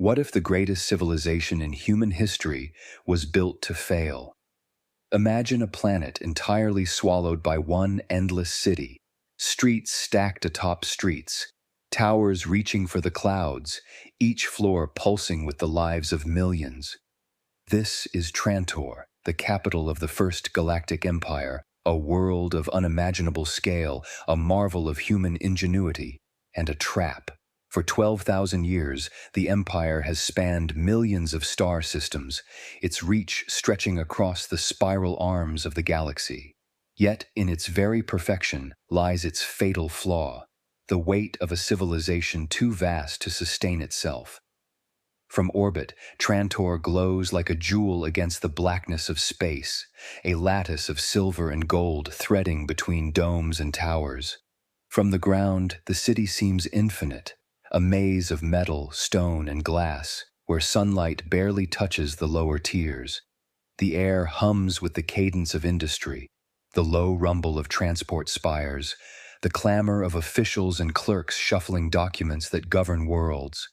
What if the greatest civilization in human history was built to fail? Imagine a planet entirely swallowed by one endless city, streets stacked atop streets, towers reaching for the clouds, each floor pulsing with the lives of millions. This is Trantor, the capital of the first Galactic Empire, a world of unimaginable scale, a marvel of human ingenuity, and a trap. For 12,000 years, the Empire has spanned millions of star systems, its reach stretching across the spiral arms of the galaxy. Yet, in its very perfection lies its fatal flaw, the weight of a civilization too vast to sustain itself. From orbit, Trantor glows like a jewel against the blackness of space, a lattice of silver and gold threading between domes and towers. From the ground, the city seems infinite, a maze of metal, stone, and glass, where sunlight barely touches the lower tiers. The air hums with the cadence of industry, the low rumble of transport spires, the clamor of officials and clerks shuffling documents that govern worlds.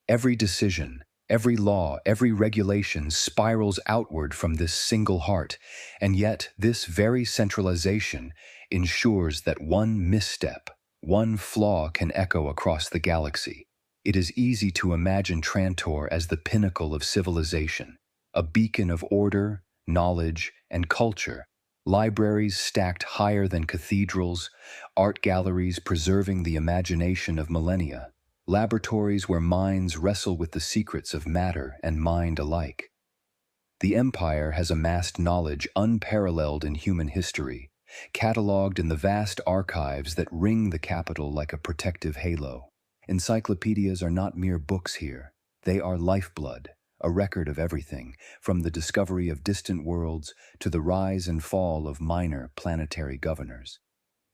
Every decision, every law, every regulation spirals outward from this single heart, and yet this very centralization ensures that one misstep, one flaw can echo across the galaxy. It is easy to imagine Trantor as the pinnacle of civilization, a beacon of order, knowledge, and culture. Libraries stacked higher than cathedrals, art galleries preserving the imagination of millennia, laboratories where minds wrestle with the secrets of matter and mind alike. The Empire has amassed knowledge unparalleled in human history, catalogued in the vast archives that ring the capital like a protective halo. Encyclopedias are not mere books here. They are lifeblood, a record of everything, from the discovery of distant worlds to the rise and fall of minor planetary governors.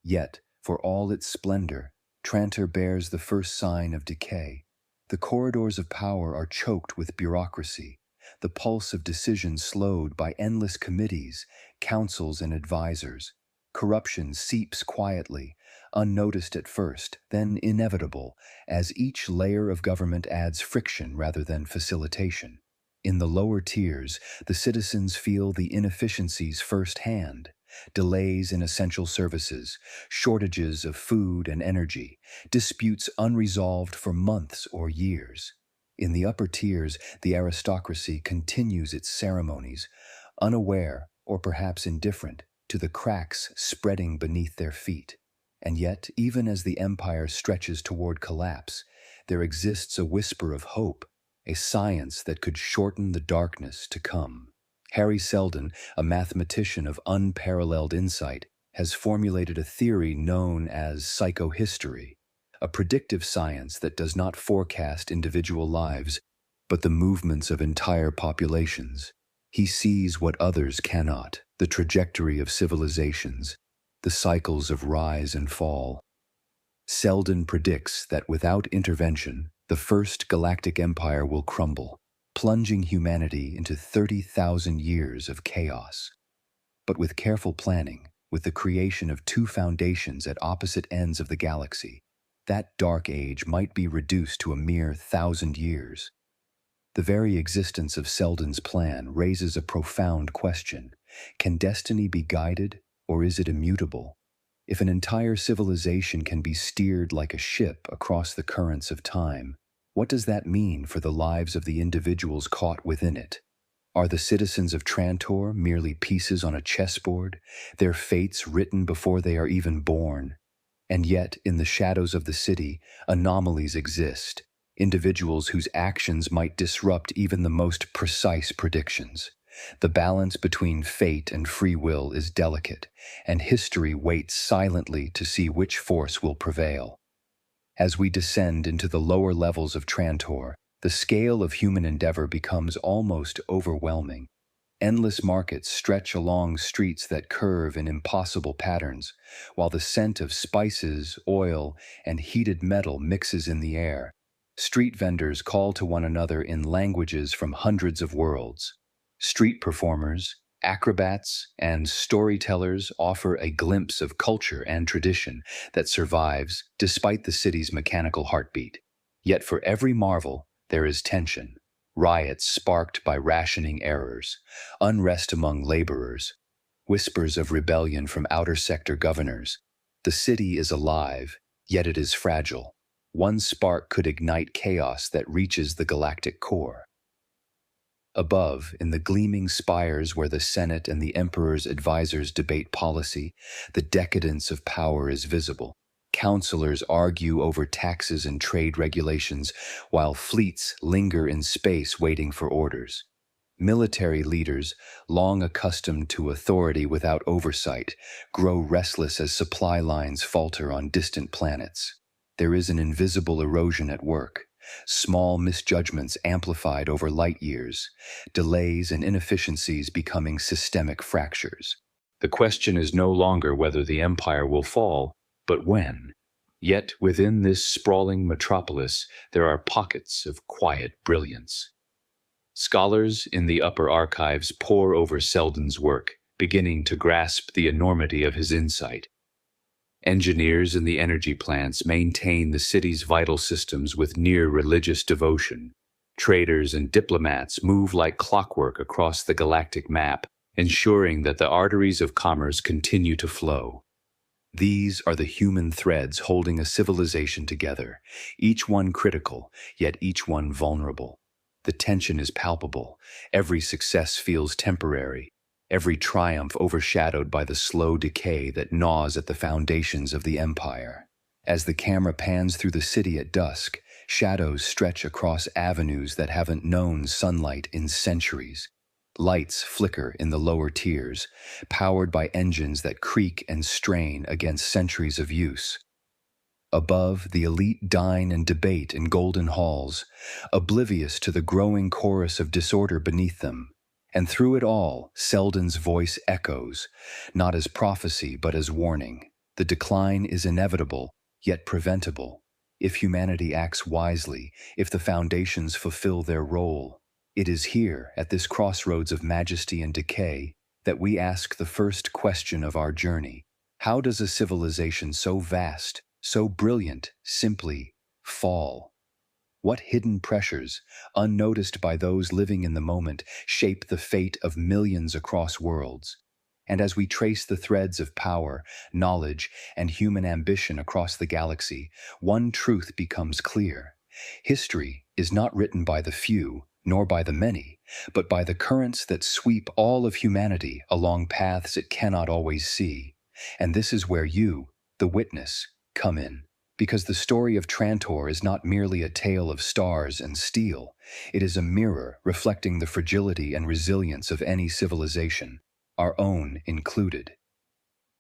Yet, for all its splendor, Trantor bears the first sign of decay. The corridors of power are choked with bureaucracy, the pulse of decision slowed by endless committees, councils, and advisors. Corruption seeps quietly, unnoticed at first, then inevitable, as each layer of government adds friction rather than facilitation. In the lower tiers, the citizens feel the inefficiencies firsthand: delays in essential services, shortages of food and energy, disputes unresolved for months or years. In the upper tiers, the aristocracy continues its ceremonies, unaware, or perhaps indifferent, to the cracks spreading beneath their feet. And yet, even as the empire stretches toward collapse, there exists a whisper of hope, a science that could shorten the darkness to come. Hari Seldon, a mathematician of unparalleled insight, has formulated a theory known as psychohistory, a predictive science that does not forecast individual lives, but the movements of entire populations. He sees what others cannot: the trajectory of civilizations, the cycles of rise and fall. Seldon predicts that without intervention, the first galactic empire will crumble, plunging humanity into 30,000 years of chaos. But with careful planning, with the creation of two foundations at opposite ends of the galaxy, that dark age might be reduced to a mere 1,000 years. The very existence of Seldon's plan raises a profound question. Can destiny be guided, or is it immutable? If an entire civilization can be steered like a ship across the currents of time, what does that mean for the lives of the individuals caught within it? Are the citizens of Trantor merely pieces on a chessboard, their fates written before they are even born? And yet, in the shadows of the city, anomalies exist, individuals whose actions might disrupt even the most precise predictions. The balance between fate and free will is delicate, and history waits silently to see which force will prevail. As we descend into the lower levels of Trantor, the scale of human endeavor becomes almost overwhelming. Endless markets stretch along streets that curve in impossible patterns, while the scent of spices, oil, and heated metal mixes in the air. Street vendors call to one another in languages from hundreds of worlds. Street performers, acrobats, and storytellers offer a glimpse of culture and tradition that survives despite the city's mechanical heartbeat. Yet for every marvel, There is tension, riots sparked by rationing errors, unrest among laborers, whispers of rebellion from outer sector governors. The city is alive, yet it is fragile. One spark could ignite chaos that reaches the galactic core. Above, in the gleaming spires where the Senate and the Emperor's advisors debate policy, the decadence of power is visible. Counselors argue over taxes and trade regulations, while fleets linger in space waiting for orders. Military leaders, long accustomed to authority without oversight, grow restless as supply lines falter on distant planets. There is an invisible erosion at work. Small misjudgments amplified over light years, delays and inefficiencies becoming systemic fractures. The question is no longer whether the empire will fall, but when. Yet within this sprawling metropolis, there are pockets of quiet brilliance. Scholars in the upper archives pore over Seldon's work, beginning to grasp the enormity of his insight. Engineers in the energy plants maintain the city's vital systems with near religious devotion. Traders and diplomats move like clockwork across the galactic map, ensuring that the arteries of commerce continue to flow. These are the human threads holding a civilization together, each one critical, yet each one vulnerable. The tension is palpable. Every success feels temporary. Every triumph overshadowed by the slow decay that gnaws at the foundations of the empire. As the camera pans through the city at dusk, shadows stretch across avenues that haven't known sunlight in centuries. Lights flicker in the lower tiers, powered by engines that creak and strain against centuries of use. Above, the elite dine and debate in golden halls, oblivious to the growing chorus of disorder beneath them. And through it all, Seldon's voice echoes, not as prophecy but as warning. The decline is inevitable, yet preventable. If humanity acts wisely, if the foundations fulfill their role. It is here, at this crossroads of majesty and decay, that we ask the first question of our journey. How does a civilization so vast, so brilliant, simply fall? What hidden pressures, unnoticed by those living in the moment, shape the fate of millions across worlds? And as we trace the threads of power, knowledge, and human ambition across the galaxy, one truth becomes clear. History is not written by the few, nor by the many, but by the currents that sweep all of humanity along paths it cannot always see. And this is where you, the witness, come in. Because the story of Trantor is not merely a tale of stars and steel. It is a mirror reflecting the fragility and resilience of any civilization, our own included.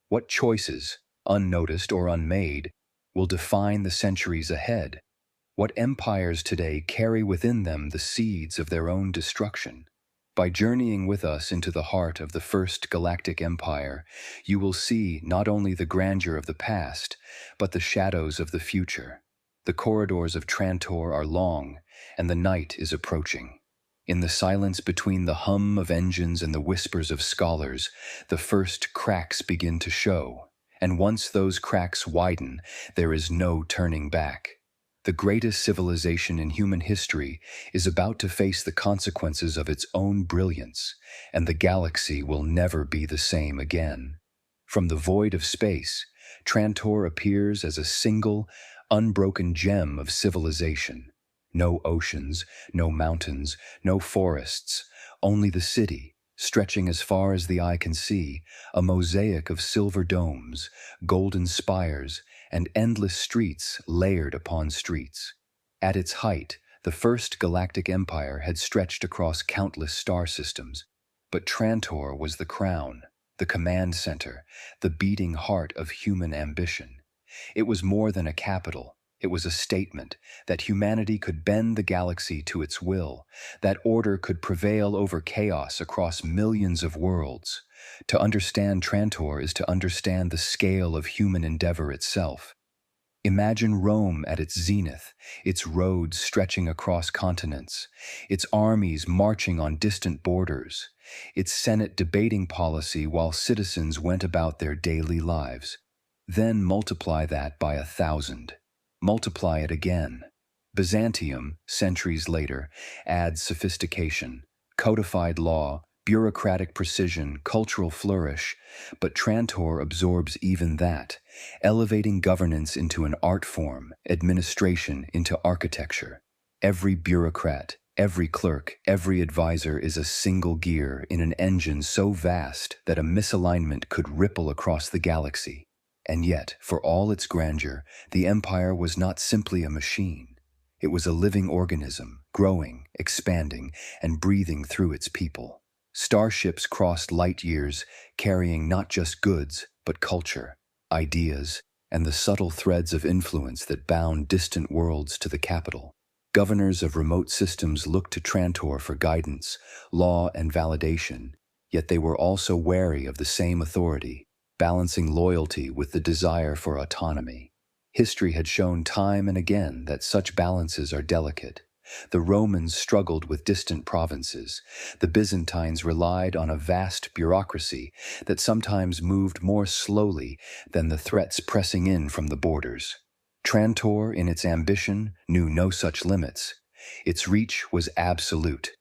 What choices, unnoticed or unmade, will define the centuries ahead? What empires today carry within them the seeds of their own destruction? By journeying with us into the heart of the first Galactic Empire, you will see not only the grandeur of the past, but the shadows of the future. The corridors of Trantor are long, and the night is approaching. In the silence between the hum of engines and the whispers of scholars, the first cracks begin to show. And once those cracks widen, there is no turning back. The greatest civilization in human history is about to face the consequences of its own brilliance, and the galaxy will never be the same again. From the void of space, Trantor appears as a single, unbroken gem of civilization. No oceans, no mountains, no forests, only the city, stretching as far as the eye can see, a mosaic of silver domes, golden spires, and endless streets layered upon streets. At its height, the first Galactic Empire had stretched across countless star systems, but Trantor was the crown, the command center, the beating heart of human ambition. It was more than a capital. It was a statement that humanity could bend the galaxy to its will, that order could prevail over chaos across millions of worlds. To understand Trantor is to understand the scale of human endeavor itself. Imagine Rome at its zenith, its roads stretching across continents, its armies marching on distant borders, its Senate debating policy while citizens went about their daily lives. Then multiply that by 1,000. Multiply it again. Byzantium, centuries later, adds sophistication, codified law, bureaucratic precision, cultural flourish, but Trantor absorbs even that, elevating governance into an art form, administration into architecture. Every bureaucrat, every clerk, every advisor is a single gear in an engine so vast that a misalignment could ripple across the galaxy. And yet, for all its grandeur, the Empire was not simply a machine. It was a living organism, growing, expanding, and breathing through its people. Starships crossed light years, carrying not just goods, but culture, ideas, and the subtle threads of influence that bound distant worlds to the capital. Governors of remote systems looked to Trantor for guidance, law, and validation, yet they were also wary of the same authority, balancing loyalty with the desire for autonomy. History had shown time and again that such balances are delicate. The Romans struggled with distant provinces. The Byzantines relied on a vast bureaucracy that sometimes moved more slowly than the threats pressing in from the borders. Trantor, in its ambition, knew no such limits. Its reach was absolute.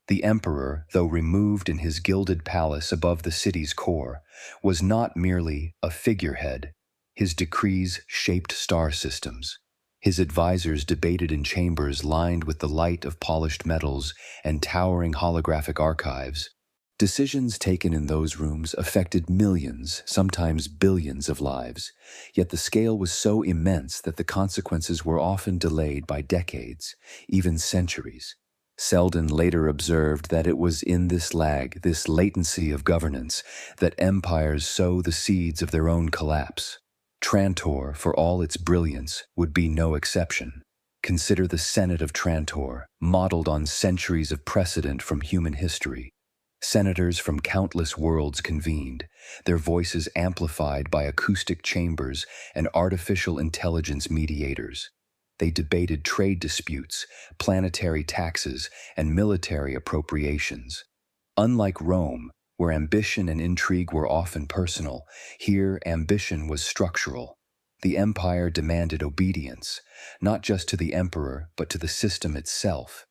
The emperor, though removed in his gilded palace above the city's core, was not merely a figurehead. His decrees shaped star systems. His advisors debated in chambers lined with the light of polished metals and towering holographic archives. Decisions taken in those rooms affected millions, sometimes billions of lives, yet the scale was so immense that the consequences were often delayed by decades, even centuries. Seldon later observed that it was in this lag, this latency of governance, that empires sow the seeds of their own collapse. Trantor, for all its brilliance, would be no exception. Consider the Senate of Trantor, modeled on centuries of precedent from human history. Senators from countless worlds convened, their voices amplified by acoustic chambers and artificial intelligence mediators. They debated trade disputes, planetary taxes, and military appropriations. Unlike Rome, where ambition and intrigue were often personal, here ambition was structural. The empire demanded obedience, not just to the emperor, but to the system itself.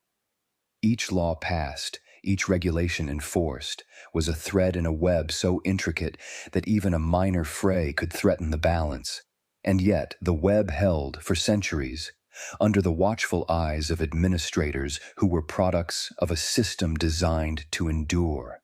Each law passed, each regulation enforced, was a thread in a web so intricate that even a minor fray could threaten the balance. And yet, the web held for centuries, under the watchful eyes of administrators who were products of a system designed to endure.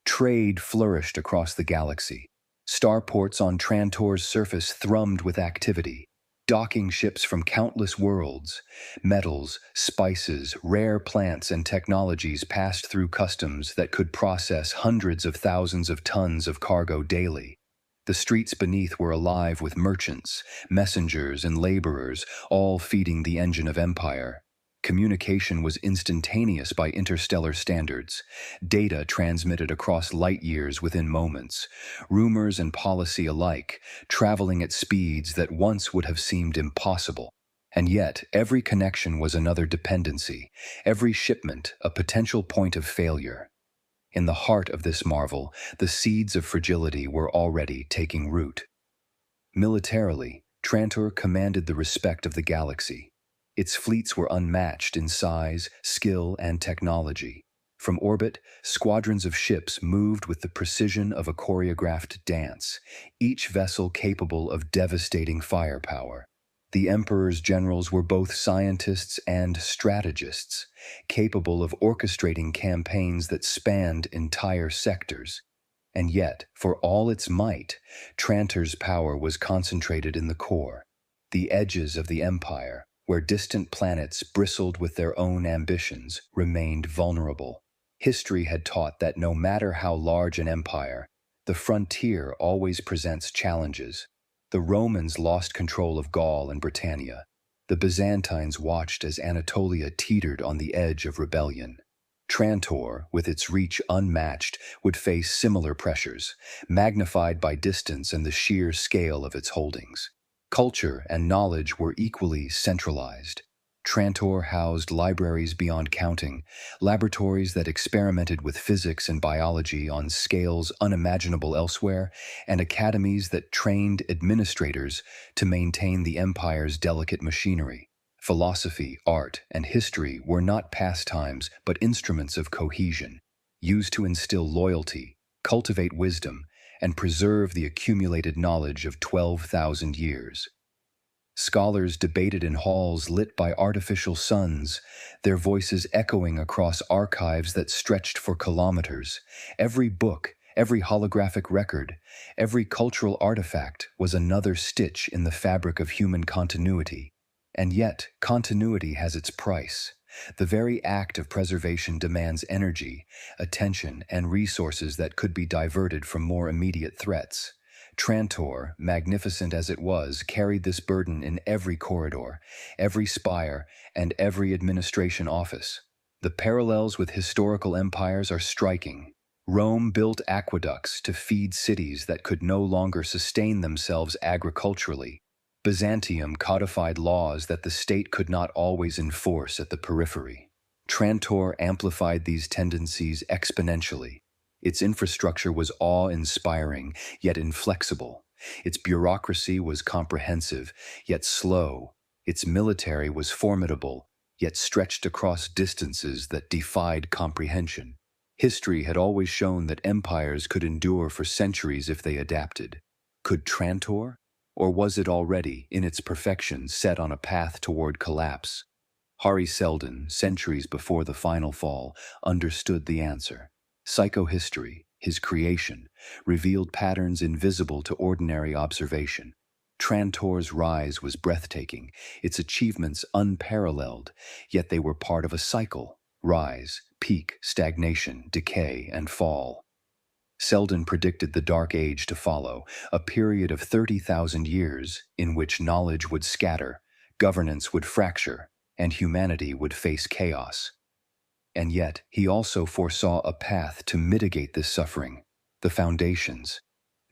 Trade flourished across the galaxy. Starports on Trantor's surface thrummed with activity. Docking ships from countless worlds, metals, spices, rare plants, and technologies passed through customs that could process hundreds of thousands of tons of cargo daily. The streets beneath were alive with merchants, messengers, and laborers, all feeding the engine of empire. Communication was instantaneous by interstellar standards, data transmitted across light years within moments, rumors and policy alike, traveling at speeds that once would have seemed impossible. And yet, every connection was another dependency, every shipment a potential point of failure. In the heart of this marvel, the seeds of fragility were already taking root. Militarily, Trantor commanded the respect of the galaxy. Its fleets were unmatched in size, skill, and technology. From orbit, squadrons of ships moved with the precision of a choreographed dance, each vessel capable of devastating firepower. The Emperor's generals were both scientists and strategists, capable of orchestrating campaigns that spanned entire sectors. And yet, for all its might, Trantor's power was concentrated in the core, the edges of the Empire, where distant planets bristled with their own ambitions, remained vulnerable. History had taught that no matter how large an empire, the frontier always presents challenges. The Romans lost control of Gaul and Britannia. The Byzantines watched as Anatolia teetered on the edge of rebellion. Trantor, with its reach unmatched, would face similar pressures, magnified by distance and the sheer scale of its holdings. Culture and knowledge were equally centralized. Trantor housed libraries beyond counting, laboratories that experimented with physics and biology on scales unimaginable elsewhere, and academies that trained administrators to maintain the empire's delicate machinery. Philosophy, art, and history were not pastimes but instruments of cohesion, used to instill loyalty, cultivate wisdom, and preserve the accumulated knowledge of 12,000 years. Scholars debated in halls lit by artificial suns, their voices echoing across archives that stretched for kilometers. Every book, every holographic record, every cultural artifact was another stitch in the fabric of human continuity. And yet, continuity has its price. The very act of preservation demands energy, attention, and resources that could be diverted from more immediate threats. Trantor, magnificent as it was, carried this burden in every corridor, every spire, and every administration office. The parallels with historical empires are striking. Rome built aqueducts to feed cities that could no longer sustain themselves agriculturally. Byzantium codified laws that the state could not always enforce at the periphery. Trantor amplified these tendencies exponentially. Its infrastructure was awe-inspiring, yet inflexible. Its bureaucracy was comprehensive, yet slow. Its military was formidable, yet stretched across distances that defied comprehension. History had always shown that empires could endure for centuries if they adapted. Could Trantor? Or was it already, in its perfection, set on a path toward collapse? Hari Seldon, centuries before the final fall, understood the answer. Psychohistory, his creation, revealed patterns invisible to ordinary observation. Trantor's rise was breathtaking, its achievements unparalleled, yet they were part of a cycle: rise, peak, stagnation, decay, and fall. Seldon predicted the Dark Age to follow, a period of 30,000 years in which knowledge would scatter, governance would fracture, and humanity would face chaos. And yet, he also foresaw a path to mitigate this suffering: the foundations.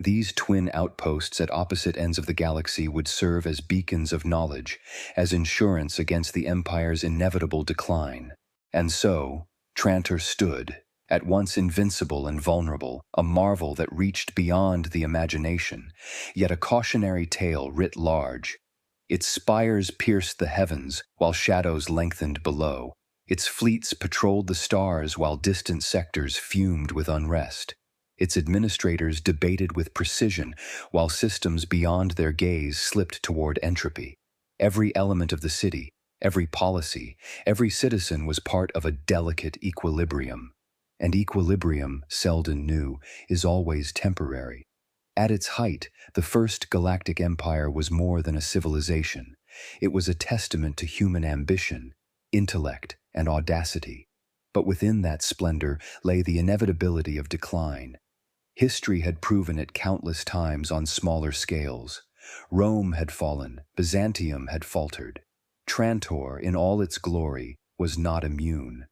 These twin outposts at opposite ends of the galaxy would serve as beacons of knowledge, as insurance against the Empire's inevitable decline. And so, Trantor stood, at once invincible and vulnerable, a marvel that reached beyond the imagination, yet a cautionary tale writ large. Its spires pierced the heavens, while shadows lengthened below. Its fleets patrolled the stars while distant sectors fumed with unrest. Its administrators debated with precision, while systems beyond their gaze slipped toward entropy. Every element of the city, every policy, every citizen was part of a delicate equilibrium. And equilibrium, Seldon knew, is always temporary. At its height, the first Galactic Empire was more than a civilization. It was a testament to human ambition, intellect, and audacity. But within that splendor lay the inevitability of decline. History had proven it countless times on smaller scales. Rome had fallen, Byzantium had faltered. Trantor, in all its glory, was not immune.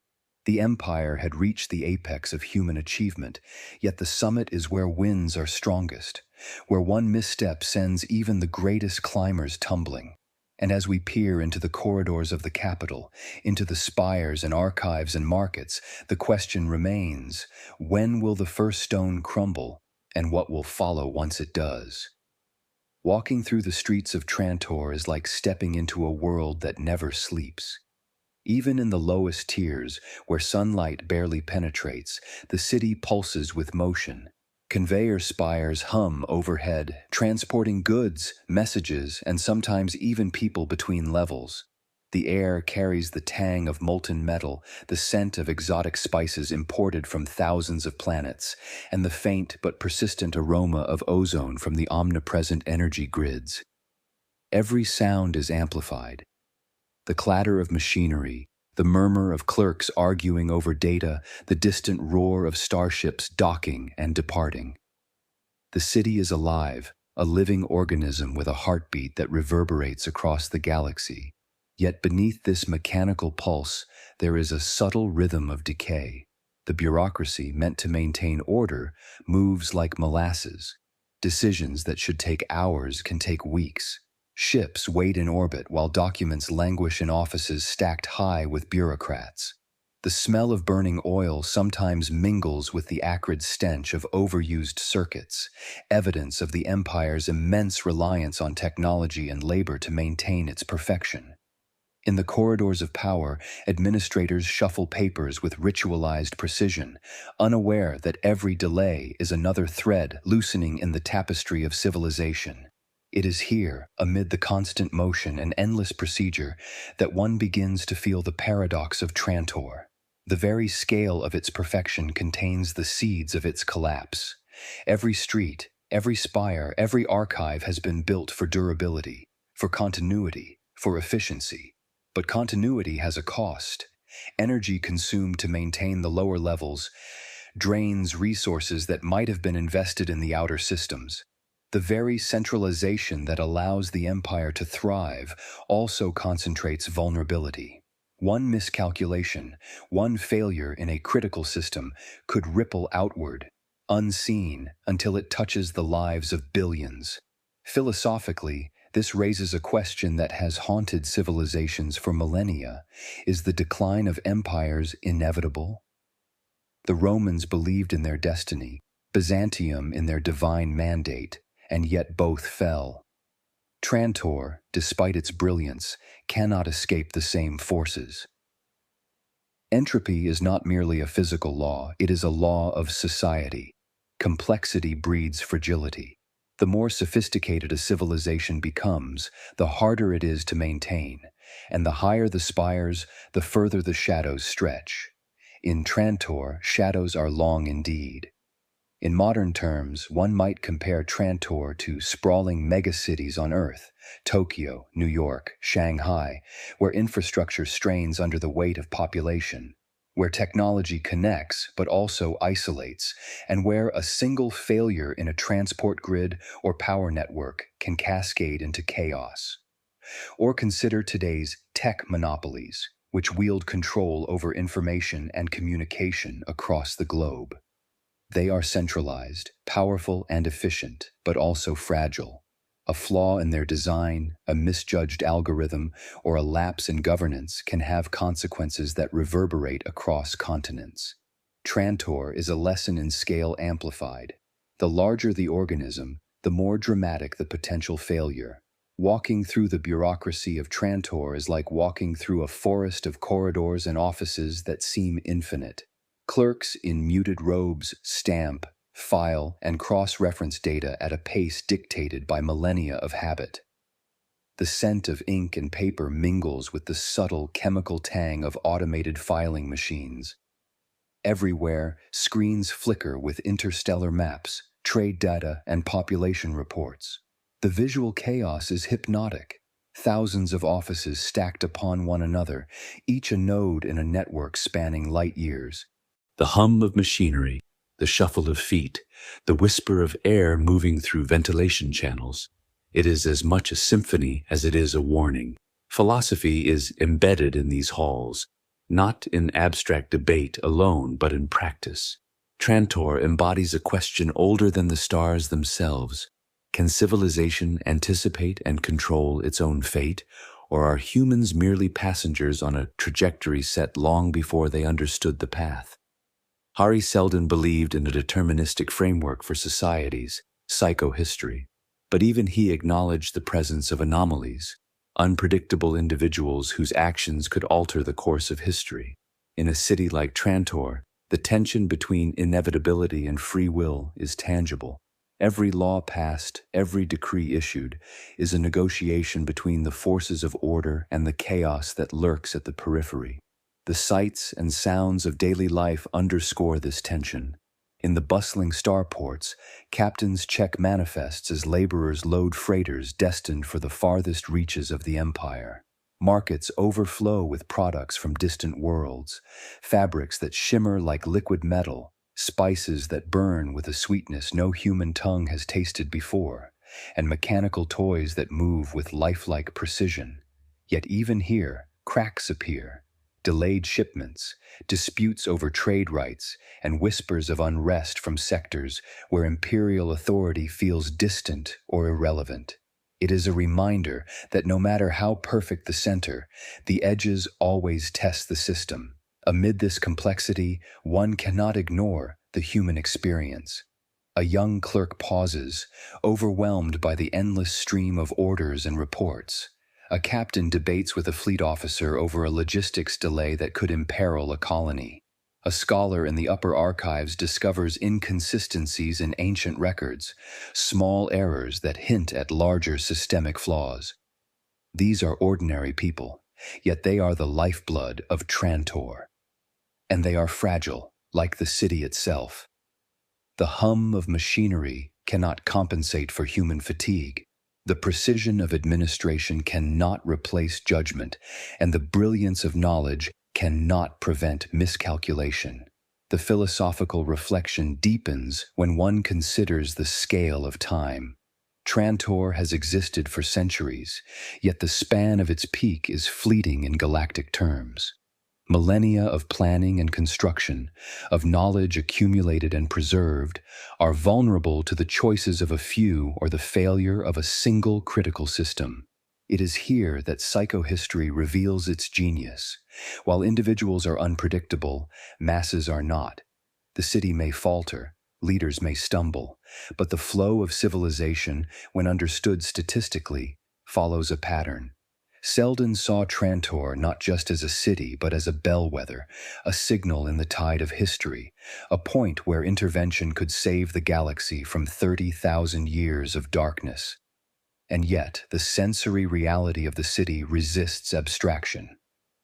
The empire had reached the apex of human achievement, yet the summit is where winds are strongest, where one misstep sends even the greatest climbers tumbling. And as we peer into the corridors of the capital, into the spires and archives and markets, the question remains: when will the first stone crumble, and what will follow once it does? Walking through the streets of Trantor is like stepping into a world that never sleeps. Even in the lowest tiers, where sunlight barely penetrates, the city pulses with motion. Conveyor spires hum overhead, transporting goods, messages, and sometimes even people between levels. The air carries the tang of molten metal, the scent of exotic spices imported from thousands of planets, and the faint but persistent aroma of ozone from the omnipresent energy grids. Every sound is amplified. The clatter of machinery, the murmur of clerks arguing over data, the distant roar of starships docking and departing. The city is alive, a living organism with a heartbeat that reverberates across the galaxy. Yet beneath this mechanical pulse, there is a subtle rhythm of decay. The bureaucracy, meant to maintain order, moves like molasses. Decisions that should take hours can take weeks. Ships wait in orbit while documents languish in offices stacked high with bureaucrats. The smell of burning oil sometimes mingles with the acrid stench of overused circuits, evidence of the empire's immense reliance on technology and labor to maintain its perfection. In the corridors of power, administrators shuffle papers with ritualized precision, unaware that every delay is another thread loosening in the tapestry of civilization. It is here, amid the constant motion and endless procedure, that one begins to feel the paradox of Trantor. The very scale of its perfection contains the seeds of its collapse. Every street, every spire, every archive has been built for durability, for continuity, for efficiency. But continuity has a cost. Energy consumed to maintain the lower levels drains resources that might have been invested in the outer systems. The very centralization that allows the empire to thrive also concentrates vulnerability. One miscalculation, one failure in a critical system could ripple outward, unseen, until it touches the lives of billions. Philosophically, this raises a question that has haunted civilizations for millennia. Is the decline of empires inevitable? The Romans believed in their destiny, Byzantium in their divine mandate, and yet both fell. Trantor, despite its brilliance, cannot escape the same forces. Entropy is not merely a physical law, it is a law of society. Complexity breeds fragility. The more sophisticated a civilization becomes, the harder it is to maintain, and the higher the spires, the further the shadows stretch. In Trantor, shadows are long indeed. In modern terms, one might compare Trantor to sprawling megacities on Earth, Tokyo, New York, Shanghai, where infrastructure strains under the weight of population, where technology connects but also isolates, and where a single failure in a transport grid or power network can cascade into chaos. Or consider today's tech monopolies, which wield control over information and communication across the globe. They are centralized, powerful, and efficient, but also fragile. A flaw in their design, a misjudged algorithm, or a lapse in governance can have consequences that reverberate across continents. Trantor is a lesson in scale amplified. The larger the organism, the more dramatic the potential failure. Walking through the bureaucracy of Trantor is like walking through a forest of corridors and offices that seem infinite. Clerks in muted robes stamp, file, and cross-reference data at a pace dictated by millennia of habit. The scent of ink and paper mingles with the subtle chemical tang of automated filing machines. Everywhere, screens flicker with interstellar maps, trade data, and population reports. The visual chaos is hypnotic. Thousands of offices stacked upon one another, each a node in a network spanning light years. The hum of machinery, the shuffle of feet, the whisper of air moving through ventilation channels. It is as much a symphony as it is a warning. Philosophy is embedded in these halls, not in abstract debate alone, but in practice. Trantor embodies a question older than the stars themselves. Can civilization anticipate and control its own fate, or are humans merely passengers on a trajectory set long before they understood the path? Hari Seldon believed in a deterministic framework for societies, psychohistory, but even he acknowledged the presence of anomalies, unpredictable individuals whose actions could alter the course of history. In a city like Trantor, the tension between inevitability and free will is tangible. Every law passed, every decree issued, is a negotiation between the forces of order and the chaos that lurks at the periphery. The sights and sounds of daily life underscore this tension. In the bustling starports, captains check manifests as laborers load freighters destined for the farthest reaches of the empire. Markets overflow with products from distant worlds, fabrics that shimmer like liquid metal, spices that burn with a sweetness no human tongue has tasted before, and mechanical toys that move with lifelike precision. Yet even here, cracks appear. Delayed shipments, disputes over trade rights, and whispers of unrest from sectors where imperial authority feels distant or irrelevant. It is a reminder that no matter how perfect the center, the edges always test the system. Amid this complexity, one cannot ignore the human experience. A young clerk pauses, overwhelmed by the endless stream of orders and reports. A captain debates with a fleet officer over a logistics delay that could imperil a colony. A scholar in the upper archives discovers inconsistencies in ancient records, small errors that hint at larger systemic flaws. These are ordinary people, yet they are the lifeblood of Trantor. And they are fragile, like the city itself. The hum of machinery cannot compensate for human fatigue. The precision of administration cannot replace judgment, and the brilliance of knowledge cannot prevent miscalculation. The philosophical reflection deepens when one considers the scale of time. Trantor has existed for centuries, yet the span of its peak is fleeting in galactic terms. Millennia of planning and construction, of knowledge accumulated and preserved, are vulnerable to the choices of a few or the failure of a single critical system. It is here that psychohistory reveals its genius. While individuals are unpredictable, masses are not. The city may falter, leaders may stumble, but the flow of civilization, when understood statistically, follows a pattern. Seldon saw Trantor not just as a city, but as a bellwether, a signal in the tide of history, a point where intervention could save the galaxy from 30,000 years of darkness. And yet, the sensory reality of the city resists abstraction.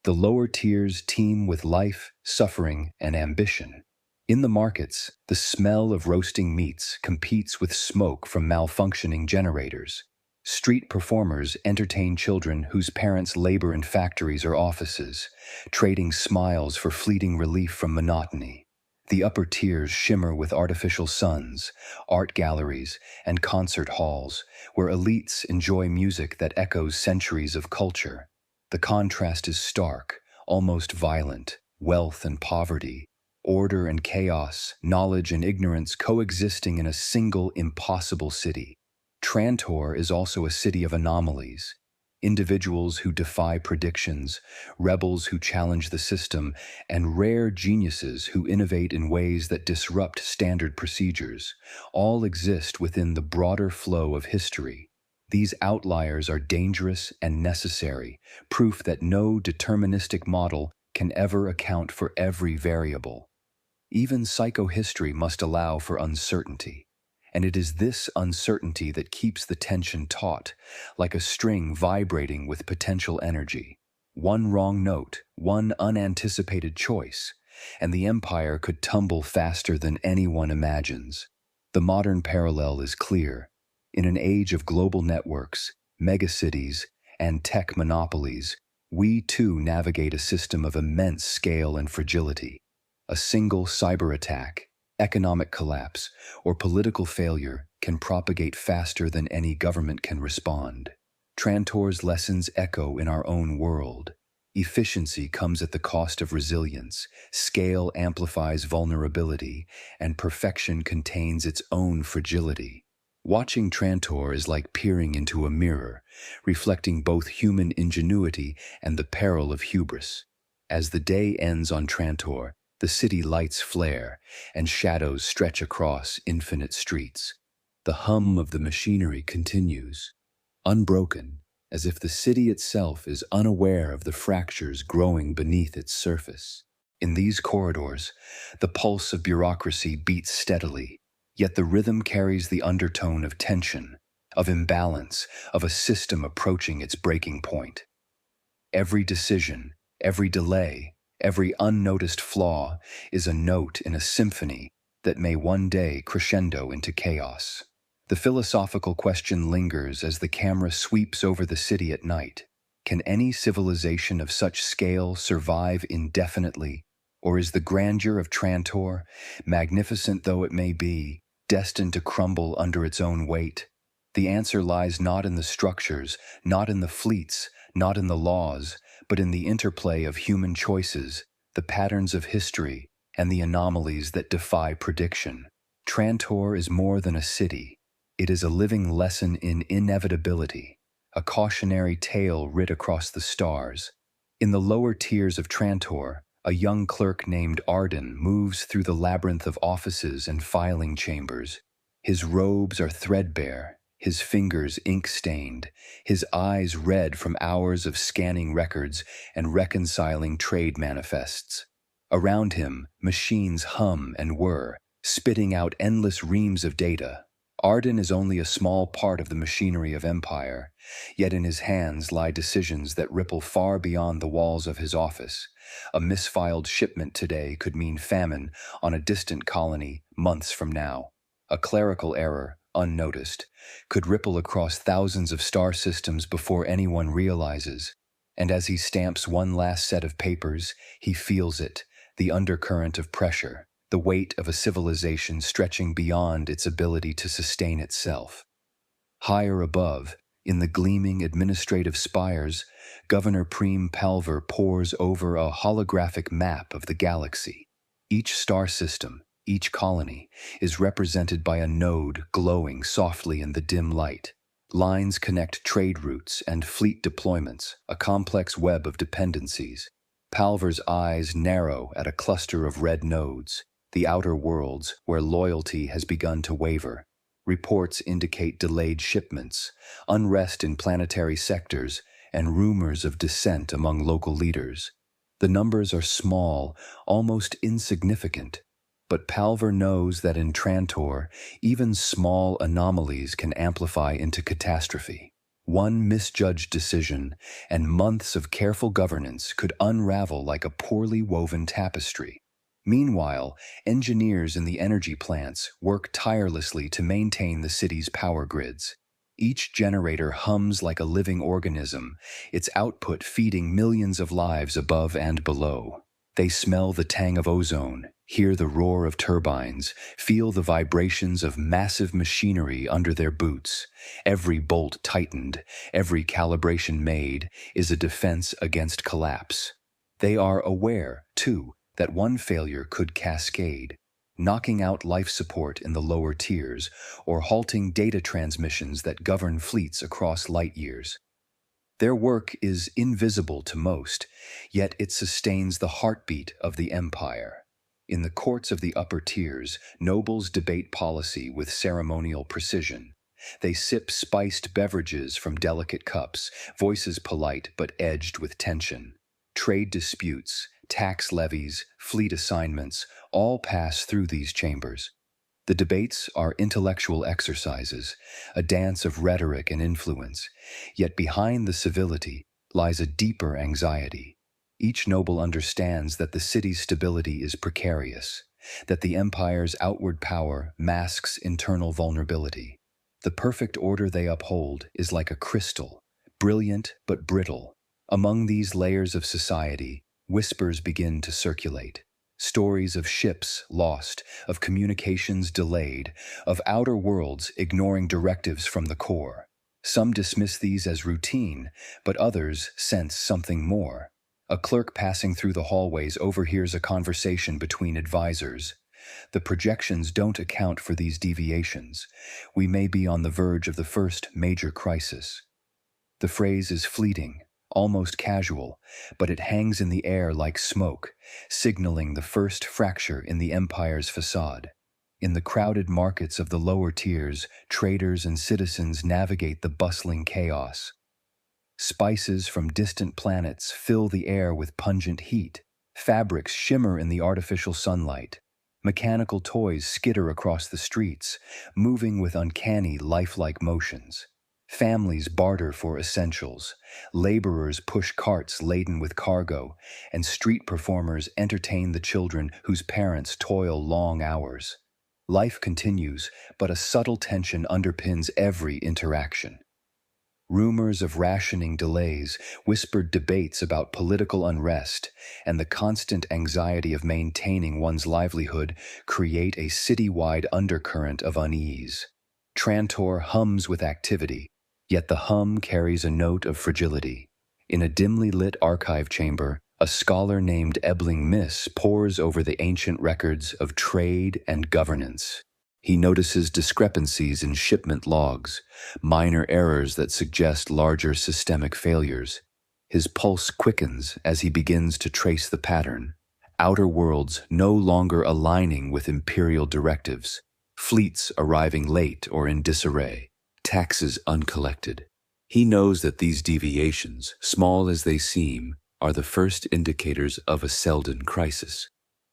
The lower tiers teem with life, suffering, and ambition. In the markets, the smell of roasting meats competes with smoke from malfunctioning generators. Street performers entertain children whose parents labor in factories or offices, trading smiles for fleeting relief from monotony. The upper tiers shimmer with artificial suns, art galleries, and concert halls, where elites enjoy music that echoes centuries of culture. The contrast is stark, almost violent: wealth and poverty, order and chaos, knowledge and ignorance coexisting in a single impossible city. Trantor is also a city of anomalies. Individuals who defy predictions, rebels who challenge the system, and rare geniuses who innovate in ways that disrupt standard procedures, all exist within the broader flow of history. These outliers are dangerous and necessary, proof that no deterministic model can ever account for every variable. Even psychohistory must allow for uncertainty. And it is this uncertainty that keeps the tension taut, like a string vibrating with potential energy. One wrong note, one unanticipated choice, and the empire could tumble faster than anyone imagines. The modern parallel is clear. In an age of global networks, megacities, and tech monopolies, we too navigate a system of immense scale and fragility. A single cyber attack, economic collapse, or political failure can propagate faster than any government can respond. Trantor's lessons echo in our own world. Efficiency comes at the cost of resilience, scale amplifies vulnerability, and perfection contains its own fragility. Watching Trantor is like peering into a mirror, reflecting both human ingenuity and the peril of hubris. As the day ends on Trantor, the city lights flare, and shadows stretch across infinite streets. The hum of the machinery continues, unbroken, as if the city itself is unaware of the fractures growing beneath its surface. In these corridors, the pulse of bureaucracy beats steadily, yet the rhythm carries the undertone of tension, of imbalance, of a system approaching its breaking point. Every decision, every delay, every unnoticed flaw is a note in a symphony that may one day crescendo into chaos. The philosophical question lingers as the camera sweeps over the city at night. Can any civilization of such scale survive indefinitely? Or is the grandeur of Trantor, magnificent though it may be, destined to crumble under its own weight? The answer lies not in the structures, not in the fleets, not in the laws, but in the interplay of human choices, the patterns of history, and the anomalies that defy prediction. Trantor is more than a city. It is a living lesson in inevitability, a cautionary tale writ across the stars. In the lower tiers of Trantor, a young clerk named Arden moves through the labyrinth of offices and filing chambers. His robes are threadbare, his fingers ink-stained, his eyes red from hours of scanning records and reconciling trade manifests. Around him, machines hum and whir, spitting out endless reams of data. Arden is only a small part of the machinery of empire, yet in his hands lie decisions that ripple far beyond the walls of his office. A misfiled shipment today could mean famine on a distant colony months from now. A clerical error, unnoticed, could ripple across thousands of star systems before anyone realizes. And as he stamps one last set of papers, he feels it, the undercurrent of pressure, the weight of a civilization stretching beyond its ability to sustain itself. Higher above, in the gleaming administrative spires, Governor Preem Palver pores over a holographic map of the galaxy. Each star system, each colony, is represented by a node glowing softly in the dim light. Lines connect trade routes and fleet deployments, a complex web of dependencies. Palver's eyes narrow at a cluster of red nodes, the outer worlds where loyalty has begun to waver. Reports indicate delayed shipments, unrest in planetary sectors, and rumors of dissent among local leaders. The numbers are small, almost insignificant, but Palver knows that in Trantor, even small anomalies can amplify into catastrophe. One misjudged decision, and months of careful governance could unravel like a poorly woven tapestry. Meanwhile, engineers in the energy plants work tirelessly to maintain the city's power grids. Each generator hums like a living organism, its output feeding millions of lives above and below. They smell the tang of ozone, hear the roar of turbines, feel the vibrations of massive machinery under their boots. Every bolt tightened, every calibration made, is a defense against collapse. They are aware, too, that one failure could cascade, knocking out life support in the lower tiers or halting data transmissions that govern fleets across light years. Their work is invisible to most, yet it sustains the heartbeat of the empire. In the courts of the upper tiers, nobles debate policy with ceremonial precision. They sip spiced beverages from delicate cups, voices polite but edged with tension. Trade disputes, tax levies, fleet assignments, all pass through these chambers. The debates are intellectual exercises, a dance of rhetoric and influence, yet behind the civility lies a deeper anxiety. Each noble understands that the city's stability is precarious, that the empire's outward power masks internal vulnerability. The perfect order they uphold is like a crystal, brilliant but brittle. Among these layers of society, whispers begin to circulate. Stories of ships lost, of communications delayed, of outer worlds ignoring directives from the core. Some dismiss these as routine, but others sense something more. A clerk passing through the hallways overhears a conversation between advisors. The projections don't account for these deviations. We may be on the verge of the first major crisis. The phrase is fleeting, almost casual, but it hangs in the air like smoke, signaling the first fracture in the empire's facade. In the crowded markets of the lower tiers, traders and citizens navigate the bustling chaos. Spices from distant planets fill the air with pungent heat. Fabrics shimmer in the artificial sunlight. Mechanical toys skitter across the streets, moving with uncanny, lifelike motions. Families barter for essentials, laborers push carts laden with cargo, and street performers entertain the children whose parents toil long hours. Life continues, but a subtle tension underpins every interaction. Rumors of rationing delays, whispered debates about political unrest, and the constant anxiety of maintaining one's livelihood create a citywide undercurrent of unease. Trantor hums with activity, yet the hum carries a note of fragility. In a dimly lit archive chamber, a scholar named Ebling Miss pores over the ancient records of trade and governance. He notices discrepancies in shipment logs, minor errors that suggest larger systemic failures. His pulse quickens as he begins to trace the pattern. Outer worlds no longer aligning with imperial directives, fleets arriving late or in disarray, taxes uncollected. He knows that these deviations, small as they seem, are the first indicators of a Seldon crisis.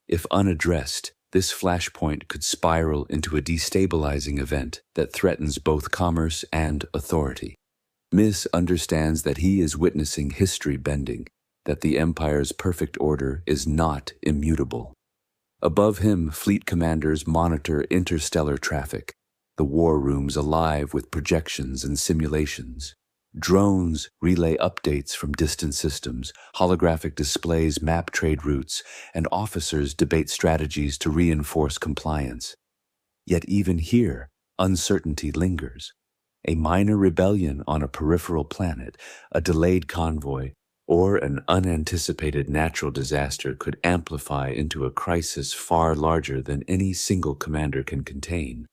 If unaddressed, this flashpoint could spiral into a destabilizing event that threatens both commerce and authority. Miss understands that he is witnessing history bending, that the Empire's perfect order is not immutable. Above him, fleet commanders monitor interstellar traffic, the war rooms alive with projections and simulations. Drones relay updates from distant systems, holographic displays map trade routes, and officers debate strategies to reinforce compliance. Yet even here, uncertainty lingers. A minor rebellion on a peripheral planet, a delayed convoy, or an unanticipated natural disaster could amplify into a crisis far larger than any single commander can contain.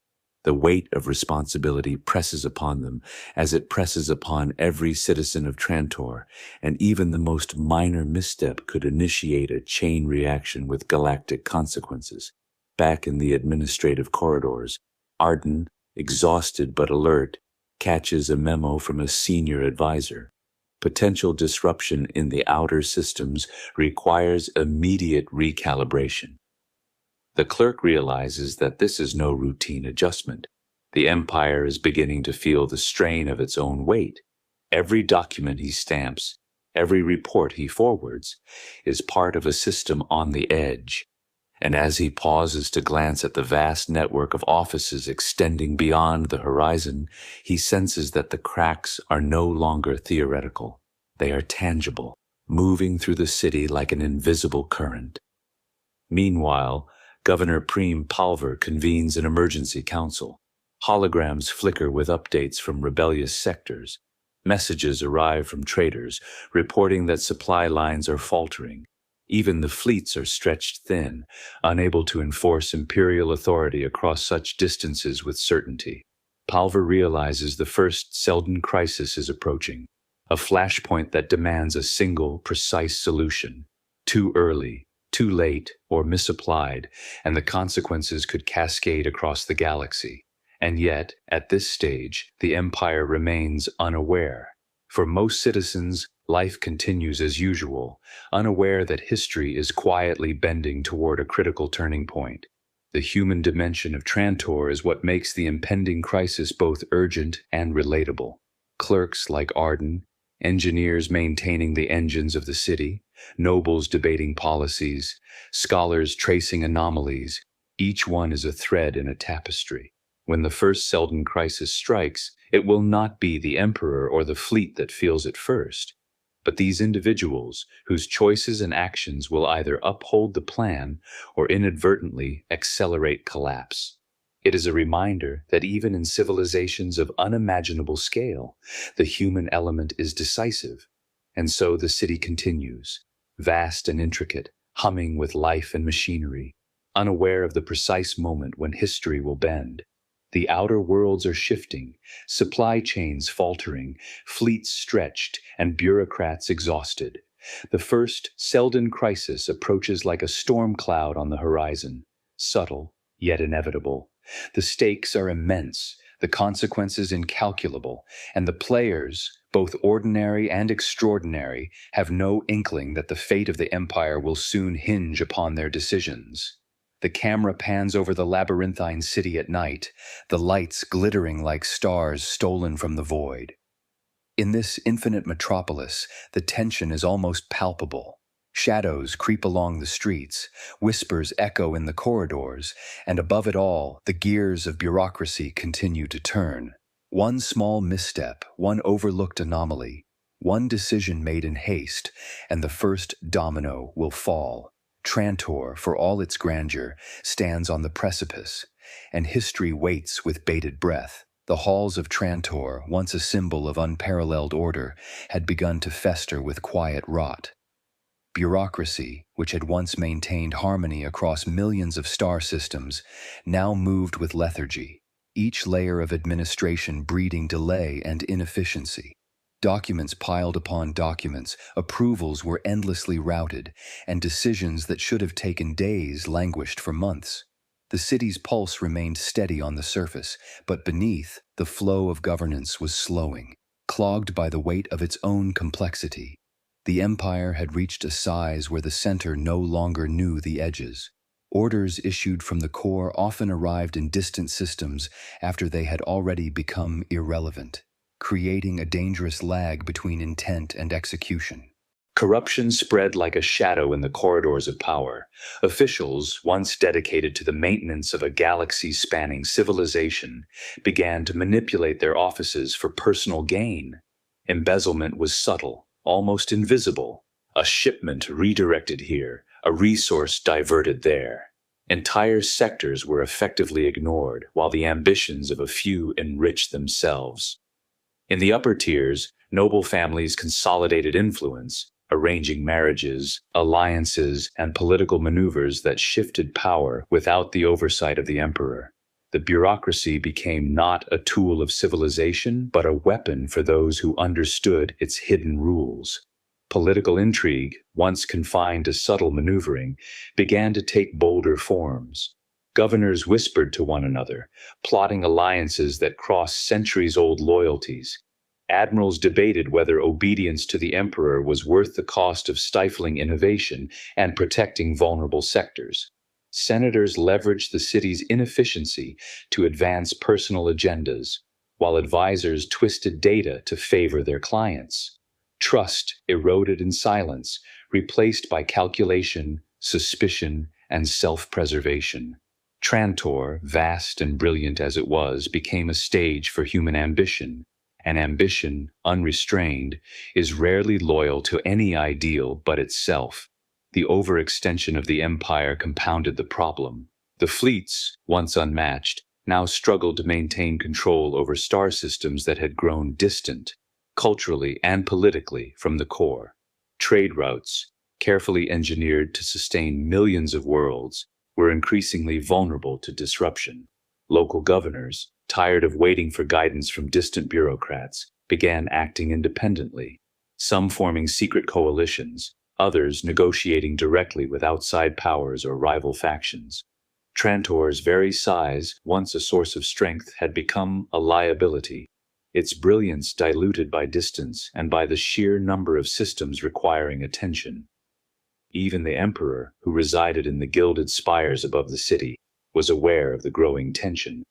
The weight of responsibility presses upon them as it presses upon every citizen of Trantor, and even the most minor misstep could initiate a chain reaction with galactic consequences. Back in the administrative corridors, Arden, exhausted but alert, catches a memo from a senior advisor. Potential disruption in the outer systems requires immediate recalibration. The clerk realizes that this is no routine adjustment. The Empire is beginning to feel the strain of its own weight. Every document he stamps, every report he forwards, is part of a system on the edge. And as he pauses to glance at the vast network of offices extending beyond the horizon, he senses that the cracks are no longer theoretical. They are tangible, moving through the city like an invisible current. Meanwhile, Governor Preem Palver convenes an emergency council. Holograms flicker with updates from rebellious sectors. Messages arrive from traders, reporting that supply lines are faltering. Even the fleets are stretched thin, unable to enforce imperial authority across such distances with certainty. Palver realizes the first Seldon crisis is approaching, a flashpoint that demands a single, precise solution. Too early, too late, or misapplied, and the consequences could cascade across the galaxy. And yet, at this stage, the Empire remains unaware. For most citizens, life continues as usual, unaware that history is quietly bending toward a critical turning point. The human dimension of Trantor is what makes the impending crisis both urgent and relatable. Clerks like Arden, engineers maintaining the engines of the city, nobles debating policies, scholars tracing anomalies, each one is a thread in a tapestry. When the first Seldon crisis strikes, it will not be the Emperor or the fleet that feels it first, but these individuals whose choices and actions will either uphold the plan or inadvertently accelerate collapse. It is a reminder that even in civilizations of unimaginable scale, the human element is decisive. And so the city continues, vast and intricate, humming with life and machinery, unaware of the precise moment when history will bend. The outer worlds are shifting, supply chains faltering, fleets stretched, and bureaucrats exhausted. The first Seldon crisis approaches like a storm cloud on the horizon, subtle, yet inevitable. The stakes are immense, the consequences incalculable, and the players, both ordinary and extraordinary, have no inkling that the fate of the Empire will soon hinge upon their decisions. The camera pans over the labyrinthine city at night, the lights glittering like stars stolen from the void. In this infinite metropolis, the tension is almost palpable. Shadows creep along the streets, whispers echo in the corridors, and above it all, the gears of bureaucracy continue to turn. One small misstep, one overlooked anomaly, one decision made in haste, and the first domino will fall. Trantor, for all its grandeur, stands on the precipice, and history waits with bated breath. The halls of Trantor, once a symbol of unparalleled order, had begun to fester with quiet rot. Bureaucracy, which had once maintained harmony across millions of star systems, now moved with lethargy, each layer of administration breeding delay and inefficiency. Documents piled upon documents, approvals were endlessly routed, and decisions that should have taken days languished for months. The city's pulse remained steady on the surface, but beneath, the flow of governance was slowing, clogged by the weight of its own complexity. The empire had reached a size where the center no longer knew the edges. Orders issued from the core often arrived in distant systems after they had already become irrelevant, creating a dangerous lag between intent and execution. Corruption spread like a shadow in the corridors of power. Officials, once dedicated to the maintenance of a galaxy-spanning civilization, began to manipulate their offices for personal gain. Embezzlement was subtle, almost invisible. A shipment redirected here, a resource diverted there. Entire sectors were effectively ignored, while the ambitions of a few enriched themselves. In the upper tiers, noble families consolidated influence, arranging marriages, alliances, and political maneuvers that shifted power without the oversight of the emperor. The bureaucracy became not a tool of civilization, but a weapon for those who understood its hidden rules. Political intrigue, once confined to subtle maneuvering, began to take bolder forms. Governors whispered to one another, plotting alliances that crossed centuries-old loyalties. Admirals debated whether obedience to the emperor was worth the cost of stifling innovation and protecting vulnerable sectors. Senators leveraged the city's inefficiency to advance personal agendas, while advisors twisted data to favor their clients. Trust eroded in silence, replaced by calculation, suspicion, and self-preservation. Trantor, vast and brilliant as it was, became a stage for human ambition. And ambition, unrestrained, is rarely loyal to any ideal but itself. The overextension of the empire compounded the problem. The fleets, once unmatched, now struggled to maintain control over star systems that had grown distant, culturally and politically, from the core. Trade routes, carefully engineered to sustain millions of worlds, were increasingly vulnerable to disruption. Local governors, tired of waiting for guidance from distant bureaucrats, began acting independently, some forming secret coalitions, others negotiating directly with outside powers or rival factions. Trantor's very size, once a source of strength, had become a liability, its brilliance diluted by distance and by the sheer number of systems requiring attention. Even the emperor, who resided in the gilded spires above the city, was aware of the growing tension.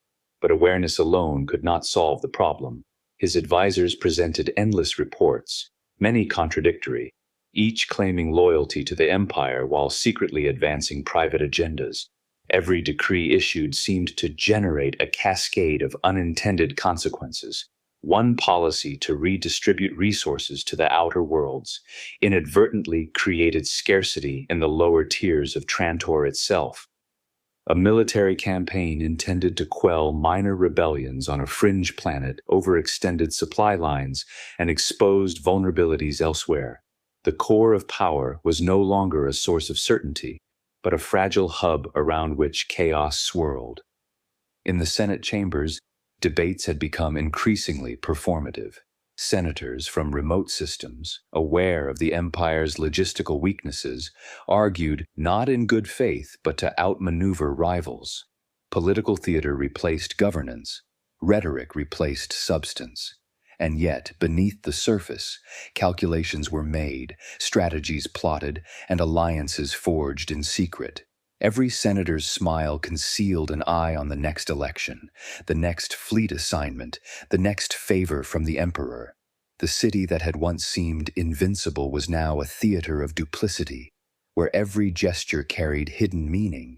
But awareness alone could not solve the problem. His advisors presented endless reports, many contradictory, each claiming loyalty to the empire while secretly advancing private agendas. Every decree issued seemed to generate a cascade of unintended consequences. One policy to redistribute resources to the outer worlds inadvertently created scarcity in the lower tiers of Trantor itself. A military campaign intended to quell minor rebellions on a fringe planet overextended supply lines and exposed vulnerabilities elsewhere. The core of power was no longer a source of certainty, but a fragile hub around which chaos swirled. In the Senate chambers, debates had become increasingly performative. Senators from remote systems, aware of the empire's logistical weaknesses, argued not in good faith but to outmaneuver rivals. Political theater replaced governance, rhetoric replaced substance. And yet, beneath the surface, calculations were made, strategies plotted, and alliances forged in secret. Every senator's smile concealed an eye on the next election, the next fleet assignment, the next favor from the emperor. The city that had once seemed invincible was now a theater of duplicity, where every gesture carried hidden meaning.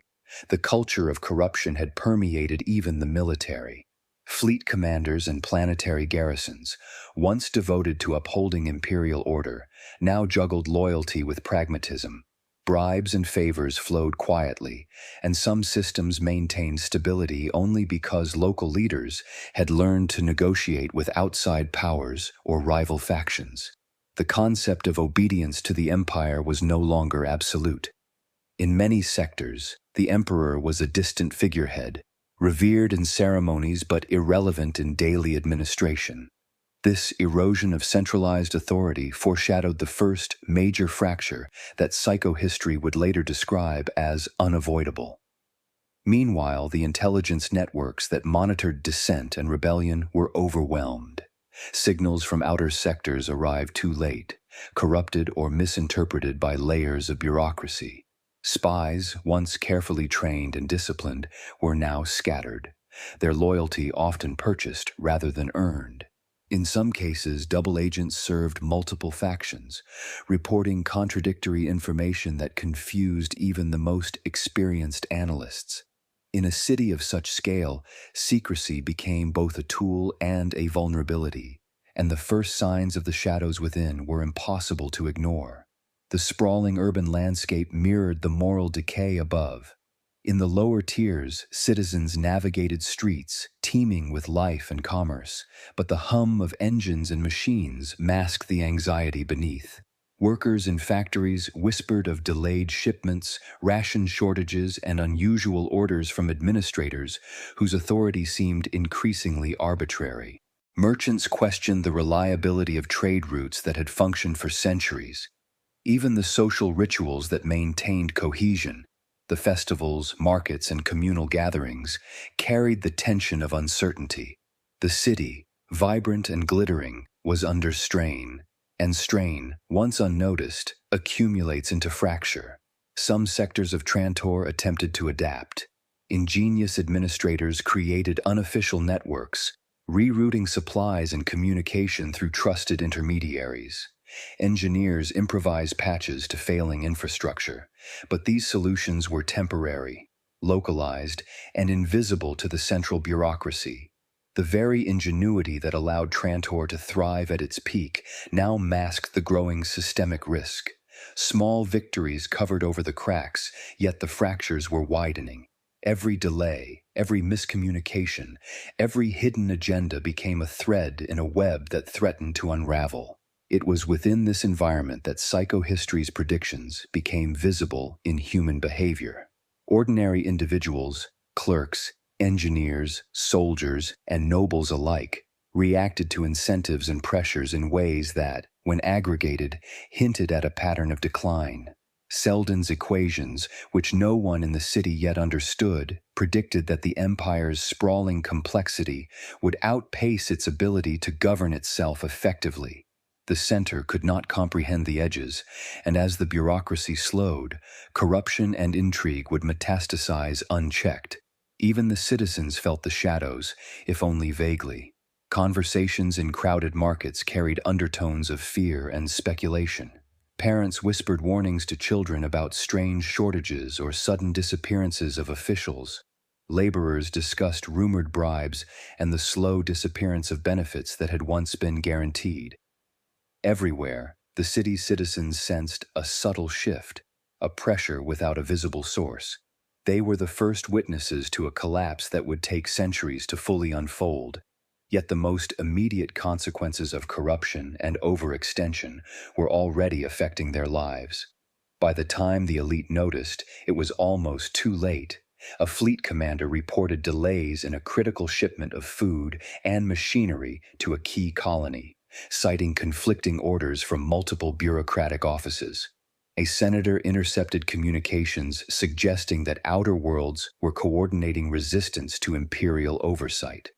The culture of corruption had permeated even the military. Fleet commanders and planetary garrisons, once devoted to upholding imperial order, now juggled loyalty with pragmatism. Bribes and favors flowed quietly, and some systems maintained stability only because local leaders had learned to negotiate with outside powers or rival factions. The concept of obedience to the empire was no longer absolute. In many sectors, the emperor was a distant figurehead, revered in ceremonies but irrelevant in daily administration. This erosion of centralized authority foreshadowed the first major fracture that psychohistory would later describe as unavoidable. Meanwhile, the intelligence networks that monitored dissent and rebellion were overwhelmed. Signals from outer sectors arrived too late, corrupted or misinterpreted by layers of bureaucracy. Spies, once carefully trained and disciplined, were now scattered, their loyalty often purchased rather than earned. In some cases, double agents served multiple factions, reporting contradictory information that confused even the most experienced analysts. In a city of such scale, secrecy became both a tool and a vulnerability, and the first signs of the shadows within were impossible to ignore. The sprawling urban landscape mirrored the moral decay above. In the lower tiers, citizens navigated streets, teeming with life and commerce, but the hum of engines and machines masked the anxiety beneath. Workers in factories whispered of delayed shipments, ration shortages, and unusual orders from administrators whose authority seemed increasingly arbitrary. Merchants questioned the reliability of trade routes that had functioned for centuries. Even the social rituals that maintained cohesion, the festivals, markets, and communal gatherings, carried the tension of uncertainty. The city, vibrant and glittering, was under strain. And strain, once unnoticed, accumulates into fracture. Some sectors of Trantor attempted to adapt. Ingenious administrators created unofficial networks, rerouting supplies and communication through trusted intermediaries. Engineers improvised patches to failing infrastructure, but these solutions were temporary, localized, and invisible to the central bureaucracy. The very ingenuity that allowed Trantor to thrive at its peak now masked the growing systemic risk. Small victories covered over the cracks, yet the fractures were widening. Every delay, every miscommunication, every hidden agenda became a thread in a web that threatened to unravel. It was within this environment that psychohistory's predictions became visible in human behavior. Ordinary individuals, clerks, engineers, soldiers, and nobles alike reacted to incentives and pressures in ways that, when aggregated, hinted at a pattern of decline. Seldon's equations, which no one in the city yet understood, predicted that the empire's sprawling complexity would outpace its ability to govern itself effectively. The center could not comprehend the edges, and as the bureaucracy slowed, corruption and intrigue would metastasize unchecked. Even the citizens felt the shadows, if only vaguely. Conversations in crowded markets carried undertones of fear and speculation. Parents whispered warnings to children about strange shortages or sudden disappearances of officials. Laborers discussed rumored bribes and the slow disappearance of benefits that had once been guaranteed. Everywhere, the city's citizens sensed a subtle shift, a pressure without a visible source. They were the first witnesses to a collapse that would take centuries to fully unfold. Yet the most immediate consequences of corruption and overextension were already affecting their lives. By the time the elite noticed, it was almost too late. A fleet commander reported delays in a critical shipment of food and machinery to a key colony, citing conflicting orders from multiple bureaucratic offices. A senator intercepted communications suggesting that outer worlds were coordinating resistance to imperial oversight.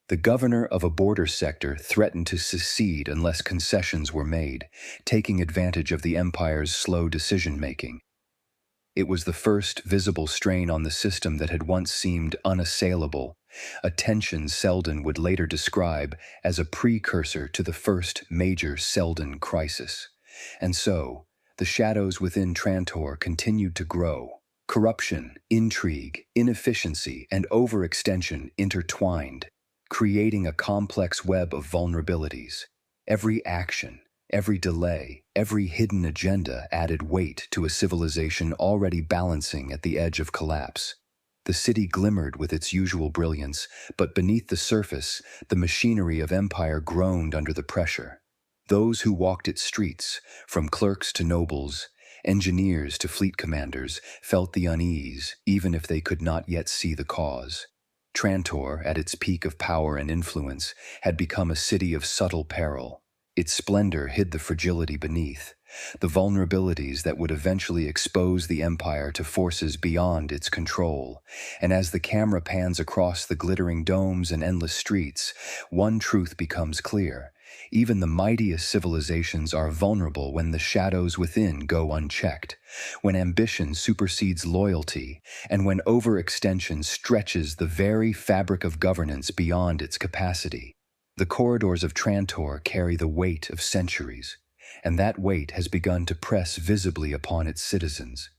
The governor of a border sector threatened to secede unless concessions were made, taking advantage of the empire's slow decision-making. It was the first visible strain on the system that had once seemed unassailable, a tension Seldon would later describe as a precursor to the first major Seldon crisis. And so, the shadows within Trantor continued to grow. Corruption, intrigue, inefficiency, and overextension intertwined, creating a complex web of vulnerabilities. Every action, every delay, every hidden agenda added weight to a civilization already balancing at the edge of collapse. The city glimmered with its usual brilliance, but beneath the surface, the machinery of empire groaned under the pressure. Those who walked its streets, from clerks to nobles, engineers to fleet commanders, felt the unease, even if they could not yet see the cause. Trantor, at its peak of power and influence, had become a city of subtle peril. Its splendor hid the fragility beneath, the vulnerabilities that would eventually expose the empire to forces beyond its control. And as the camera pans across the glittering domes and endless streets, one truth becomes clear. Even the mightiest civilizations are vulnerable when the shadows within go unchecked, when ambition supersedes loyalty, and when overextension stretches the very fabric of governance beyond its capacity. The corridors of Trantor carry the weight of centuries, and that weight has begun to press visibly upon its citizens.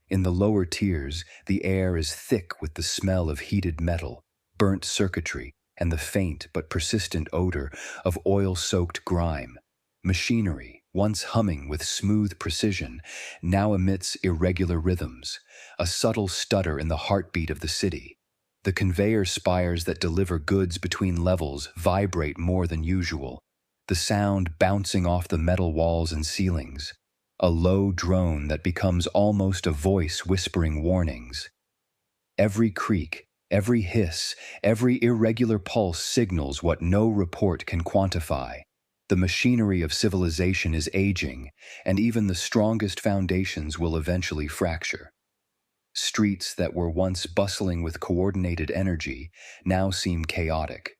In the lower tiers, the air is thick with the smell of heated metal, burnt circuitry, and the faint but persistent odor of oil-soaked grime. Machinery, once humming with smooth precision, now emits irregular rhythms, a subtle stutter in the heartbeat of the city. The conveyor spires that deliver goods between levels vibrate more than usual, the sound bouncing off the metal walls and ceilings, a low drone that becomes almost a voice whispering warnings. Every creak, every hiss, every irregular pulse signals what no report can quantify. The machinery of civilization is aging, and even the strongest foundations will eventually fracture. Streets that were once bustling with coordinated energy now seem chaotic.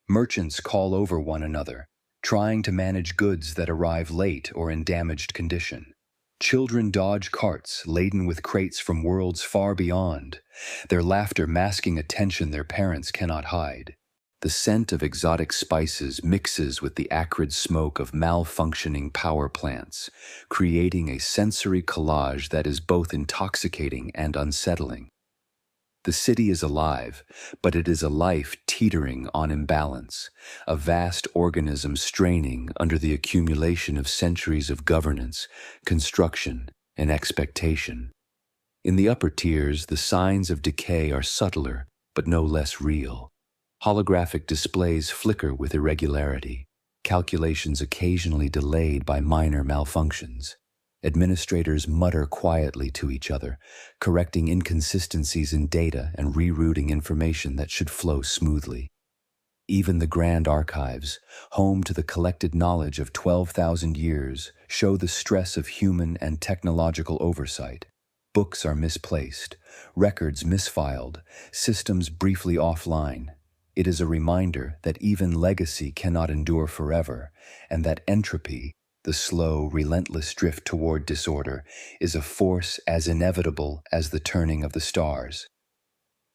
Merchants call over one another, trying to manage goods that arrive late or in damaged condition. Children dodge carts laden with crates from worlds far beyond, their laughter masking a tension their parents cannot hide. The scent of exotic spices mixes with the acrid smoke of malfunctioning power plants, creating a sensory collage that is both intoxicating and unsettling. The city is alive, but it is a life teetering on imbalance, a vast organism straining under the accumulation of centuries of governance, construction, and expectation. In the upper tiers, the signs of decay are subtler, but no less real. Holographic displays flicker with irregularity, calculations occasionally delayed by minor malfunctions. Administrators mutter quietly to each other, correcting inconsistencies in data and rerouting information that should flow smoothly. Even the grand archives, home to the collected knowledge of 12,000 years, show the stress of human and technological oversight. Books are misplaced, records misfiled, systems briefly offline. It is a reminder that even legacy cannot endure forever, and that entropy, the slow, relentless drift toward disorder, is a force as inevitable as the turning of the stars.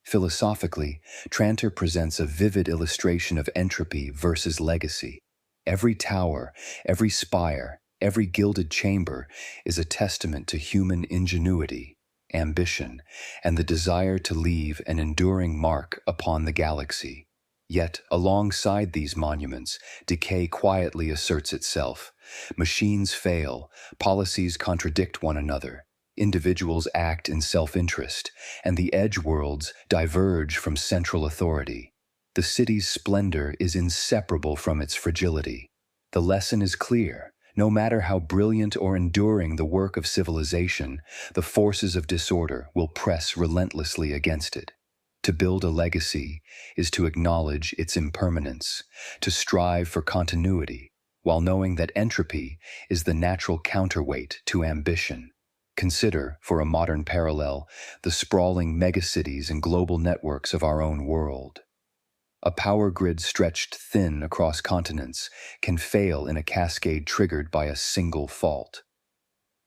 Philosophically, Trantor presents a vivid illustration of entropy versus legacy. Every tower, every spire, every gilded chamber is a testament to human ingenuity, ambition, and the desire to leave an enduring mark upon the galaxy. Yet, alongside these monuments, decay quietly asserts itself. Machines fail, policies contradict one another, individuals act in self-interest, and the edge worlds diverge from central authority. The city's splendor is inseparable from its fragility. The lesson is clear. No matter how brilliant or enduring the work of civilization, the forces of disorder will press relentlessly against it. To build a legacy is to acknowledge its impermanence, to strive for continuity, while knowing that entropy is the natural counterweight to ambition. Consider, for a modern parallel, the sprawling megacities and global networks of our own world. A power grid stretched thin across continents can fail in a cascade triggered by a single fault.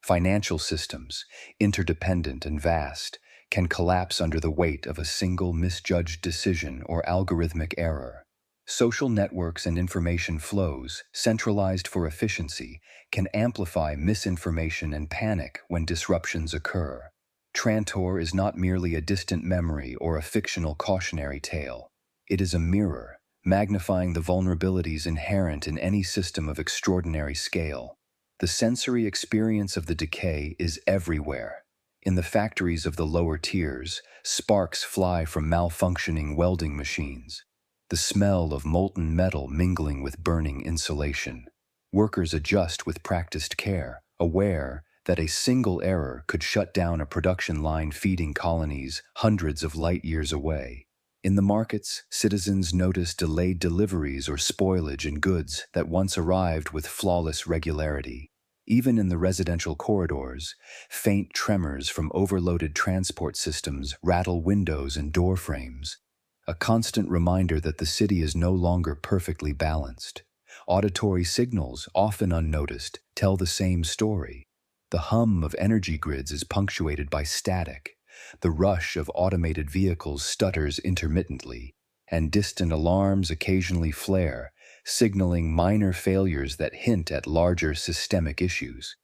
Financial systems, interdependent and vast, can collapse under the weight of a single misjudged decision or algorithmic error. Social networks and information flows, centralized for efficiency, can amplify misinformation and panic when disruptions occur. Trantor is not merely a distant memory or a fictional cautionary tale. It is a mirror, magnifying the vulnerabilities inherent in any system of extraordinary scale. The sensory experience of the decay is everywhere. In the factories of the lower tiers, sparks fly from malfunctioning welding machines. The smell of molten metal mingling with burning insulation. Workers adjust with practiced care, aware that a single error could shut down a production line feeding colonies hundreds of light years away. In the markets, citizens notice delayed deliveries or spoilage in goods that once arrived with flawless regularity. Even in the residential corridors, faint tremors from overloaded transport systems rattle windows and door frames, a constant reminder that the city is no longer perfectly balanced. Auditory signals, often unnoticed, tell the same story. The hum of energy grids is punctuated by static. The rush of automated vehicles stutters intermittently, and distant alarms occasionally flare, signaling minor failures that hint at larger systemic issues.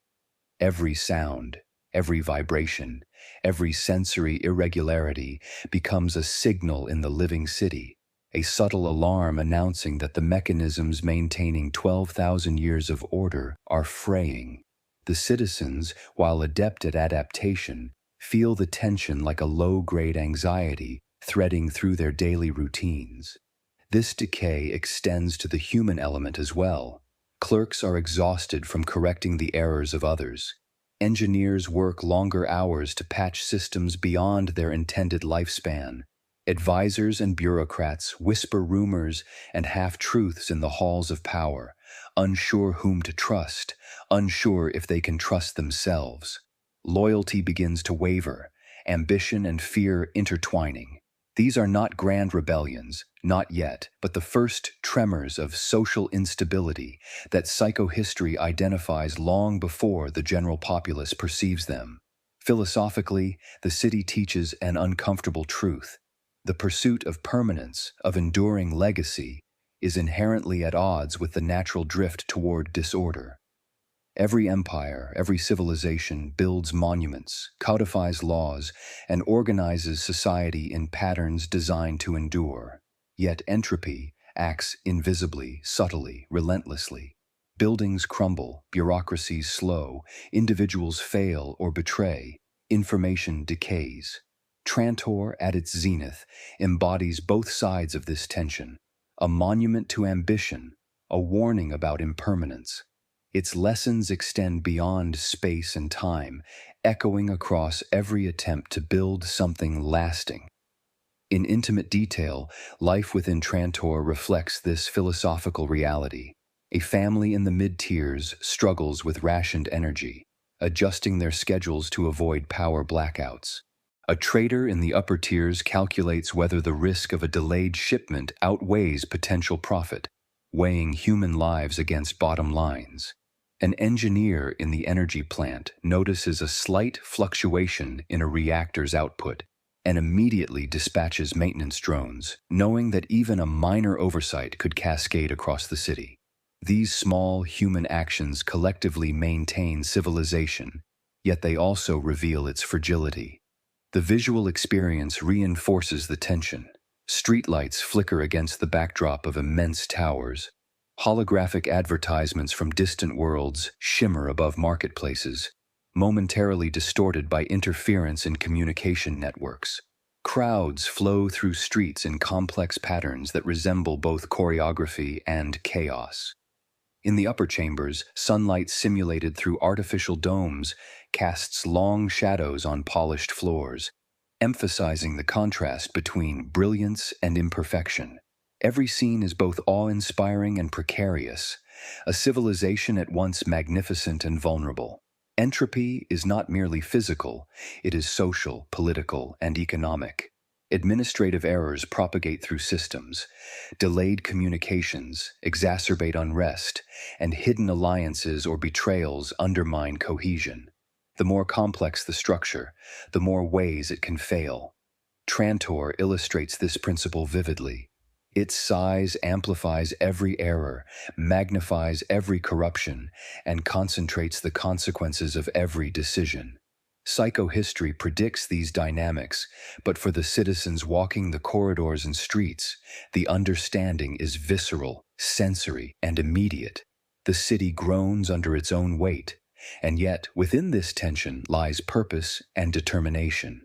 Every sound, every vibration, every sensory irregularity becomes a signal in the living city, a subtle alarm announcing that the mechanisms maintaining 12,000 years of order are fraying. The citizens, while adept at adaptation, feel the tension like a low-grade anxiety threading through their daily routines. This decay extends to the human element as well. Clerks are exhausted from correcting the errors of others. Engineers work longer hours to patch systems beyond their intended lifespan. Advisors and bureaucrats whisper rumors and half-truths in the halls of power, unsure whom to trust, unsure if they can trust themselves. Loyalty begins to waver, ambition and fear intertwining. These are not grand rebellions, not yet, but the first tremors of social instability that psychohistory identifies long before the general populace perceives them. Philosophically, the city teaches an uncomfortable truth. The pursuit of permanence, of enduring legacy, is inherently at odds with the natural drift toward disorder. Every empire, every civilization builds monuments, codifies laws, and organizes society in patterns designed to endure. Yet entropy acts invisibly, subtly, relentlessly. Buildings crumble, bureaucracies slow, individuals fail or betray, information decays. Trantor, at its zenith, embodies both sides of this tension, a monument to ambition, a warning about impermanence. Its lessons extend beyond space and time, echoing across every attempt to build something lasting. In intimate detail, life within Trantor reflects this philosophical reality. A family in the mid-tiers struggles with rationed energy, adjusting their schedules to avoid power blackouts. A trader in the upper tiers calculates whether the risk of a delayed shipment outweighs potential profit, weighing human lives against bottom lines. An engineer in the energy plant notices a slight fluctuation in a reactor's output and immediately dispatches maintenance drones, knowing that even a minor oversight could cascade across the city. These small human actions collectively maintain civilization, yet they also reveal its fragility. The visual experience reinforces the tension. Streetlights flicker against the backdrop of immense towers. Holographic advertisements from distant worlds shimmer above marketplaces, momentarily distorted by interference in communication networks. Crowds flow through streets in complex patterns that resemble both choreography and chaos. In the upper chambers, sunlight simulated through artificial domes casts long shadows on polished floors, emphasizing the contrast between brilliance and imperfection. Every scene is both awe-inspiring and precarious, a civilization at once magnificent and vulnerable. Entropy is not merely physical, it is social, political, and economic. Administrative errors propagate through systems, delayed communications exacerbate unrest, and hidden alliances or betrayals undermine cohesion. The more complex the structure, the more ways it can fail. Trantor illustrates this principle vividly. Its size amplifies every error, magnifies every corruption, and concentrates the consequences of every decision. Psychohistory predicts these dynamics, but for the citizens walking the corridors and streets, the understanding is visceral, sensory, and immediate. The city groans under its own weight, and yet within this tension lies purpose and determination.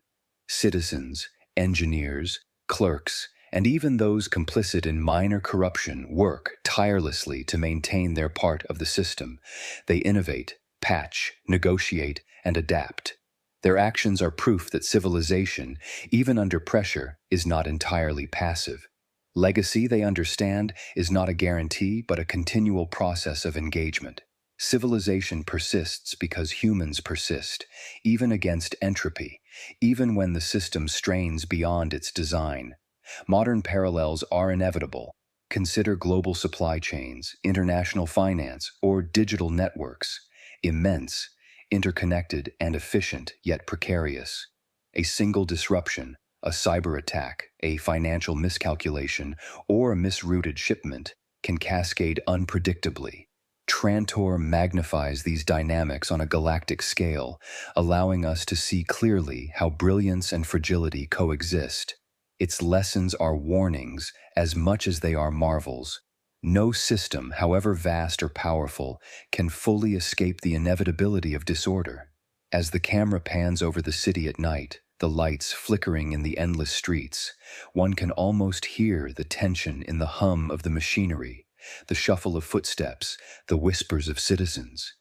Citizens, engineers, clerks, and even those complicit in minor corruption work tirelessly to maintain their part of the system. They innovate, patch, negotiate, and adapt. Their actions are proof that civilization, even under pressure, is not entirely passive. Legacy, they understand, is not a guarantee but a continual process of engagement. Civilization persists because humans persist, even against entropy, even when the system strains beyond its design. Modern parallels are inevitable. Consider global supply chains, international finance, or digital networks. Immense, interconnected, and efficient, yet precarious. A single disruption, a cyber attack, a financial miscalculation, or a misrouted shipment can cascade unpredictably. Trantor magnifies these dynamics on a galactic scale, allowing us to see clearly how brilliance and fragility coexist. Its lessons are warnings as much as they are marvels. No system, however vast or powerful, can fully escape the inevitability of disorder. As the camera pans over the city at night, the lights flickering in the endless streets, one can almost hear the tension in the hum of the machinery, the shuffle of footsteps, the whispers of citizens.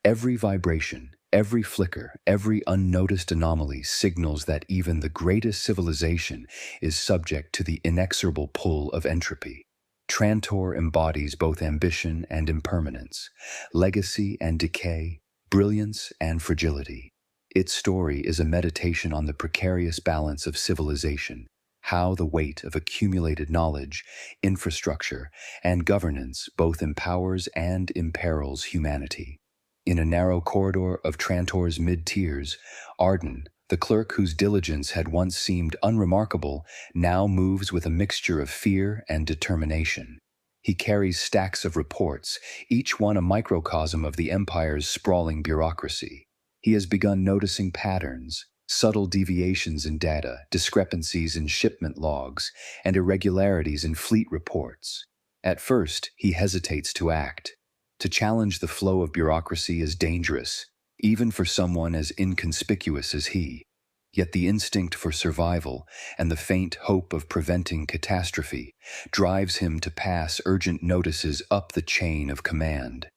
Every vibration, every flicker, every unnoticed anomaly signals that even the greatest civilization is subject to the inexorable pull of entropy. Trantor embodies both ambition and impermanence, legacy and decay, brilliance and fragility. Its story is a meditation on the precarious balance of civilization, how the weight of accumulated knowledge, infrastructure, and governance both empowers and imperils humanity. In a narrow corridor of Trantor's mid-tiers, Arden, the clerk whose diligence had once seemed unremarkable, now moves with a mixture of fear and determination. He carries stacks of reports, each one a microcosm of the Empire's sprawling bureaucracy. He has begun noticing patterns, subtle deviations in data, discrepancies in shipment logs, and irregularities in fleet reports. At first, he hesitates to act. To challenge the flow of bureaucracy is dangerous, even for someone as inconspicuous as he. Yet the instinct for survival and the faint hope of preventing catastrophe drives him to pass urgent notices up the chain of command.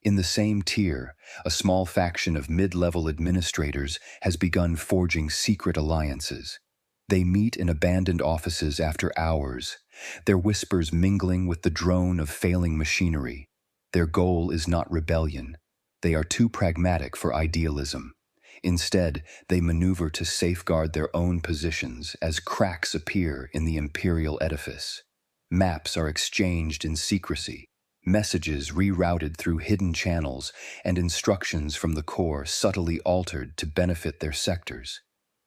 In the same tier, a small faction of mid-level administrators has begun forging secret alliances. They meet in abandoned offices after hours, their whispers mingling with the drone of failing machinery. Their goal is not rebellion. They are too pragmatic for idealism. Instead, they maneuver to safeguard their own positions as cracks appear in the imperial edifice. Maps are exchanged in secrecy, messages rerouted through hidden channels, and instructions from the core subtly altered to benefit their sectors.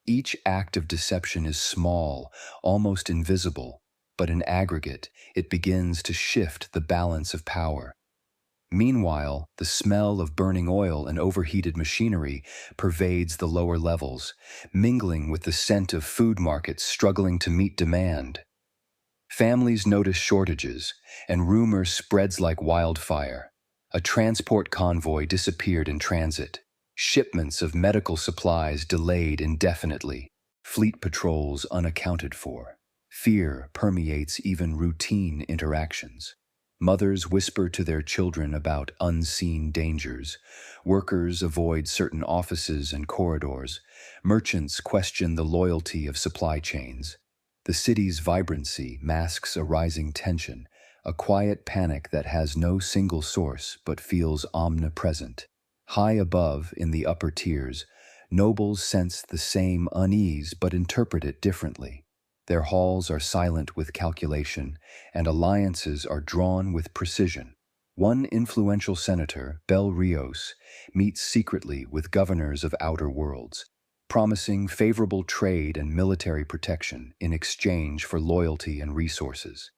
Each act of deception is small, almost invisible, but in aggregate, it begins to shift the balance of power. Meanwhile, the smell of burning oil and overheated machinery pervades the lower levels, mingling with the scent of food markets struggling to meet demand. Families notice shortages, and rumor spreads like wildfire. A transport convoy disappeared in transit. Shipments of medical supplies delayed indefinitely. Fleet patrols unaccounted for. Fear permeates even routine interactions. Mothers whisper to their children about unseen dangers. Workers avoid certain offices and corridors. Merchants question the loyalty of supply chains. The city's vibrancy masks a rising tension, a quiet panic that has no single source but feels omnipresent. High above, in the upper tiers, nobles sense the same unease but interpret it differently. Their halls are silent with calculation, and alliances are drawn with precision. One influential senator, Bel Rios, meets secretly with governors of outer worlds, promising favorable trade and military protection in exchange for loyalty and resources.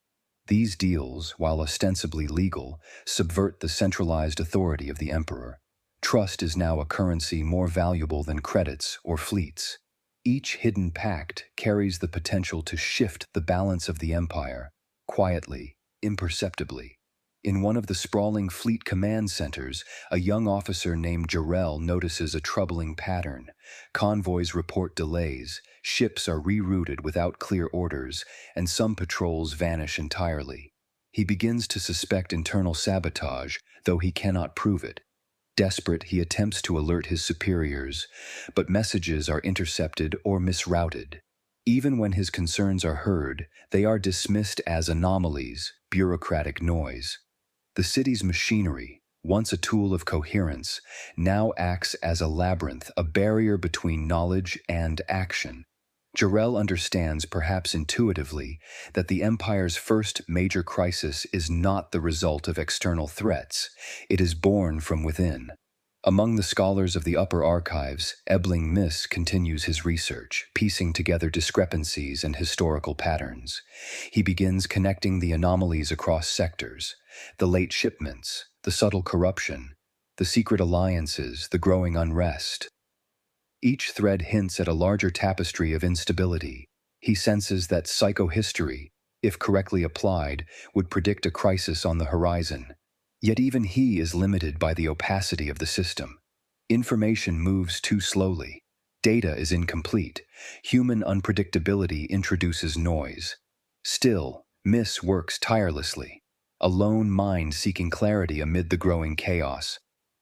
These deals, while ostensibly legal, subvert the centralized authority of the emperor. Trust is now a currency more valuable than credits or fleets. Each hidden pact carries the potential to shift the balance of the empire, quietly, imperceptibly. In one of the sprawling fleet command centers, a young officer named Jarrell notices a troubling pattern. Convoys report delays, ships are rerouted without clear orders, and some patrols vanish entirely. He begins to suspect internal sabotage, though he cannot prove it. Desperate, he attempts to alert his superiors, but messages are intercepted or misrouted. Even when his concerns are heard, they are dismissed as anomalies, bureaucratic noise. The city's machinery, once a tool of coherence, now acts as a labyrinth, a barrier between knowledge and action. Jor-El understands, perhaps intuitively, that the Empire's first major crisis is not the result of external threats. It is born from within. Among the scholars of the upper archives, Ebling Miss continues his research, piecing together discrepancies and historical patterns. He begins connecting the anomalies across sectors, the late shipments, the subtle corruption, the secret alliances, the growing unrest. Each thread hints at a larger tapestry of instability. He senses that psychohistory, if correctly applied, would predict a crisis on the horizon. Yet even he is limited by the opacity of the system. Information moves too slowly. Data is incomplete. Human unpredictability introduces noise. Still, Miss works tirelessly, a lone mind seeking clarity amid the growing chaos.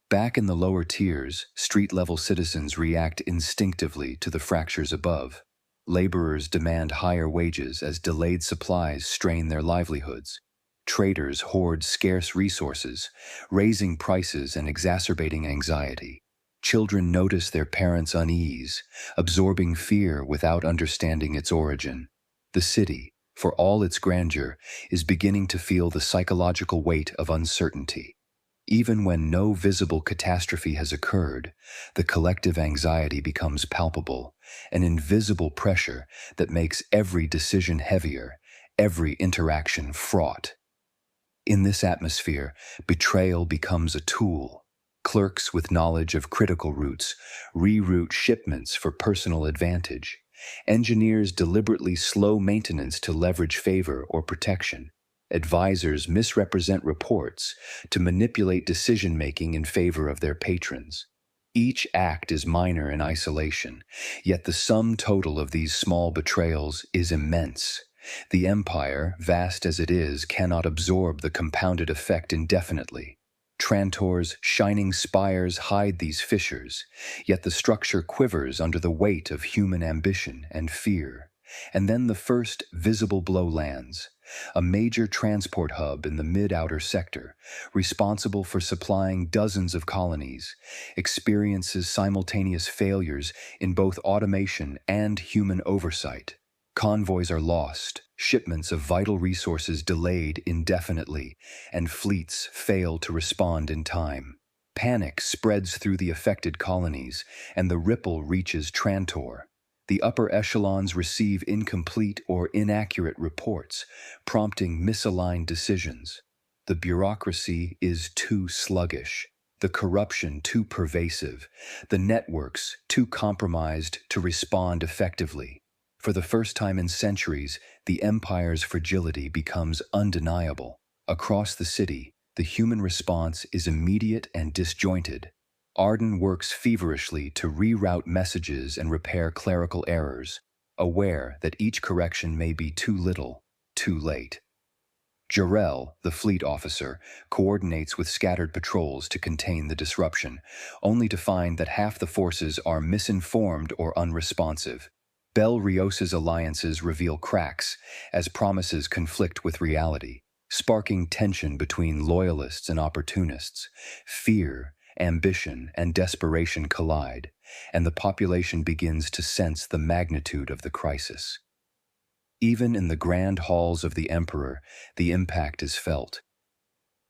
Back in the lower tiers, street-level citizens react instinctively to the fractures above. Laborers demand higher wages as delayed supplies strain their livelihoods. Traders hoard scarce resources, raising prices and exacerbating anxiety. Children notice their parents' unease, absorbing fear without understanding its origin. The city, for all its grandeur, is beginning to feel the psychological weight of uncertainty. Even when no visible catastrophe has occurred, the collective anxiety becomes palpable, an invisible pressure that makes every decision heavier, every interaction fraught. In this atmosphere, betrayal becomes a tool. Clerks with knowledge of critical routes reroute shipments for personal advantage. Engineers deliberately slow maintenance to leverage favor or protection. Advisors misrepresent reports to manipulate decision-making in favor of their patrons. Each act is minor in isolation, yet the sum total of these small betrayals is immense. The Empire, vast as it is, cannot absorb the compounded effect indefinitely. Trantor's shining spires hide these fissures, yet the structure quivers under the weight of human ambition and fear. And then the first visible blow lands. A major transport hub in the mid-outer sector, responsible for supplying dozens of colonies, experiences simultaneous failures in both automation and human oversight. Convoys are lost, shipments of vital resources delayed indefinitely, and fleets fail to respond in time. Panic spreads through the affected colonies, and the ripple reaches Trantor. The upper echelons receive incomplete or inaccurate reports, prompting misaligned decisions. The bureaucracy is too sluggish, the corruption too pervasive, the networks too compromised to respond effectively. For the first time in centuries, the Empire's fragility becomes undeniable. Across the city, the human response is immediate and disjointed. Arden works feverishly to reroute messages and repair clerical errors, aware that each correction may be too little, too late. Jor-El, the fleet officer, coordinates with scattered patrols to contain the disruption, only to find that half the forces are misinformed or unresponsive. Bel Rios's alliances reveal cracks as promises conflict with reality, sparking tension between loyalists and opportunists. Fear, ambition, and desperation collide, and the population begins to sense the magnitude of the crisis. Even in the grand halls of the Emperor, the impact is felt.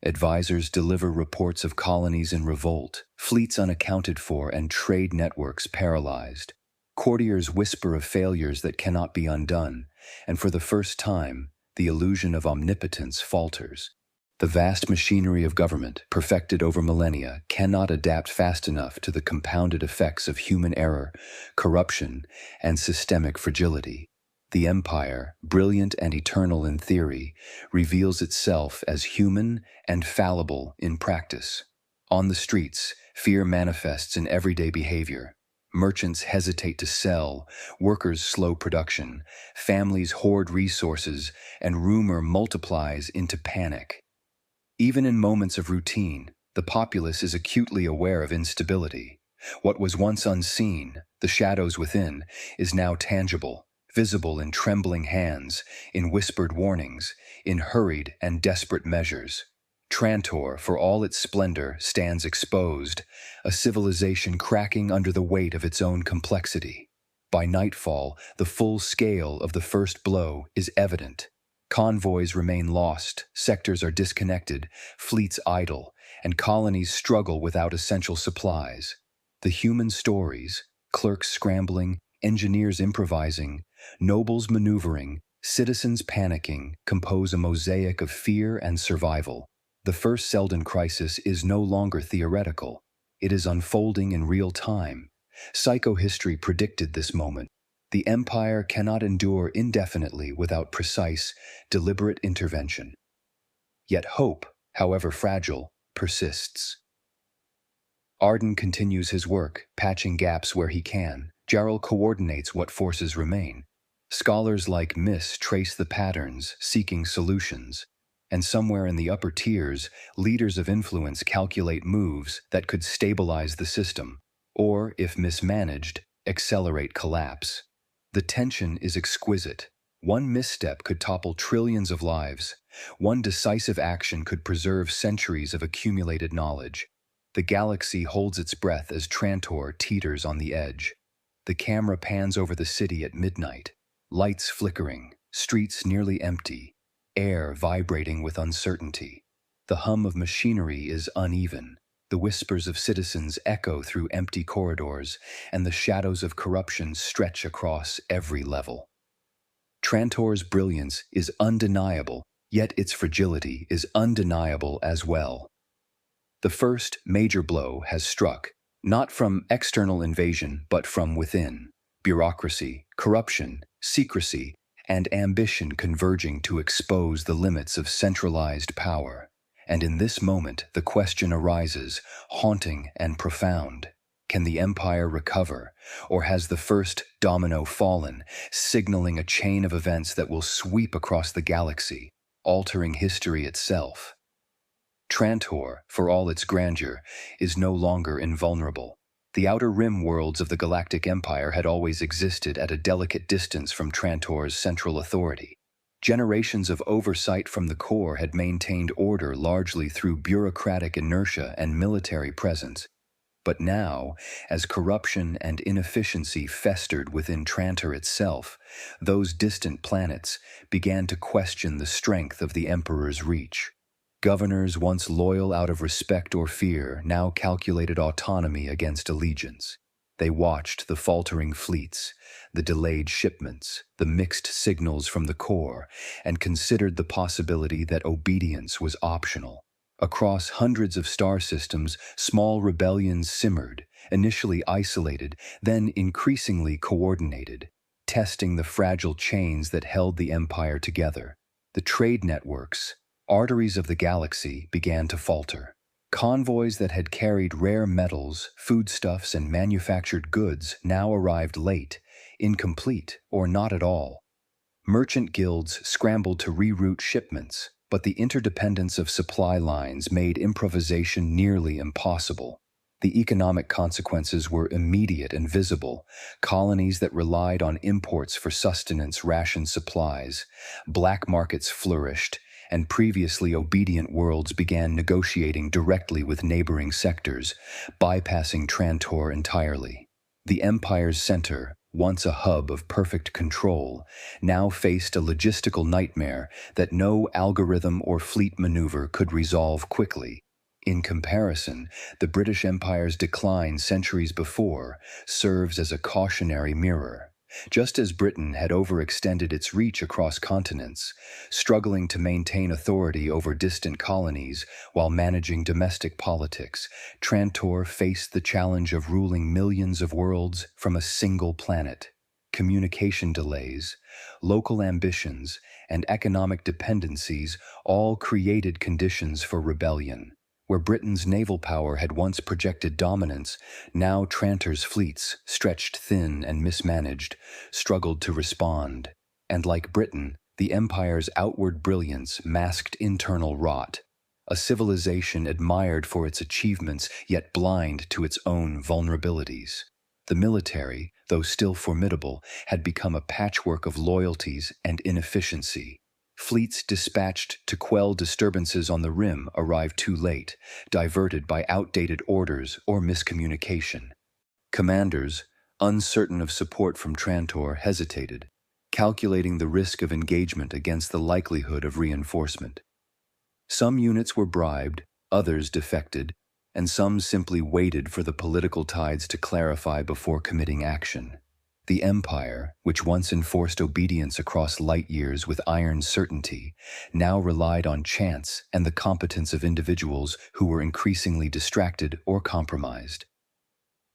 Advisors deliver reports of colonies in revolt, fleets unaccounted for, and trade networks paralyzed. Courtiers whisper of failures that cannot be undone, and for the first time, the illusion of omnipotence falters. The vast machinery of government, perfected over millennia, cannot adapt fast enough to the compounded effects of human error, corruption, and systemic fragility. The Empire, brilliant and eternal in theory, reveals itself as human and fallible in practice. On the streets, fear manifests in everyday behavior. Merchants hesitate to sell, workers slow production, families hoard resources, and rumor multiplies into panic. Even in moments of routine, The populace is acutely aware of instability. What was once unseen, the shadows within, is now tangible, visible in trembling hands, in whispered warnings, in hurried and desperate measures. Trantor, for all its splendor, stands exposed, a civilization cracking under the weight of its own complexity. By nightfall, the full scale of the first blow is evident. Convoys remain lost, sectors are disconnected, fleets idle, and colonies struggle without essential supplies. The human stories, clerks scrambling, engineers improvising, nobles maneuvering, citizens panicking, compose a mosaic of fear and survival. The first Seldon crisis is no longer theoretical. It is unfolding in real time. Psychohistory predicted this moment. The empire cannot endure indefinitely without precise, deliberate intervention. Yet hope, however fragile, persists. Arden continues his work, patching gaps where he can. Jarrell coordinates what forces remain. Scholars like Miss trace the patterns, seeking solutions. And somewhere in the upper tiers, leaders of influence calculate moves that could stabilize the system, or, if mismanaged, accelerate collapse. The tension is exquisite. One misstep could topple trillions of lives. One decisive action could preserve centuries of accumulated knowledge. The galaxy holds its breath as Trantor teeters on the edge. The camera pans over the city at midnight. Lights flickering, streets nearly empty, air vibrating with uncertainty. The hum of machinery is uneven. The whispers of citizens echo through empty corridors, and the shadows of corruption stretch across every level. Trantor's brilliance is undeniable, yet its fragility is undeniable as well. The first major blow has struck, not from external invasion, but from within. Bureaucracy, corruption, secrecy, and ambition converging to expose the limits of centralized power. And in this moment, the question arises, haunting and profound. Can the empire recover, or has the first domino fallen, signaling a chain of events that will sweep across the galaxy, altering history itself? Trantor, for all its grandeur, is no longer invulnerable. The outer rim worlds of the Galactic Empire had always existed at a delicate distance from Trantor's central authority. Generations of oversight from the core had maintained order largely through bureaucratic inertia and military presence. But now, as corruption and inefficiency festered within Trantor itself, those distant planets began to question the strength of the Emperor's reach. Governors once loyal out of respect or fear now calculated autonomy against allegiance. They watched the faltering fleets, the delayed shipments, the mixed signals from the core, and considered the possibility that obedience was optional. Across hundreds of star systems, small rebellions simmered, initially isolated, then increasingly coordinated, testing the fragile chains that held the empire together. The trade networks, arteries of the galaxy, began to falter. Convoys that had carried rare metals, foodstuffs, and manufactured goods now arrived late, incomplete, or not at all. Merchant guilds scrambled to reroute shipments, but the interdependence of supply lines made improvisation nearly impossible. The economic consequences were immediate and visible. Colonies that relied on imports for sustenance rationed supplies. Black markets flourished, and previously obedient worlds began negotiating directly with neighboring sectors, bypassing Trantor entirely. The Empire's center, once a hub of perfect control, now faced a logistical nightmare that no algorithm or fleet maneuver could resolve quickly. In comparison, the British Empire's decline centuries before serves as a cautionary mirror. Just as Britain had overextended its reach across continents, struggling to maintain authority over distant colonies while managing domestic politics, Trantor faced the challenge of ruling millions of worlds from a single planet. Communication delays, local ambitions, and economic dependencies all created conditions for rebellion. Where Britain's naval power had once projected dominance, now Trantor's fleets, stretched thin and mismanaged, struggled to respond. And like Britain, the Empire's outward brilliance masked internal rot. a civilization admired for its achievements yet blind to its own vulnerabilities. The military, though still formidable, had become a patchwork of loyalties and inefficiency. Fleets dispatched to quell disturbances on the rim arrived too late, diverted by outdated orders or miscommunication. Commanders, uncertain of support from Trantor, hesitated, calculating the risk of engagement against the likelihood of reinforcement. Some units were bribed, others defected, and some simply waited for the political tides to clarify before committing action. The Empire, which once enforced obedience across light years with iron certainty, now relied on chance and the competence of individuals who were increasingly distracted or compromised.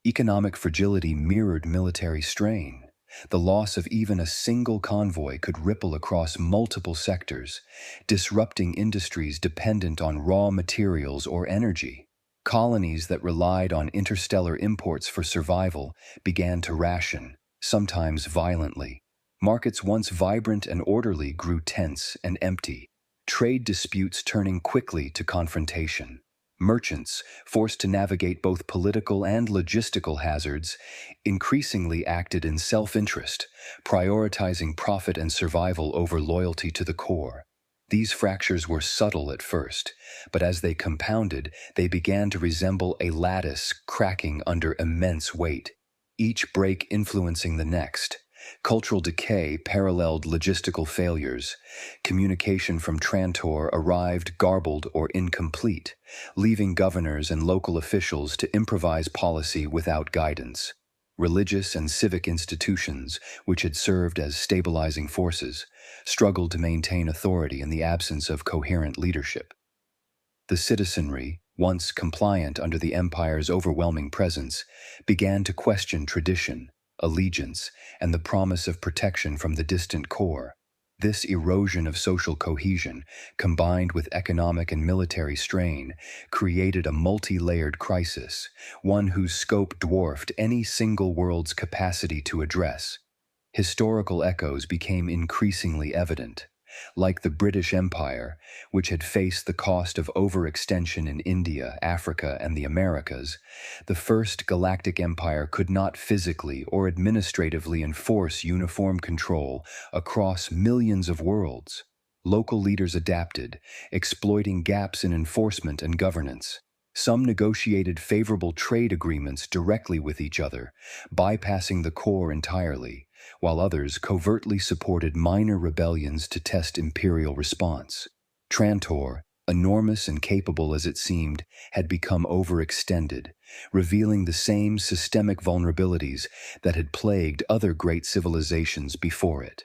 Economic fragility mirrored military strain. The loss of even a single convoy could ripple across multiple sectors, disrupting industries dependent on raw materials or energy. Colonies that relied on interstellar imports for survival began to ration, sometimes violently. Markets once vibrant and orderly grew tense and empty, trade disputes turning quickly to confrontation. Merchants, forced to navigate both political and logistical hazards, increasingly acted in self-interest, prioritizing profit and survival over loyalty to the core. These fractures were subtle at first, but as they compounded, they began to resemble a lattice cracking under immense weight, each break influencing the next. Cultural decay paralleled logistical failures. Communication from Trantor arrived garbled or incomplete, leaving governors and local officials to improvise policy without guidance. Religious and civic institutions, which had served as stabilizing forces, struggled to maintain authority in the absence of coherent leadership. The citizenry, once compliant under the Empire's overwhelming presence, began to question tradition, allegiance, and the promise of protection from the distant core. This erosion of social cohesion, combined with economic and military strain, created a multi-layered crisis, one whose scope dwarfed any single world's capacity to address. Historical echoes became increasingly evident. Like the British Empire, which had faced the cost of overextension in India, Africa, and the Americas, the First Galactic Empire could not physically or administratively enforce uniform control across millions of worlds. Local leaders adapted, exploiting gaps in enforcement and governance. Some negotiated favorable trade agreements directly with each other, bypassing the core entirely, while others covertly supported minor rebellions to test imperial response. Trantor, enormous and capable as it seemed, had become overextended, revealing the same systemic vulnerabilities that had plagued other great civilizations before it.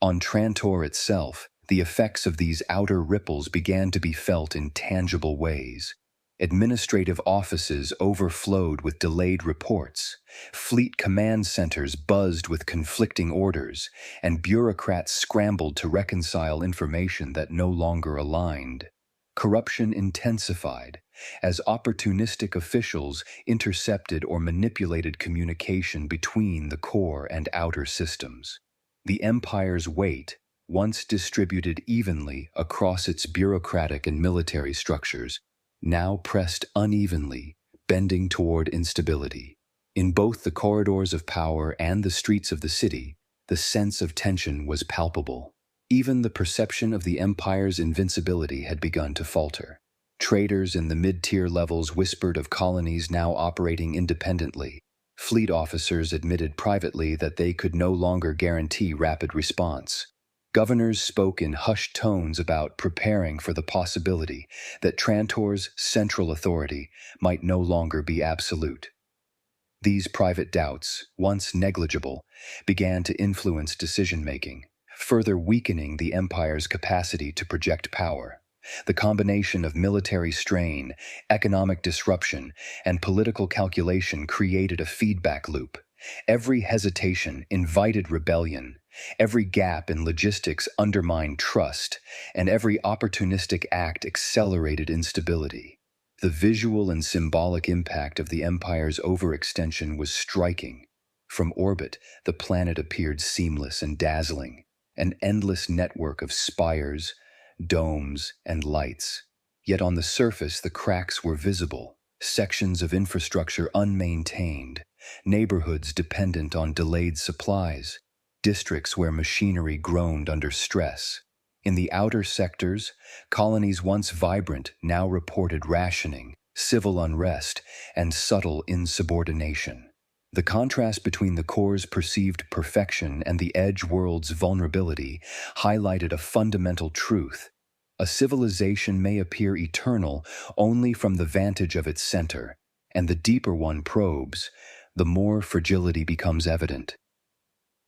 On Trantor itself, the effects of these outer ripples began to be felt in tangible ways. Administrative offices overflowed with delayed reports, fleet command centers buzzed with conflicting orders, and bureaucrats scrambled to reconcile information that no longer aligned. Corruption intensified, as opportunistic officials intercepted or manipulated communication between the core and outer systems. The Empire's weight, once distributed evenly across its bureaucratic and military structures, now pressed unevenly, bending toward instability. In both the corridors of power and the streets of the city, the sense of tension was palpable. Even the perception of the Empire's invincibility had begun to falter. Traders in the mid-tier levels whispered of colonies now operating independently. Fleet officers admitted privately that they could no longer guarantee rapid response. Governors spoke in hushed tones about preparing for the possibility that Trantor's central authority might no longer be absolute. These private doubts, once negligible, began to influence decision-making, further weakening the Empire's capacity to project power. The combination of military strain, economic disruption, and political calculation created a feedback loop. Every hesitation invited rebellion. Every gap in logistics undermined trust, and every opportunistic act accelerated instability. The visual and symbolic impact of the Empire's overextension was striking. From orbit, the planet appeared seamless and dazzling, an endless network of spires, domes, and lights. Yet on the surface the cracks were visible, sections of infrastructure unmaintained, neighborhoods dependent on delayed supplies, districts where machinery groaned under stress. In the outer sectors, colonies once vibrant now reported rationing, civil unrest, and subtle insubordination. The contrast between the core's perceived perfection and the edge world's vulnerability highlighted a fundamental truth. A civilization may appear eternal only from the vantage of its center, and the deeper one probes, the more fragility becomes evident.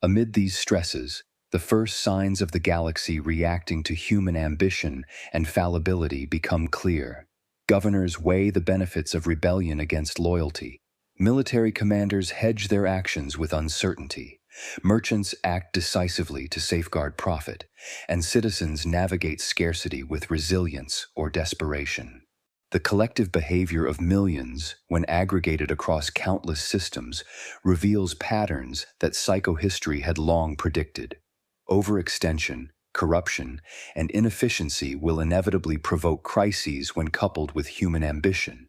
Amid these stresses, the first signs of the galaxy reacting to human ambition and fallibility become clear. Governors weigh the benefits of rebellion against loyalty. Military commanders hedge their actions with uncertainty. Merchants act decisively to safeguard profit, and citizens navigate scarcity with resilience or desperation. The collective behavior of millions, when aggregated across countless systems, reveals patterns that psychohistory had long predicted. Overextension, corruption, and inefficiency will inevitably provoke crises when coupled with human ambition.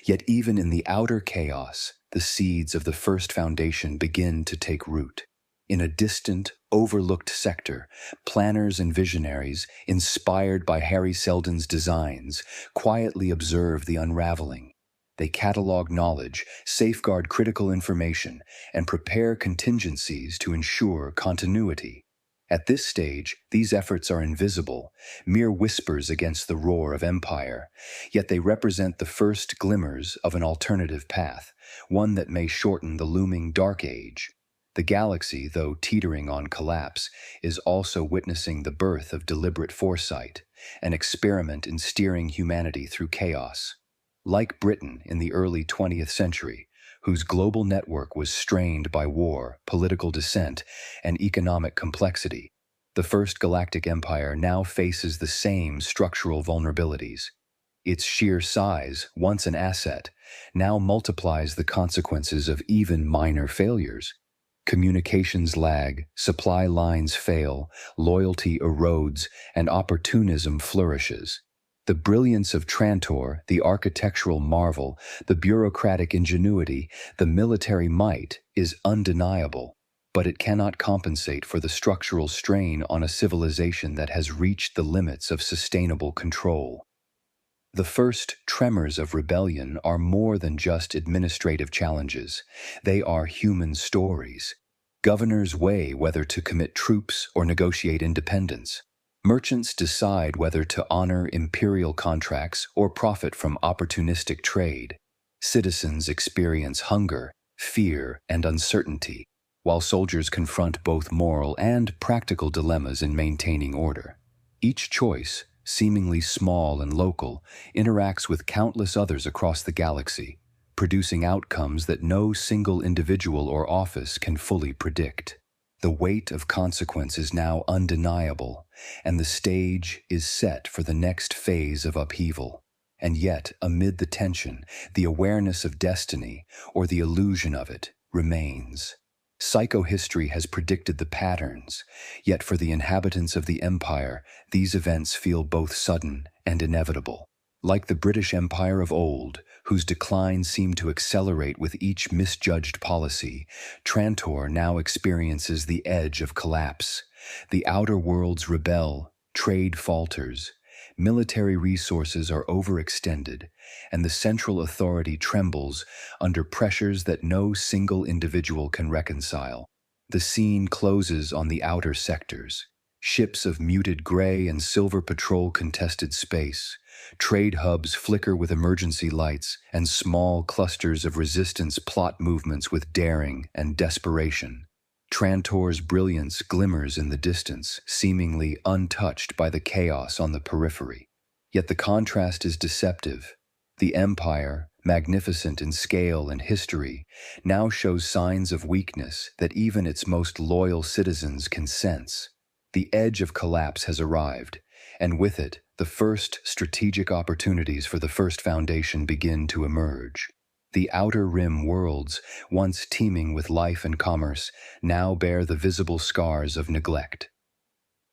Yet even in the outer chaos, the seeds of the first foundation begin to take root. In a distant, overlooked sector, planners and visionaries, inspired by Hari Seldon's designs, quietly observe the unraveling. They catalog knowledge, safeguard critical information, and prepare contingencies to ensure continuity. At this stage, these efforts are invisible, mere whispers against the roar of empire, yet they represent the first glimmers of an alternative path, one that may shorten the looming dark age. The galaxy, though teetering on collapse, is also witnessing the birth of deliberate foresight, an experiment in steering humanity through chaos. Like Britain in the early 20th century, whose global network was strained by war, political dissent, and economic complexity, the first Galactic Empire now faces the same structural vulnerabilities. Its sheer size, once an asset, now multiplies the consequences of even minor failures. Communications lag, supply lines fail, loyalty erodes, and opportunism flourishes. The brilliance of Trantor, the architectural marvel, the bureaucratic ingenuity, the military might is undeniable, but it cannot compensate for the structural strain on a civilization that has reached the limits of sustainable control. The first tremors of rebellion are more than just administrative challenges. They are human stories. Governors weigh whether to commit troops or negotiate independence. Merchants decide whether to honor imperial contracts or profit from opportunistic trade. Citizens experience hunger, fear, and uncertainty, while soldiers confront both moral and practical dilemmas in maintaining order. Each choice, seemingly small and local, interacts with countless others across the galaxy, producing outcomes that no single individual or office can fully predict. The weight of consequence is now undeniable, and the stage is set for the next phase of upheaval. And yet, amid the tension, the awareness of destiny, or the illusion of it, remains. Psychohistory has predicted the patterns, yet for the inhabitants of the Empire, these events feel both sudden and inevitable. Like the British Empire of old, whose decline seemed to accelerate with each misjudged policy, Trantor now experiences the edge of collapse. The outer worlds rebel, trade falters, military resources are overextended, and the central authority trembles under pressures that no single individual can reconcile. The scene closes on the outer sectors. Ships of muted gray and silver patrol contested space. Trade hubs flicker with emergency lights, and small clusters of resistance plot movements with daring and desperation. Trantor's brilliance glimmers in the distance, seemingly untouched by the chaos on the periphery. Yet the contrast is deceptive. The Empire, magnificent in scale and history, now shows signs of weakness that even its most loyal citizens can sense. The edge of collapse has arrived, and with it, the first strategic opportunities for the first foundation begin to emerge. The outer rim worlds, once teeming with life and commerce, now bear the visible scars of neglect.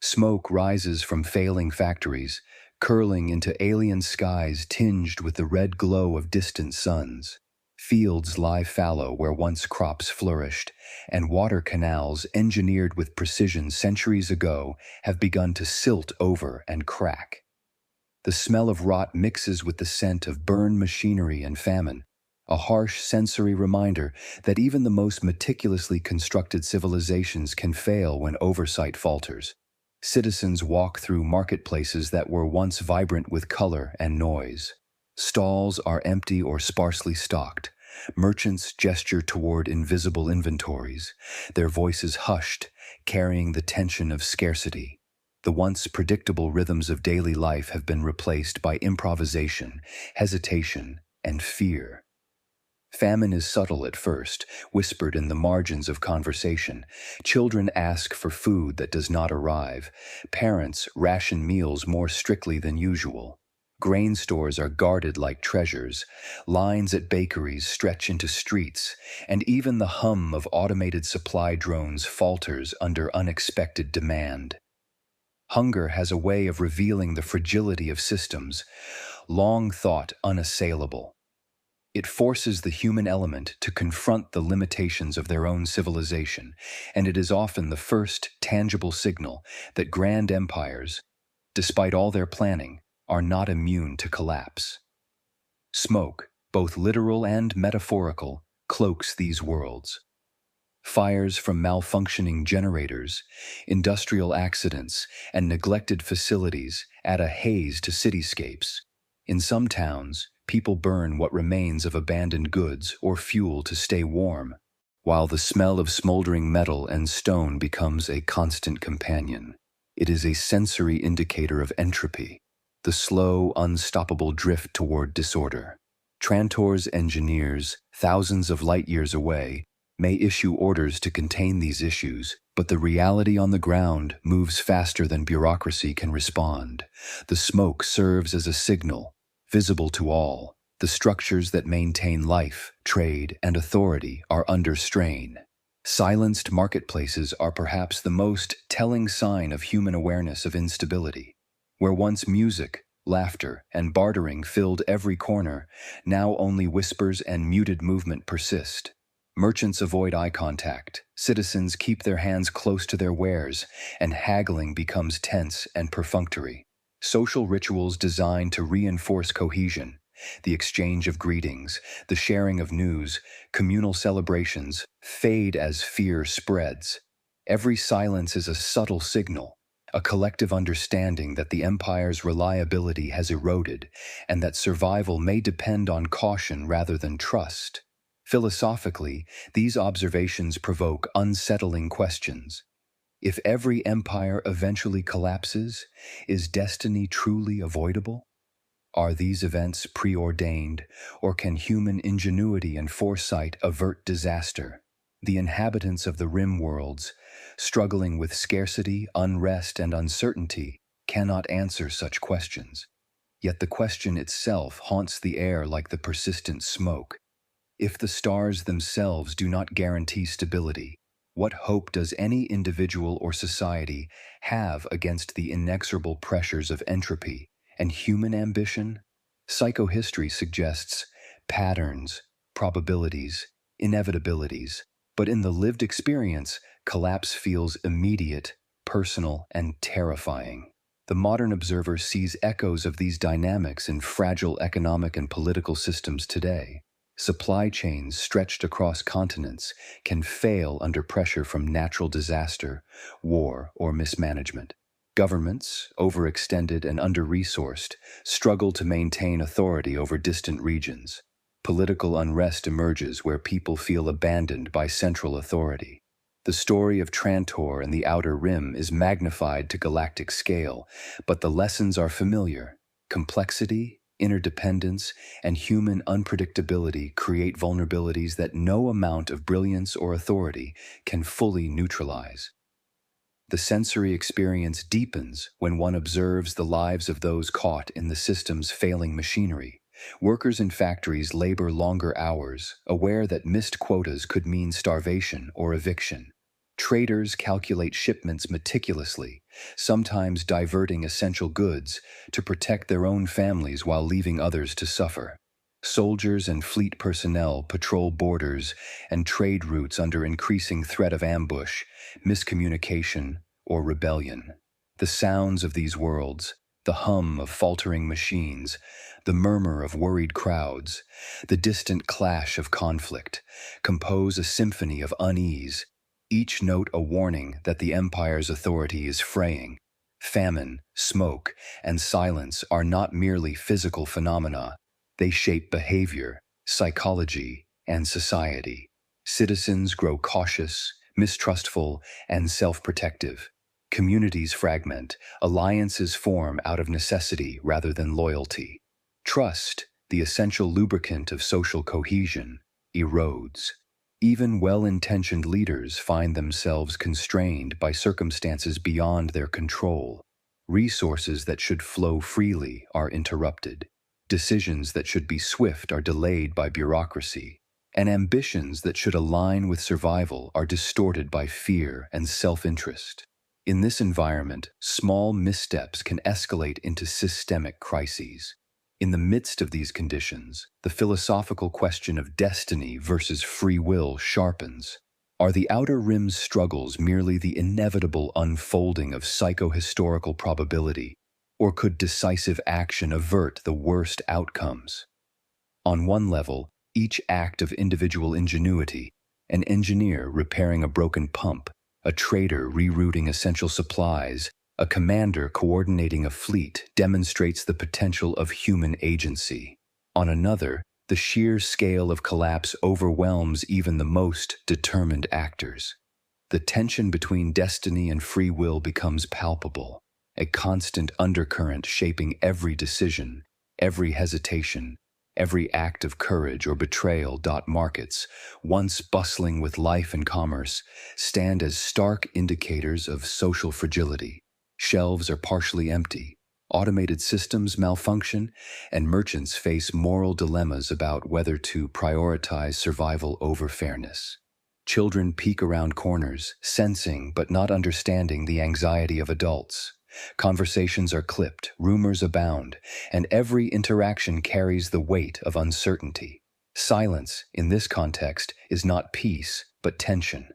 Smoke rises from failing factories, curling into alien skies tinged with the red glow of distant suns. Fields lie fallow where once crops flourished, and water canals engineered with precision centuries ago have begun to silt over and crack. The smell of rot mixes with the scent of burned machinery and famine, a harsh sensory reminder that even the most meticulously constructed civilizations can fail when oversight falters. Citizens walk through marketplaces that were once vibrant with color and noise. Stalls are empty or sparsely stocked. Merchants gesture toward invisible inventories, their voices hushed, carrying the tension of scarcity. The once predictable rhythms of daily life have been replaced by improvisation, hesitation, and fear. Famine is subtle at first, whispered in the margins of conversation. Children ask for food that does not arrive. Parents ration meals more strictly than usual. Grain stores are guarded like treasures. Lines at bakeries stretch into streets, and even the hum of automated supply drones falters under unexpected demand. Hunger has a way of revealing the fragility of systems, long thought unassailable. It forces the human element to confront the limitations of their own civilization, and it is often the first tangible signal that grand empires, despite all their planning, are not immune to collapse. Smoke, both literal and metaphorical, cloaks these worlds. Fires from malfunctioning generators, industrial accidents, and neglected facilities add a haze to cityscapes. In some towns, people burn what remains of abandoned goods or fuel to stay warm, while the smell of smoldering metal and stone becomes a constant companion. It is a sensory indicator of entropy, the slow, unstoppable drift toward disorder. Trantor's engineers, thousands of light-years away, may issue orders to contain these issues, but the reality on the ground moves faster than bureaucracy can respond. The smoke serves as a signal, visible to all. The structures that maintain life, trade, and authority are under strain. Silenced marketplaces are perhaps the most telling sign of human awareness of instability. Where once music, laughter, and bartering filled every corner, now only whispers and muted movement persist. Merchants avoid eye contact, citizens keep their hands close to their wares, and haggling becomes tense and perfunctory. Social rituals designed to reinforce cohesion, the exchange of greetings, the sharing of news, communal celebrations, fade as fear spreads. Every silence is a subtle signal, a collective understanding that the empire's reliability has eroded and that survival may depend on caution rather than trust. Philosophically, these observations provoke unsettling questions. If every empire eventually collapses, is destiny truly avoidable? Are these events preordained, or can human ingenuity and foresight avert disaster? The inhabitants of the rim worlds, struggling with scarcity, unrest, and uncertainty, cannot answer such questions. Yet the question itself haunts the air like the persistent smoke. If the stars themselves do not guarantee stability, what hope does any individual or society have against the inexorable pressures of entropy and human ambition? Psychohistory suggests patterns, probabilities, inevitabilities, but in the lived experience, collapse feels immediate, personal, and terrifying. The modern observer sees echoes of these dynamics in fragile economic and political systems today. Supply chains stretched across continents can fail under pressure from natural disaster, war, or mismanagement. Governments, overextended and under-resourced, struggle to maintain authority over distant regions. Political unrest emerges where people feel abandoned by central authority. The story of Trantor and the Outer Rim is magnified to galactic scale, but the lessons are familiar. Complexity, interdependence, and human unpredictability create vulnerabilities that no amount of brilliance or authority can fully neutralize. The sensory experience deepens when one observes the lives of those caught in the system's failing machinery. Workers in factories labor longer hours, aware that missed quotas could mean starvation or eviction. Traders calculate shipments meticulously, sometimes diverting essential goods to protect their own families while leaving others to suffer. Soldiers and fleet personnel patrol borders and trade routes under increasing threat of ambush, miscommunication, or rebellion. The sounds of these worlds, the hum of faltering machines, the murmur of worried crowds, the distant clash of conflict, compose a symphony of unease, each note a warning that the Empire's authority is fraying. Famine, smoke, and silence are not merely physical phenomena. They shape behavior, psychology, and society. Citizens grow cautious, mistrustful, and self-protective. Communities fragment, alliances form out of necessity rather than loyalty. Trust, the essential lubricant of social cohesion, erodes. Even well-intentioned leaders find themselves constrained by circumstances beyond their control. Resources that should flow freely are interrupted. Decisions that should be swift are delayed by bureaucracy. And ambitions that should align with survival are distorted by fear and self-interest. In this environment, small missteps can escalate into systemic crises. In the midst of these conditions, the philosophical question of destiny versus free will sharpens. Are the Outer Rim's struggles merely the inevitable unfolding of psychohistorical probability, or could decisive action avert the worst outcomes? On one level, each act of individual ingenuity, an engineer repairing a broken pump, a trader rerouting essential supplies, a commander coordinating a fleet, demonstrates the potential of human agency. On another, the sheer scale of collapse overwhelms even the most determined actors. The tension between destiny and free will becomes palpable, a constant undercurrent shaping every decision, every hesitation, every act of courage or betrayal. Markets, once bustling with life and commerce, stand as stark indicators of social fragility. Shelves are partially empty, automated systems malfunction, and merchants face moral dilemmas about whether to prioritize survival over fairness. Children peek around corners, sensing but not understanding the anxiety of adults. Conversations are clipped, rumors abound, and every interaction carries the weight of uncertainty. Silence, in this context, is not peace, but tension.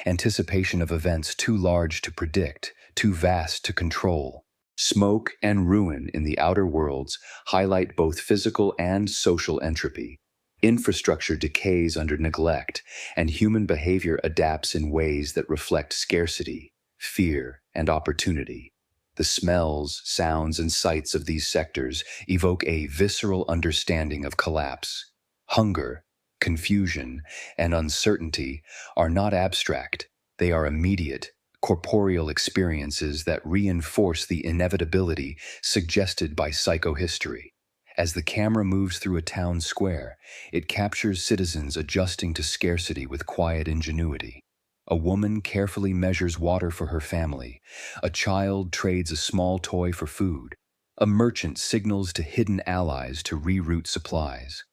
Anticipation of events too large to predict, too vast to control. Smoke and ruin in the outer worlds highlight both physical and social entropy. Infrastructure decays under neglect, and human behavior adapts in ways that reflect scarcity, fear, and opportunity. The smells, sounds, and sights of these sectors evoke a visceral understanding of collapse. Hunger, confusion, and uncertainty are not abstract. They are immediate, corporeal experiences that reinforce the inevitability suggested by psychohistory. As the camera moves through a town square, it captures citizens adjusting to scarcity with quiet ingenuity. A woman carefully measures water for her family. A child trades a small toy for food. A merchant signals to hidden allies to reroute supplies.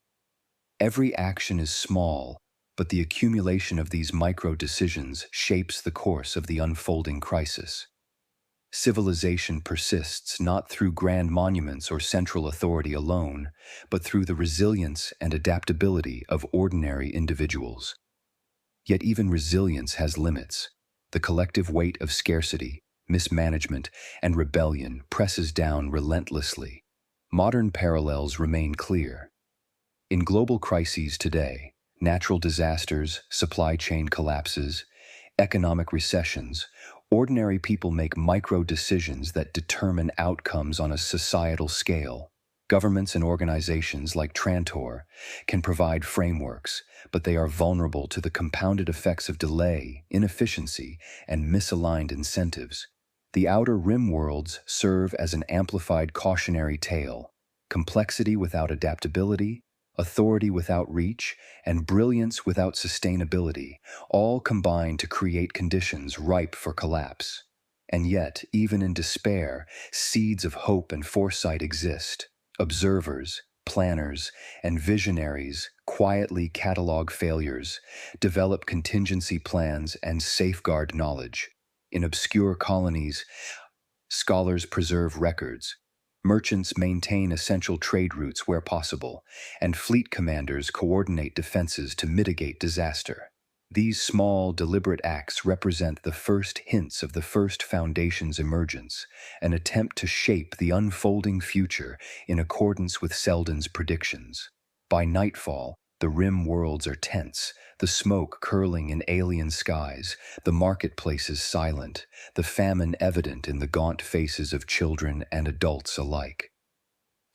Every action is small, but the accumulation of these micro-decisions shapes the course of the unfolding crisis. Civilization persists not through grand monuments or central authority alone, but through the resilience and adaptability of ordinary individuals. Yet even resilience has limits. The collective weight of scarcity, mismanagement, and rebellion presses down relentlessly. Modern parallels remain clear. In global crises today, natural disasters, supply chain collapses, economic recessions, ordinary people make micro-decisions that determine outcomes on a societal scale. Governments and organizations like Trantor can provide frameworks, but they are vulnerable to the compounded effects of delay, inefficiency, and misaligned incentives. The Outer Rim worlds serve as an amplified cautionary tale. Complexity without adaptability, authority without reach, and brilliance without sustainability all combine to create conditions ripe for collapse. And yet, even in despair, seeds of hope and foresight exist. Observers, planners, and visionaries quietly catalog failures, develop contingency plans, and safeguard knowledge. In obscure colonies, Scholars preserve records. Merchants maintain essential trade routes where possible, and fleet commanders coordinate defenses to mitigate disaster. These small, deliberate acts represent the first hints of the First Foundation's emergence, an attempt to shape the unfolding future in accordance with Seldon's predictions. By nightfall, the rim worlds are tense, the smoke curling in alien skies, the marketplaces silent, the famine evident in the gaunt faces of children and adults alike.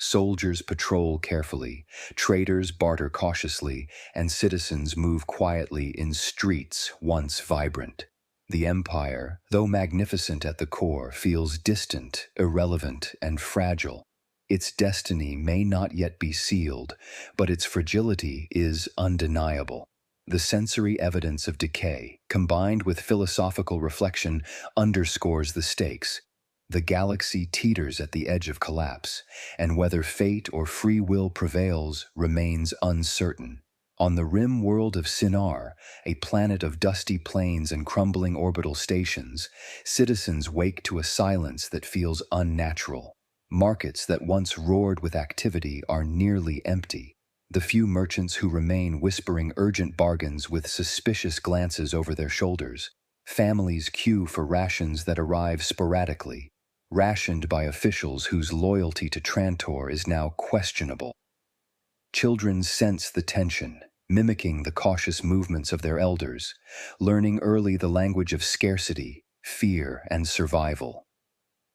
Soldiers patrol carefully, traders barter cautiously, and citizens move quietly in streets once vibrant. The Empire, though magnificent at the core, feels distant, irrelevant, and fragile. Its destiny may not yet be sealed, but its fragility is undeniable. The sensory evidence of decay, combined with philosophical reflection, underscores the stakes. The galaxy teeters at the edge of collapse, and whether fate or free will prevails remains uncertain. On the rim world of Sinar, a planet of dusty plains and crumbling orbital stations, citizens wake to a silence that feels unnatural. Markets that once roared with activity are nearly empty. The few merchants who remain whispering urgent bargains with suspicious glances over their shoulders. Families queue for rations that arrive sporadically, rationed by officials whose loyalty to Trantor is now questionable. Children sense the tension, mimicking the cautious movements of their elders, learning early the language of scarcity, fear, and survival.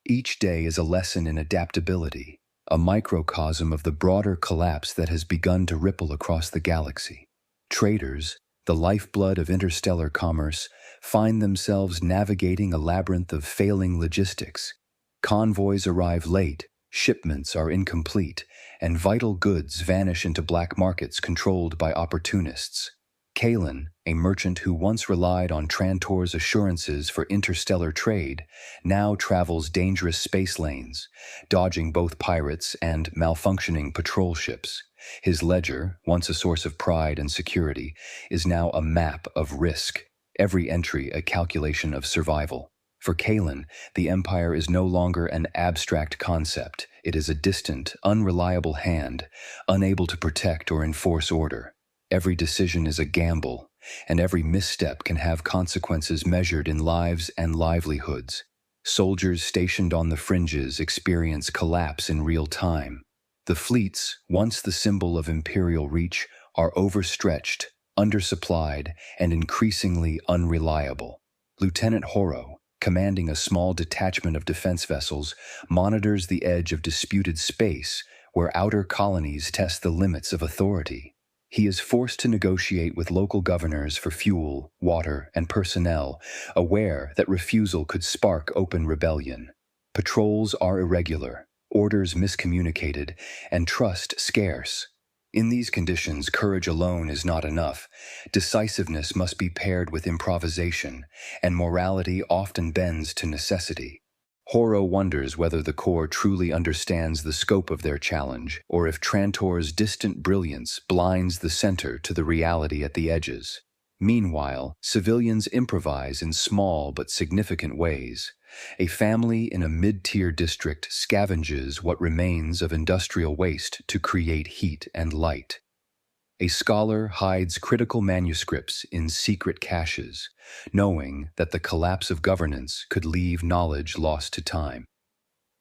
Each day is a lesson in adaptability, a microcosm of the broader collapse that has begun to ripple across the galaxy. Traders, the lifeblood of interstellar commerce, find themselves navigating a labyrinth of failing logistics. Convoys arrive late, shipments are incomplete, and vital goods vanish into black markets controlled by opportunists. Kalen, a merchant who once relied on Trantor's assurances for interstellar trade, now travels dangerous space lanes, dodging both pirates and malfunctioning patrol ships. His ledger, once a source of pride and security, is now a map of risk, every entry a calculation of survival. For Kalen, the Empire is no longer an abstract concept. It is a distant, unreliable hand, unable to protect or enforce order. Every decision is a gamble, and every misstep can have consequences measured in lives and livelihoods. Soldiers stationed on the fringes experience collapse in real time. The fleets, once the symbol of imperial reach, are overstretched, undersupplied, and increasingly unreliable. Lieutenant Horo, commanding a small detachment of defense vessels, monitors the edge of disputed space where outer colonies test the limits of authority. He is forced to negotiate with local governors for fuel, water, and personnel, aware that refusal could spark open rebellion. Patrols are irregular, orders miscommunicated, and trust scarce. In these conditions, courage alone is not enough. Decisiveness must be paired with improvisation, and morality often bends to necessity. Horo wonders whether the Corps truly understands the scope of their challenge, or if Trantor's distant brilliance blinds the center to the reality at the edges. Meanwhile, civilians improvise in small but significant ways. A family in a mid-tier district scavenges what remains of industrial waste to create heat and light. A scholar hides critical manuscripts in secret caches, knowing that the collapse of governance could leave knowledge lost to time.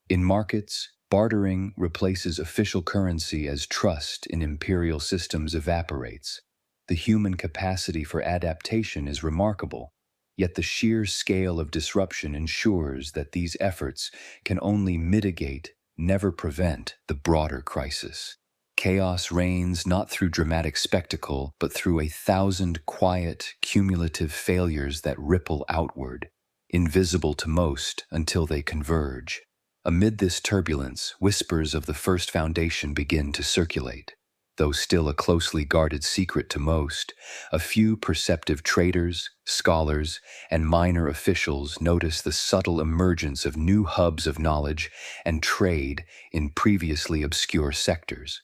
In markets, bartering replaces official currency as trust in imperial systems evaporates. The human capacity for adaptation is remarkable, yet the sheer scale of disruption ensures that these efforts can only mitigate, never prevent, the broader crisis. Chaos reigns not through dramatic spectacle, but through 1,000 quiet, cumulative failures that ripple outward, invisible to most until they converge. Amid this turbulence, whispers of the First Foundation begin to circulate. Though still a closely guarded secret to most, a few perceptive traders, scholars, and minor officials notice the subtle emergence of new hubs of knowledge and trade in previously obscure sectors.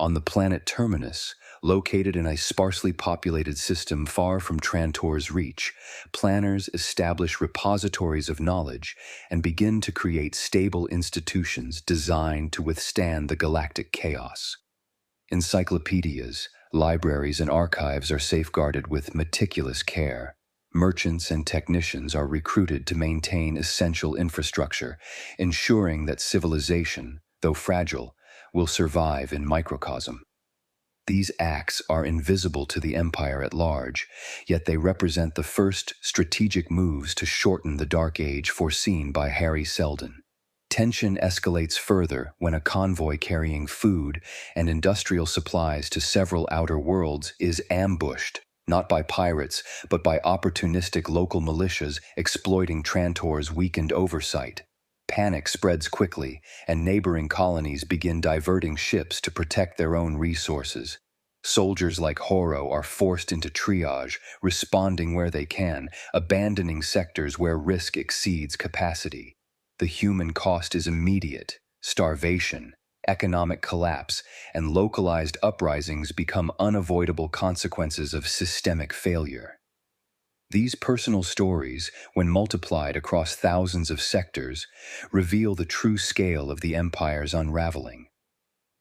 On the planet Terminus, located in a sparsely populated system far from Trantor's reach, planners establish repositories of knowledge and begin to create stable institutions designed to withstand the galactic chaos. Encyclopedias, libraries, and archives are safeguarded with meticulous care. Merchants and technicians are recruited to maintain essential infrastructure, ensuring that civilization, though fragile, will survive in microcosm. These acts are invisible to the Empire at large, yet they represent the first strategic moves to shorten the Dark Age foreseen by Hari Seldon. Tension escalates further when a convoy carrying food and industrial supplies to several outer worlds is ambushed, not by pirates, but by opportunistic local militias exploiting Trantor's weakened oversight. Panic spreads quickly, and neighboring colonies begin diverting ships to protect their own resources. Soldiers like Horo are forced into triage, responding where they can, abandoning sectors where risk exceeds capacity. The human cost is immediate: starvation, economic collapse, and localized uprisings become unavoidable consequences of systemic failure. These personal stories, when multiplied across thousands of sectors, reveal the true scale of the Empire's unraveling.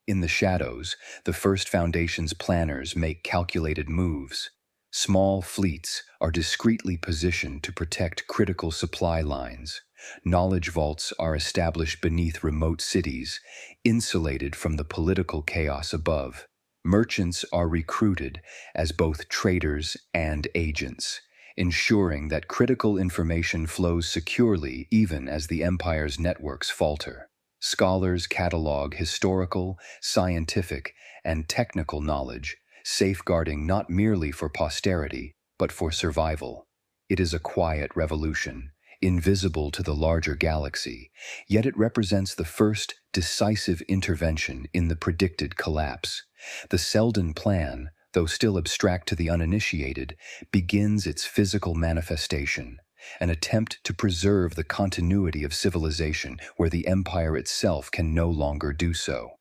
In the shadows, the First Foundation's planners make calculated moves. Small fleets are discreetly positioned to protect critical supply lines. Knowledge vaults are established beneath remote cities, insulated from the political chaos above. Merchants are recruited as both traders and agents, ensuring that critical information flows securely even as the Empire's networks falter. Scholars catalog historical, scientific, and technical knowledge, safeguarding not merely for posterity, but for survival. It is a quiet revolution, invisible to the larger galaxy, yet it represents the first decisive intervention in the predicted collapse. The Seldon Plan, though still abstract to the uninitiated, begins its physical manifestation, an attempt to preserve the continuity of civilization where the Empire itself can no longer do so.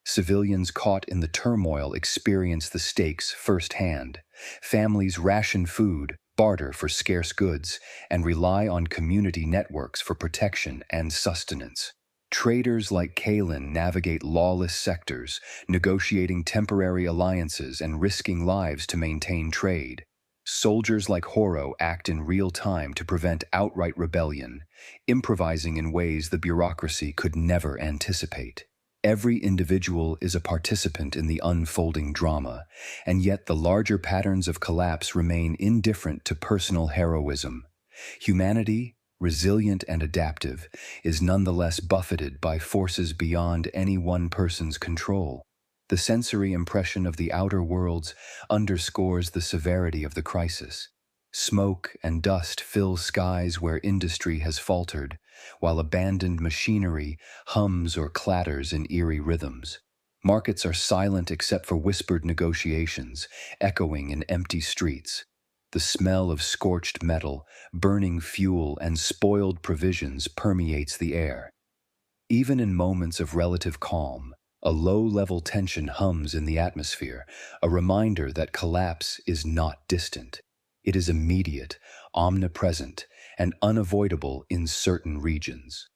Civilians caught in the turmoil experience the stakes firsthand. Families ration food, barter for scarce goods, and rely on community networks for protection and sustenance. Traders like Kalen navigate lawless sectors, negotiating temporary alliances and risking lives to maintain trade. Soldiers like Horo act in real time to prevent outright rebellion, improvising in ways the bureaucracy could never anticipate. Every individual is a participant in the unfolding drama, and yet the larger patterns of collapse remain indifferent to personal heroism. Humanity, resilient and adaptive, is nonetheless buffeted by forces beyond any one person's control. The sensory impression of the outer worlds underscores the severity of the crisis. Smoke and dust fill skies where industry has faltered, while abandoned machinery hums or clatters in eerie rhythms. Markets are silent except for whispered negotiations, echoing in empty streets. The smell of scorched metal, burning fuel, and spoiled provisions permeates the air. Even in moments of relative calm, a low-level tension hums in the atmosphere, a reminder that collapse is not distant. It is immediate, omnipresent, and unavoidable in certain regions.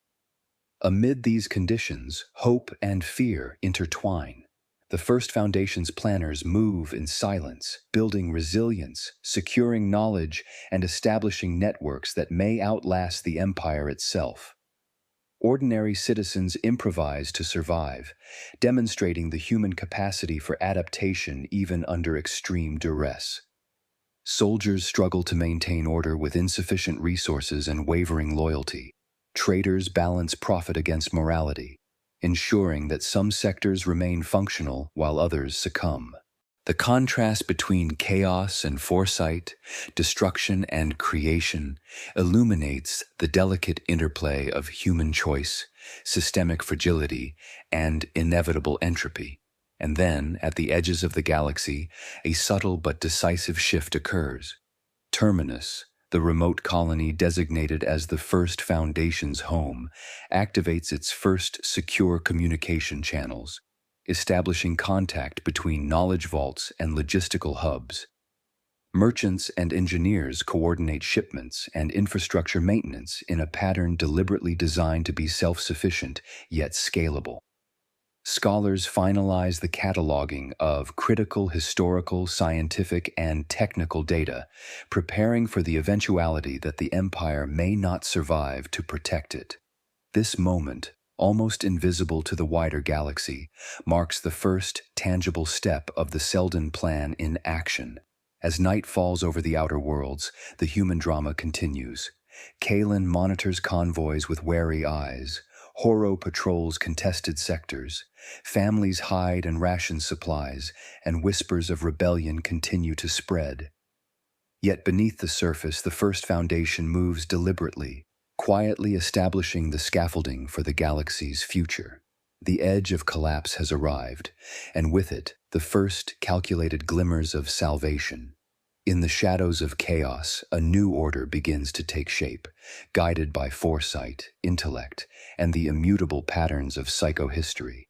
Amid these conditions, hope and fear intertwine. The First Foundation's planners move in silence, building resilience, securing knowledge, and establishing networks that may outlast the Empire itself. Ordinary citizens improvise to survive, demonstrating the human capacity for adaptation even under extreme duress. Soldiers struggle to maintain order with insufficient resources and wavering loyalty. Traders balance profit against morality, ensuring that some sectors remain functional while others succumb. The contrast between chaos and foresight, destruction and creation, illuminates the delicate interplay of human choice, systemic fragility, and inevitable entropy. And then, at the edges of the galaxy, a subtle but decisive shift occurs. Terminus, the remote colony designated as the First Foundation's home, activates its first secure communication channels. establishing contact between knowledge vaults and logistical hubs. Merchants and engineers coordinate shipments and infrastructure maintenance in a pattern deliberately designed to be self-sufficient yet scalable. Scholars finalize the cataloging of critical historical, scientific, and technical data, preparing for the eventuality that the empire may not survive to protect it. This moment, almost invisible to the wider galaxy, marks the first tangible step of the Seldon plan in action. As night falls over the outer worlds, the human drama continues. Kalen monitors convoys with wary eyes. Horo patrols contested sectors. Families hide and ration supplies, and whispers of rebellion continue to spread. Yet beneath the surface, the first foundation moves deliberately, quietly establishing the scaffolding for the galaxy's future. The edge of collapse has arrived, and with it, the first calculated glimmers of salvation. In the shadows of chaos, a new order begins to take shape, guided by foresight, intellect, and the immutable patterns of psychohistory.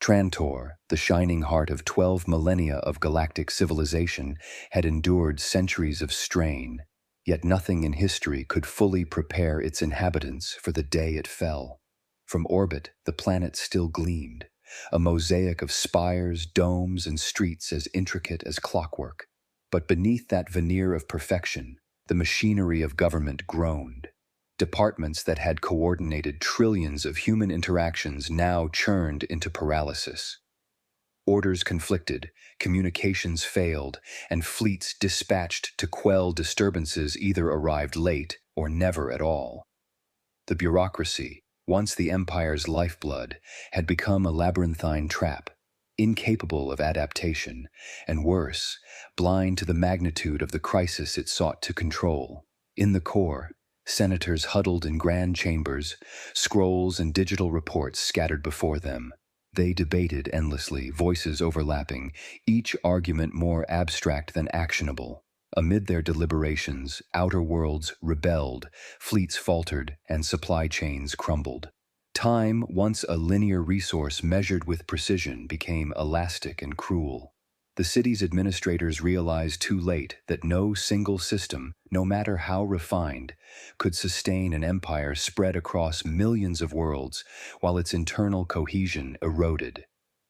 Trantor, the shining heart of 12 millennia of galactic civilization, had endured centuries of strain, yet nothing in history could fully prepare its inhabitants for the day it fell. From orbit, the planet still gleamed, a mosaic of spires, domes, and streets as intricate as clockwork. But beneath that veneer of perfection, the machinery of government groaned. Departments that had coordinated trillions of human interactions now churned into paralysis. Orders conflicted, communications failed, and fleets dispatched to quell disturbances either arrived late or never at all. The bureaucracy, once the empire's lifeblood, had become a labyrinthine trap, incapable of adaptation, and worse, blind to the magnitude of the crisis it sought to control. In the core, senators huddled in grand chambers, scrolls and digital reports scattered before them. They debated endlessly, voices overlapping, each argument more abstract than actionable. Amid their deliberations, outer worlds rebelled, fleets faltered, and supply chains crumbled. Time, once a linear resource measured with precision, became elastic and cruel. The city's administrators realized too late that no single system, no matter how refined, could sustain an empire spread across millions of worlds while its internal cohesion eroded.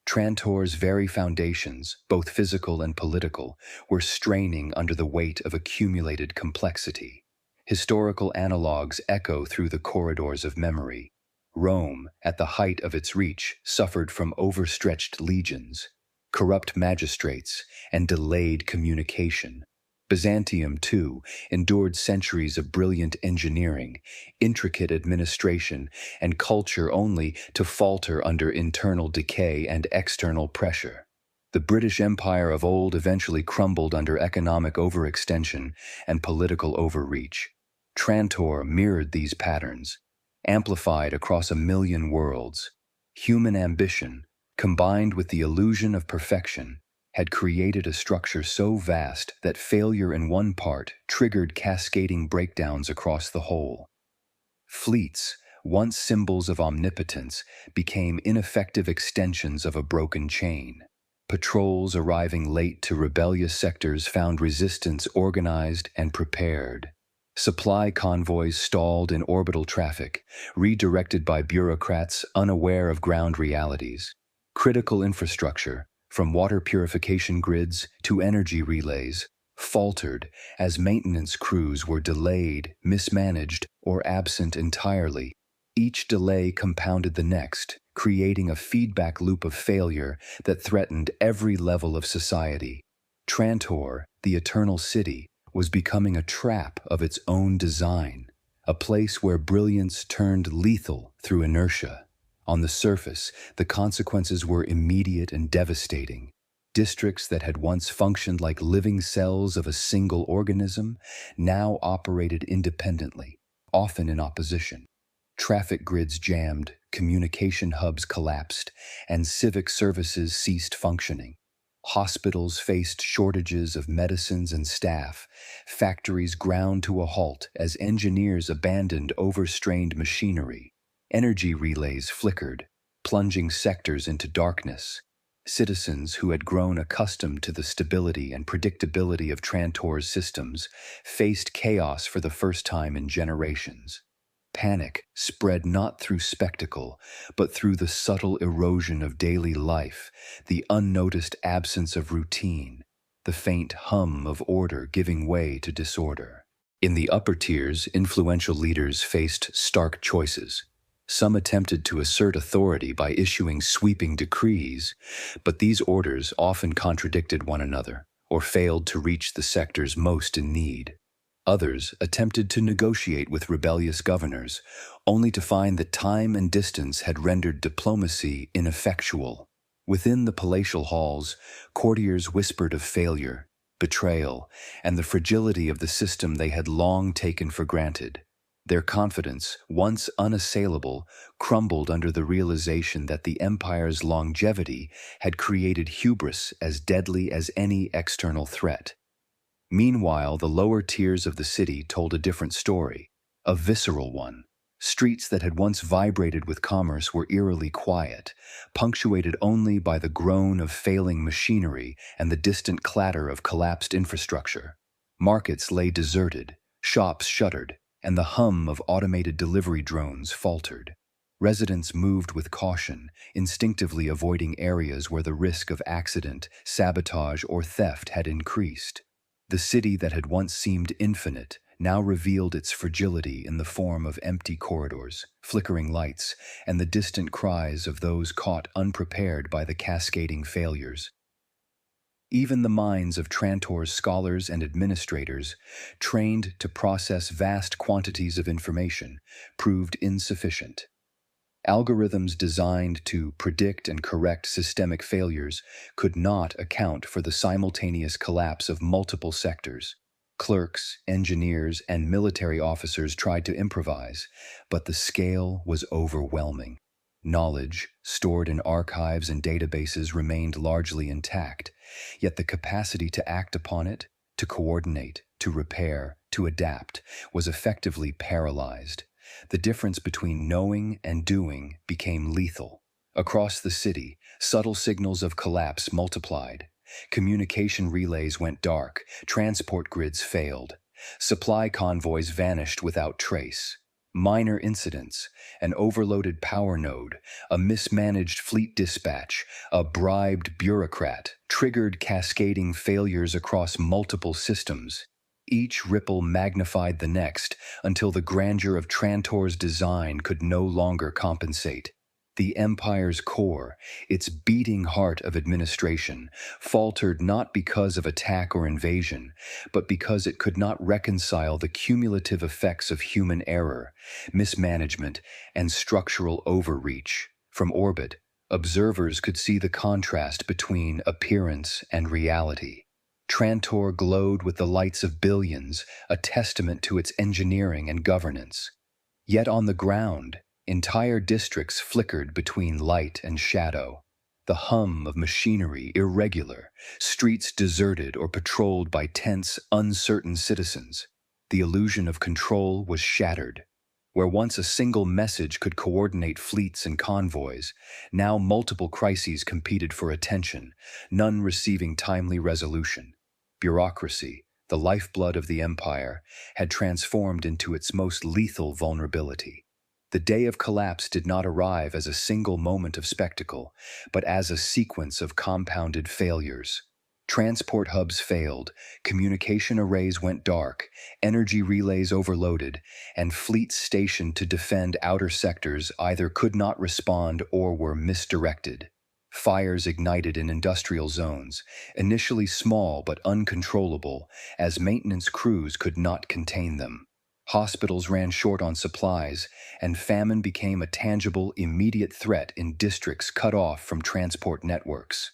Trantor's very foundations, both physical and political, were straining under the weight of accumulated complexity. Historical analogues echo through the corridors of memory. Rome, at the height of its reach, suffered from overstretched legions, corrupt magistrates, and delayed communication. Byzantium, too, endured centuries of brilliant engineering, intricate administration, and culture only to falter under internal decay and external pressure. The British Empire of old eventually crumbled under economic overextension and political overreach. Trantor mirrored these patterns, amplified across a million worlds. Human ambition, combined with the illusion of perfection, had created a structure so vast that failure in one part triggered cascading breakdowns across the whole. Fleets, once symbols of omnipotence, became ineffective extensions of a broken chain. Patrols arriving late to rebellious sectors found resistance organized and prepared. Supply convoys stalled in orbital traffic, redirected by bureaucrats unaware of ground realities. Critical infrastructure, from water purification grids to energy relays, faltered as maintenance crews were delayed, mismanaged, or absent entirely. Each delay compounded the next, creating a feedback loop of failure that threatened every level of society. Trantor, the Eternal City, was becoming a trap of its own design, a place where brilliance turned lethal through inertia. On the surface, the consequences were immediate and devastating. Districts that had once functioned like living cells of a single organism now operated independently, often in opposition. Traffic grids jammed, communication hubs collapsed, and civic services ceased functioning. Hospitals faced shortages of medicines and staff. Factories ground to a halt as engineers abandoned overstrained machinery. Energy relays flickered, plunging sectors into darkness. Citizens who had grown accustomed to the stability and predictability of Trantor's systems faced chaos for the first time in generations. Panic spread not through spectacle, but through the subtle erosion of daily life, the unnoticed absence of routine, the faint hum of order giving way to disorder. In the upper tiers, influential leaders faced stark choices. Some attempted to assert authority by issuing sweeping decrees, but these orders often contradicted one another or failed to reach the sectors most in need. Others attempted to negotiate with rebellious governors, only to find that time and distance had rendered diplomacy ineffectual. Within the palatial halls, courtiers whispered of failure, betrayal, and the fragility of the system they had long taken for granted. Their confidence, once unassailable, crumbled under the realization that the empire's longevity had created hubris as deadly as any external threat. Meanwhile, the lower tiers of the city told a different story, a visceral one. Streets that had once vibrated with commerce were eerily quiet, punctuated only by the groan of failing machinery and the distant clatter of collapsed infrastructure. Markets lay deserted, shops shuttered, and the hum of automated delivery drones faltered. Residents moved with caution, instinctively avoiding areas where the risk of accident, sabotage, or theft had increased. The city that had once seemed infinite now revealed its fragility in the form of empty corridors, flickering lights, and the distant cries of those caught unprepared by the cascading failures. Even the minds of Trantor's scholars and administrators, trained to process vast quantities of information, proved insufficient. Algorithms designed to predict and correct systemic failures could not account for the simultaneous collapse of multiple sectors. Clerks, engineers, and military officers tried to improvise, but the scale was overwhelming. Knowledge, stored in archives and databases, remained largely intact, yet the capacity to act upon it, to coordinate, to repair, to adapt, was effectively paralyzed. The difference between knowing and doing became lethal. Across the city, subtle signals of collapse multiplied. Communication relays went dark, transport grids failed, supply convoys vanished without trace. Minor incidents, an overloaded power node, a mismanaged fleet dispatch, a bribed bureaucrat, triggered cascading failures across multiple systems. Each ripple magnified the next until the grandeur of Trantor's design could no longer compensate. The Empire's core, its beating heart of administration, faltered not because of attack or invasion, but because it could not reconcile the cumulative effects of human error, mismanagement, and structural overreach. From orbit, observers could see the contrast between appearance and reality. Trantor glowed with the lights of billions, a testament to its engineering and governance. Yet on the ground, entire districts flickered between light and shadow. The hum of machinery irregular, streets deserted or patrolled by tense, uncertain citizens. The illusion of control was shattered. Where once a single message could coordinate fleets and convoys, now multiple crises competed for attention, none receiving timely resolution. Bureaucracy, the lifeblood of the Empire, had transformed into its most lethal vulnerability. The day of collapse did not arrive as a single moment of spectacle, but as a sequence of compounded failures. Transport hubs failed, communication arrays went dark, energy relays overloaded, and fleets stationed to defend outer sectors either could not respond or were misdirected. Fires ignited in industrial zones, initially small but uncontrollable, as maintenance crews could not contain them. Hospitals ran short on supplies, and famine became a tangible, immediate threat in districts cut off from transport networks.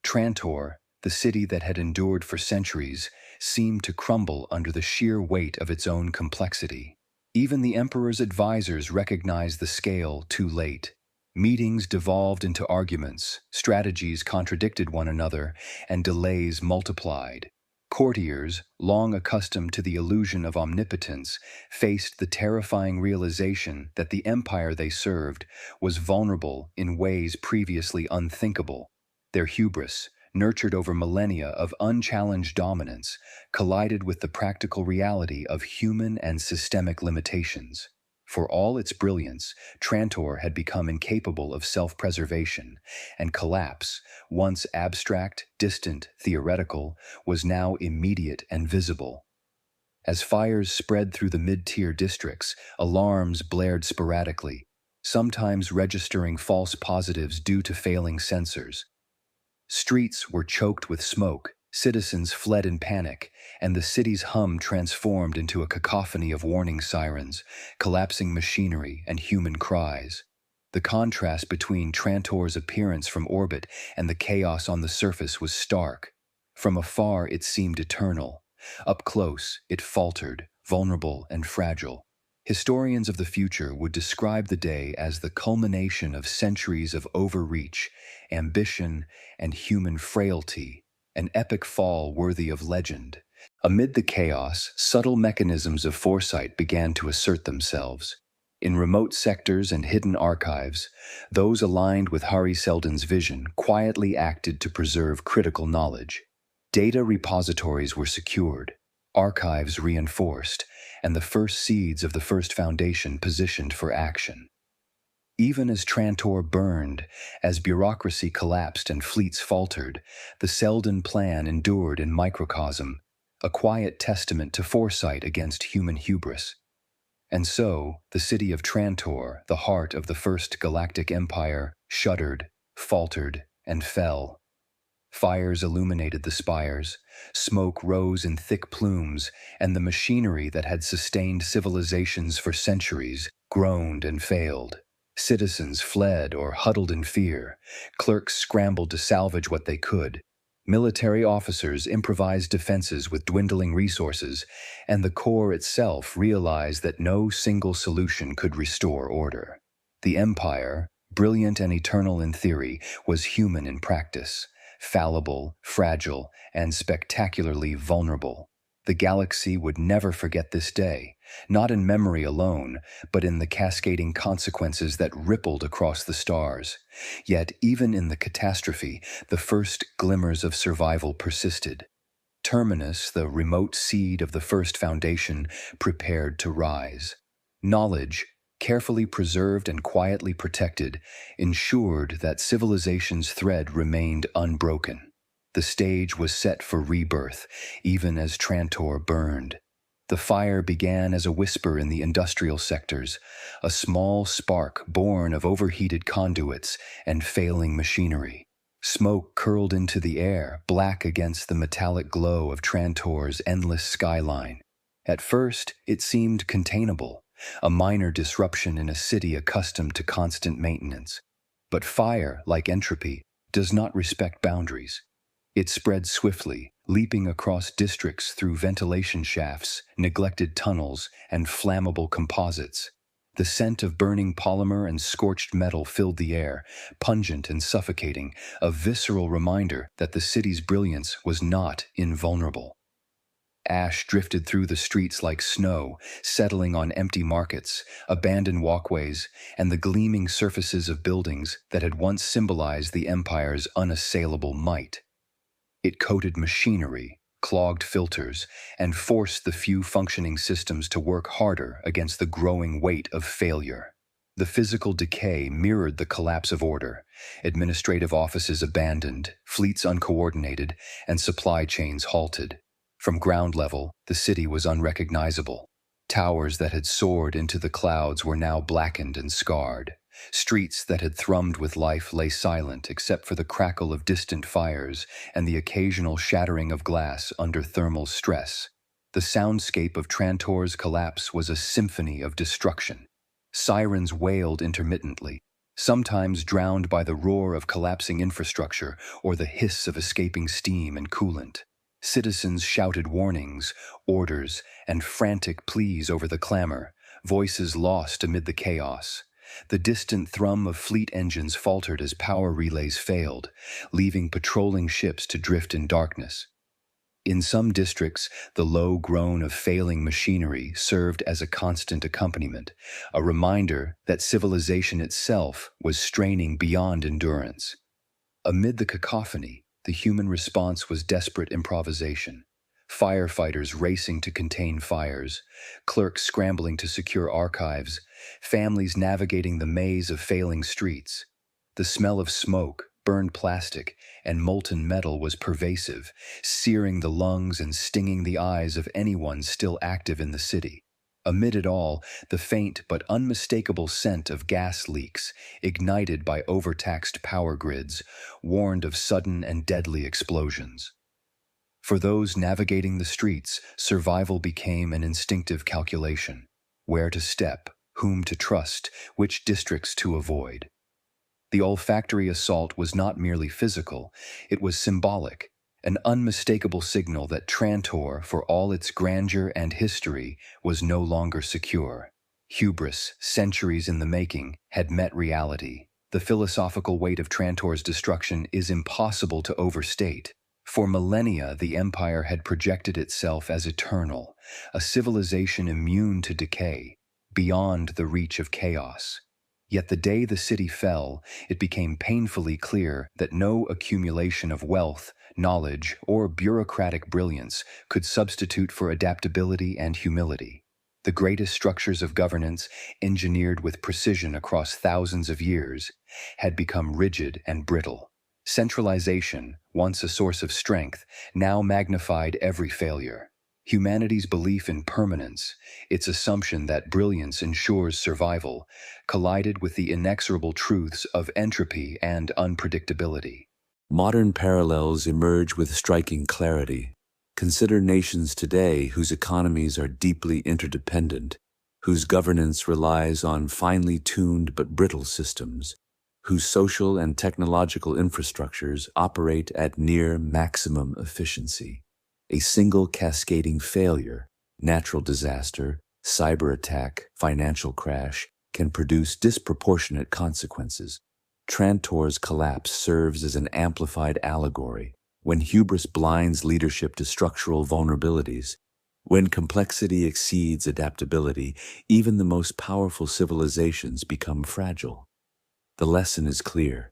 Trantor, the city that had endured for centuries, seemed to crumble under the sheer weight of its own complexity. Even the Emperor's advisors recognized the scale too late. Meetings devolved into arguments, strategies contradicted one another, and delays multiplied. Courtiers, long accustomed to the illusion of omnipotence, faced the terrifying realization that the empire they served was vulnerable in ways previously unthinkable. Their hubris, nurtured over millennia of unchallenged dominance, collided with the practical reality of human and systemic limitations. For all its brilliance, Trantor had become incapable of self-preservation, and collapse, once abstract, distant, theoretical, was now immediate and visible. As fires spread through the mid-tier districts, alarms blared sporadically, sometimes registering false positives due to failing sensors. Streets were choked with smoke, citizens fled in panic, and the city's hum transformed into a cacophony of warning sirens, collapsing machinery, and human cries. The contrast between Trantor's appearance from orbit and the chaos on the surface was stark. From afar it seemed eternal. Up close, it faltered, vulnerable and fragile. Historians of the future would describe the day as the culmination of centuries of overreach, ambition, and human frailty, an epic fall worthy of legend. Amid the chaos, subtle mechanisms of foresight began to assert themselves. In remote sectors and hidden archives, those aligned with Hari Seldon's vision quietly acted to preserve critical knowledge. Data repositories were secured, archives reinforced, and the first seeds of the first foundation positioned for action. Even as Trantor burned, as bureaucracy collapsed and fleets faltered, the Seldon plan endured in microcosm, a quiet testament to foresight against human hubris. And so, the city of Trantor, the heart of the first Galactic Empire, shuddered, faltered, and fell. Fires illuminated the spires, smoke rose in thick plumes, and the machinery that had sustained civilizations for centuries groaned and failed. Citizens fled or huddled in fear, clerks scrambled to salvage what they could, military officers improvised defenses with dwindling resources, and the core itself realized that no single solution could restore order. The Empire, brilliant and eternal in theory, was human in practice. Fallible, fragile, and spectacularly vulnerable. The galaxy would never forget this day, not in memory alone, but in the cascading consequences that rippled across the stars. Yet, even in the catastrophe, the first glimmers of survival persisted. Terminus, the remote seed of the first foundation, prepared to rise. Knowledge, carefully preserved and quietly protected, ensured that civilization's thread remained unbroken. The stage was set for rebirth, even as Trantor burned. The fire began as a whisper in the industrial sectors, a small spark born of overheated conduits and failing machinery. Smoke curled into the air, black against the metallic glow of Trantor's endless skyline. At first, it seemed containable, a minor disruption in a city accustomed to constant maintenance. But fire, like entropy, does not respect boundaries. It spread swiftly, leaping across districts through ventilation shafts, neglected tunnels, and flammable composites. The scent of burning polymer and scorched metal filled the air, pungent and suffocating, a visceral reminder that the city's brilliance was not invulnerable. Ash drifted through the streets like snow, settling on empty markets, abandoned walkways, and the gleaming surfaces of buildings that had once symbolized the Empire's unassailable might. It coated machinery, clogged filters, and forced the few functioning systems to work harder against the growing weight of failure. The physical decay mirrored the collapse of order, administrative offices abandoned, fleets uncoordinated, and supply chains halted. From ground level, the city was unrecognizable. Towers that had soared into the clouds were now blackened and scarred. Streets that had thrummed with life lay silent except for the crackle of distant fires and the occasional shattering of glass under thermal stress. The soundscape of Trantor's collapse was a symphony of destruction. Sirens wailed intermittently, sometimes drowned by the roar of collapsing infrastructure or the hiss of escaping steam and coolant. Citizens shouted warnings, orders, and frantic pleas over the clamor, voices lost amid the chaos. The distant thrum of fleet engines faltered as power relays failed, leaving patrolling ships to drift in darkness. In some districts, the low groan of failing machinery served as a constant accompaniment, a reminder that civilization itself was straining beyond endurance. Amid the cacophony, the human response was desperate improvisation. Firefighters racing to contain fires, clerks scrambling to secure archives, families navigating the maze of failing streets. The smell of smoke, burned plastic, and molten metal was pervasive, searing the lungs and stinging the eyes of anyone still active in the city. Amid it all, the faint but unmistakable scent of gas leaks, ignited by overtaxed power grids, warned of sudden and deadly explosions. For those navigating the streets, survival became an instinctive calculation: where to step, whom to trust, which districts to avoid. The olfactory assault was not merely physical, it was symbolic, an unmistakable signal that Trantor, for all its grandeur and history, was no longer secure. Hubris, centuries in the making, had met reality. The philosophical weight of Trantor's destruction is impossible to overstate. For millennia, the Empire had projected itself as eternal, a civilization immune to decay, beyond the reach of chaos. Yet the day the city fell, it became painfully clear that no accumulation of wealth, knowledge, or bureaucratic brilliance could substitute for adaptability and humility. The greatest structures of governance, engineered with precision across thousands of years, had become rigid and brittle. Centralization, once a source of strength, now magnified every failure. Humanity's belief in permanence, its assumption that brilliance ensures survival, collided with the inexorable truths of entropy and unpredictability. Modern parallels emerge with striking clarity. Consider nations today whose economies are deeply interdependent, whose governance relies on finely tuned but brittle systems, whose social and technological infrastructures operate at near maximum efficiency. A single cascading failure, natural disaster, cyber attack, financial crash, can produce disproportionate consequences. Trantor's collapse serves as an amplified allegory. When hubris blinds leadership to structural vulnerabilities, when complexity exceeds adaptability, even the most powerful civilizations become fragile. The lesson is clear.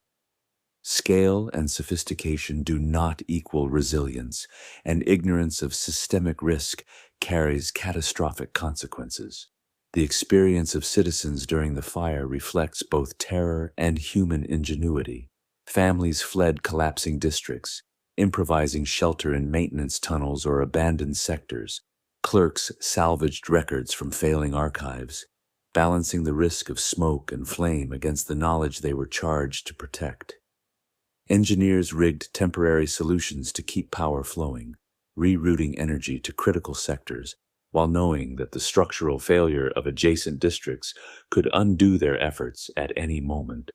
Scale and sophistication do not equal resilience, and ignorance of systemic risk carries catastrophic consequences. The experience of citizens during the fire reflects both terror and human ingenuity. Families fled collapsing districts, improvising shelter in maintenance tunnels or abandoned sectors. Clerks salvaged records from failing archives, balancing the risk of smoke and flame against the knowledge they were charged to protect. Engineers rigged temporary solutions to keep power flowing, rerouting energy to critical sectors, while knowing that the structural failure of adjacent districts could undo their efforts at any moment.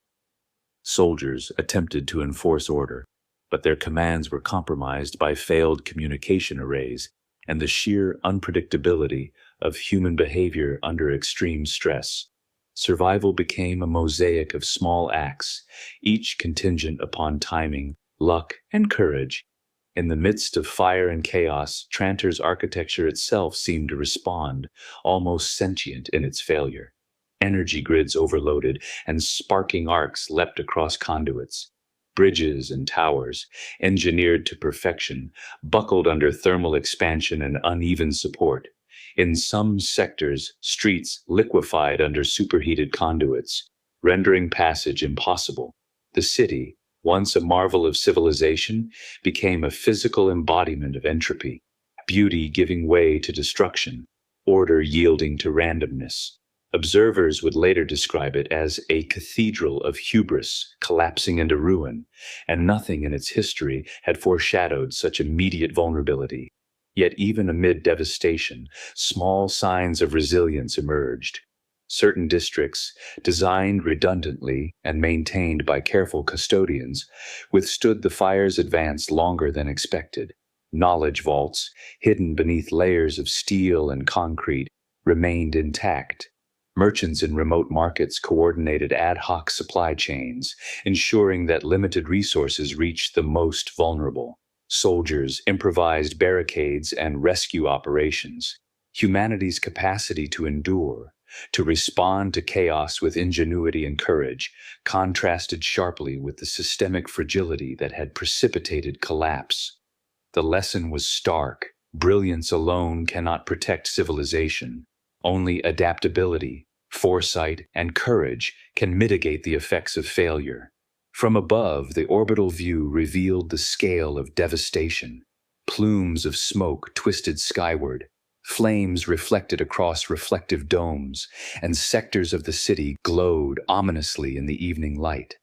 Soldiers attempted to enforce order, but their commands were compromised by failed communication arrays and the sheer unpredictability of human behavior under extreme stress. Survival became a mosaic of small acts, each contingent upon timing, luck, and courage. In the midst of fire and chaos, Trantor's architecture itself seemed to respond, almost sentient in its failure. Energy grids overloaded, and sparking arcs leapt across conduits. Bridges and towers, engineered to perfection, buckled under thermal expansion and uneven support. In some sectors, streets liquefied under superheated conduits, rendering passage impossible. The city, once a marvel of civilization, became a physical embodiment of entropy, beauty giving way to destruction, order yielding to randomness. Observers would later describe it as a cathedral of hubris collapsing into ruin, and nothing in its history had foreshadowed such immediate vulnerability. Yet even amid devastation, small signs of resilience emerged. Certain districts, designed redundantly and maintained by careful custodians, withstood the fire's advance longer than expected. Knowledge vaults, hidden beneath layers of steel and concrete, remained intact. Merchants in remote markets coordinated ad hoc supply chains, ensuring that limited resources reached the most vulnerable. Soldiers improvised barricades and rescue operations. Humanity's capacity to endure, to respond to chaos with ingenuity and courage, contrasted sharply with the systemic fragility that had precipitated collapse. The lesson was stark. Brilliance alone cannot protect civilization. Only adaptability, foresight, and courage can mitigate the effects of failure. From above, the orbital view revealed the scale of devastation. Plumes of smoke twisted skyward, flames reflected across reflective domes, and sectors of the city glowed ominously in the evening light.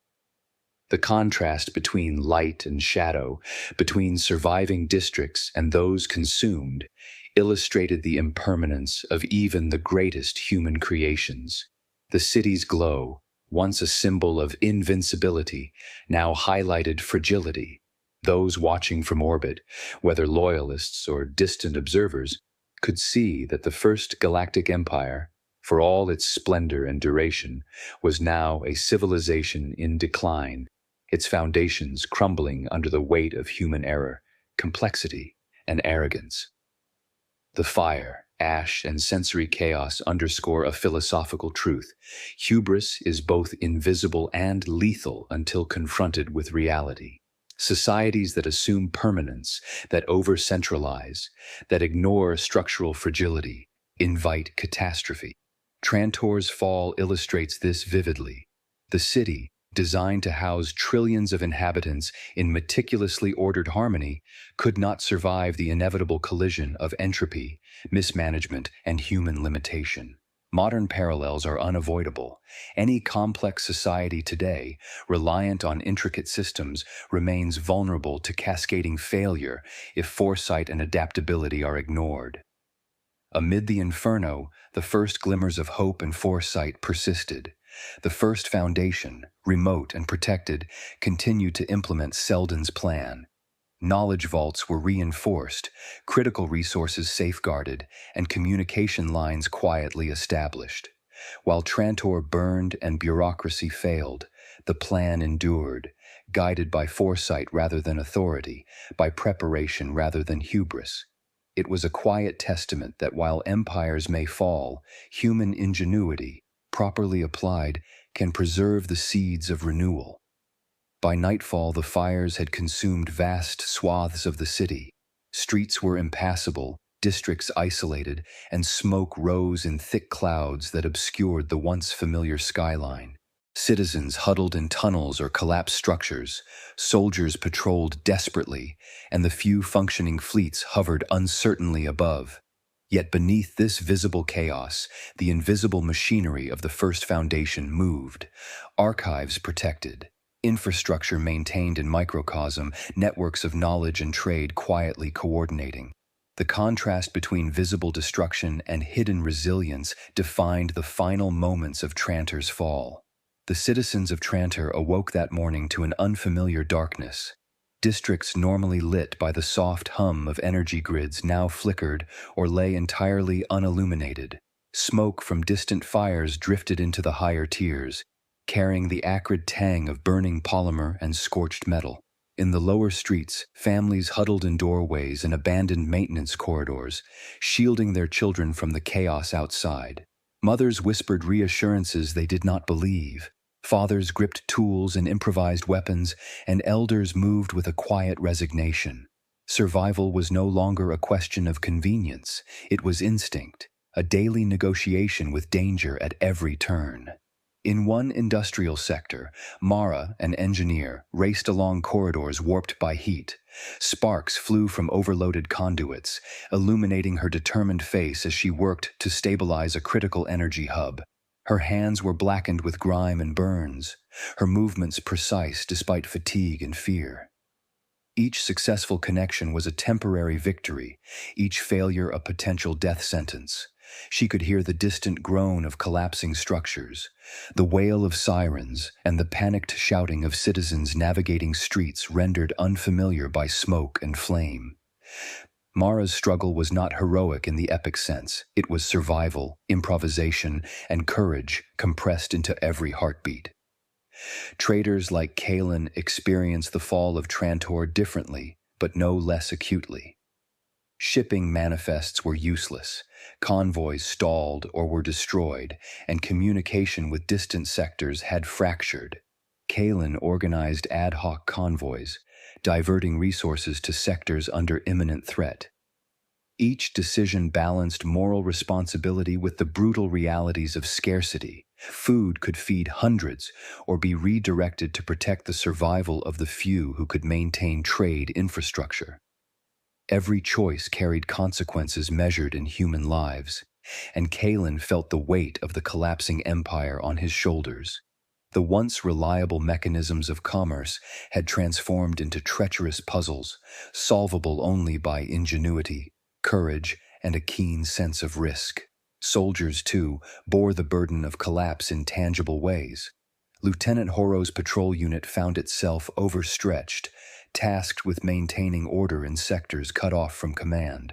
The contrast between light and shadow, between surviving districts and those consumed, illustrated the impermanence of even the greatest human creations. The city's glow, once a symbol of invincibility, now highlighted fragility. Those watching from orbit, whether loyalists or distant observers, could see that the first Galactic Empire, for all its splendor and duration, was now a civilization in decline, its foundations crumbling under the weight of human error, complexity, and arrogance. The fire, ash, and sensory chaos underscore a philosophical truth. Hubris is both invisible and lethal until confronted with reality. Societies that assume permanence, that over-centralize, that ignore structural fragility, invite catastrophe. Trantor's fall illustrates this vividly. The city, designed to house trillions of inhabitants in meticulously ordered harmony, could not survive the inevitable collision of entropy, mismanagement, and human limitation. Modern parallels are unavoidable. Any complex society today, reliant on intricate systems, remains vulnerable to cascading failure if foresight and adaptability are ignored. Amid the inferno, the first glimmers of hope and foresight persisted. The first foundation, remote and protected, continued to implement Seldon's plan. Knowledge vaults were reinforced, critical resources safeguarded, and communication lines quietly established. While Trantor burned and bureaucracy failed, the plan endured, guided by foresight rather than authority, by preparation rather than hubris. It was a quiet testament that while empires may fall, human ingenuity, properly applied, can preserve the seeds of renewal. By nightfall, the fires had consumed vast swaths of the city. Streets were impassable, districts isolated, and smoke rose in thick clouds that obscured the once familiar skyline. Citizens huddled in tunnels or collapsed structures, soldiers patrolled desperately, and the few functioning fleets hovered uncertainly above. Yet beneath this visible chaos, the invisible machinery of the first foundation moved. Archives protected, infrastructure maintained in microcosm, networks of knowledge and trade quietly coordinating. The contrast between visible destruction and hidden resilience defined the final moments of Trantor's fall. The citizens of Trantor awoke that morning to an unfamiliar darkness. Districts normally lit by the soft hum of energy grids now flickered or lay entirely unilluminated. Smoke from distant fires drifted into the higher tiers, carrying the acrid tang of burning polymer and scorched metal. In the lower streets, families huddled in doorways and abandoned maintenance corridors, shielding their children from the chaos outside. Mothers whispered reassurances they did not believe. Fathers gripped tools and improvised weapons, and elders moved with a quiet resignation. Survival was no longer a question of convenience, it was instinct, a daily negotiation with danger at every turn. In one industrial sector, Mara, an engineer, raced along corridors warped by heat. Sparks flew from overloaded conduits, illuminating her determined face as she worked to stabilize a critical energy hub. Her hands were blackened with grime and burns, her movements precise despite fatigue and fear. Each successful connection was a temporary victory, each failure a potential death sentence. She could hear the distant groan of collapsing structures, the wail of sirens, and the panicked shouting of citizens navigating streets rendered unfamiliar by smoke and flame. Mara's struggle was not heroic in the epic sense. It was survival, improvisation, and courage compressed into every heartbeat. Traders like Kalen experienced the fall of Trantor differently, but no less acutely. Shipping manifests were useless, convoys stalled or were destroyed, and communication with distant sectors had fractured. Kalen organized ad hoc convoys, diverting resources to sectors under imminent threat. Each decision balanced moral responsibility with the brutal realities of scarcity. Food could feed hundreds or be redirected to protect the survival of the few who could maintain trade infrastructure. Every choice carried consequences measured in human lives, and Kalen felt the weight of the collapsing empire on his shoulders. The once reliable mechanisms of commerce had transformed into treacherous puzzles, solvable only by ingenuity, courage, and a keen sense of risk. Soldiers, too, bore the burden of collapse in tangible ways. Lieutenant Horo's patrol unit found itself overstretched, tasked with maintaining order in sectors cut off from command.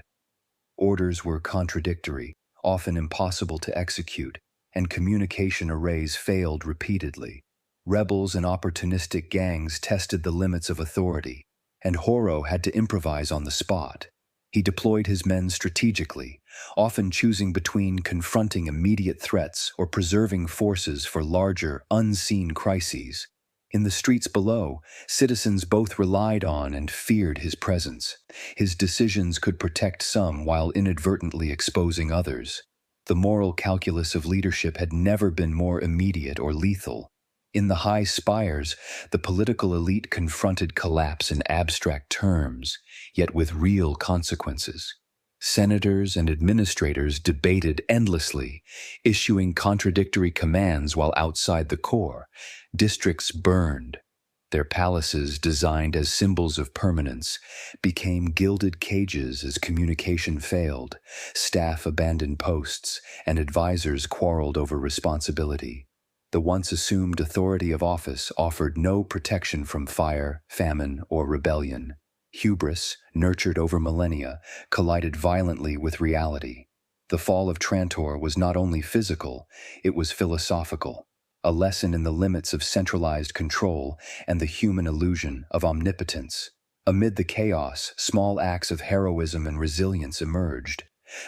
Orders were contradictory, often impossible to execute, and communication arrays failed repeatedly. Rebels and opportunistic gangs tested the limits of authority, and Horo had to improvise on the spot. He deployed his men strategically, often choosing between confronting immediate threats or preserving forces for larger, unseen crises. In the streets below, citizens both relied on and feared his presence. His decisions could protect some while inadvertently exposing others. The moral calculus of leadership had never been more immediate or lethal. In the high spires, the political elite confronted collapse in abstract terms, yet with real consequences. Senators and administrators debated endlessly, issuing contradictory commands while outside the core. Districts burned. Their palaces, designed as symbols of permanence, became gilded cages as communication failed. Staff abandoned posts, and advisors quarreled over responsibility. The once assumed authority of office offered no protection from fire, famine, or rebellion. Hubris, nurtured over millennia, collided violently with reality. The fall of Trantor was not only physical, it was philosophical, a lesson in the limits of centralized control and the human illusion of omnipotence. Amid the chaos, small acts of heroism and resilience emerged.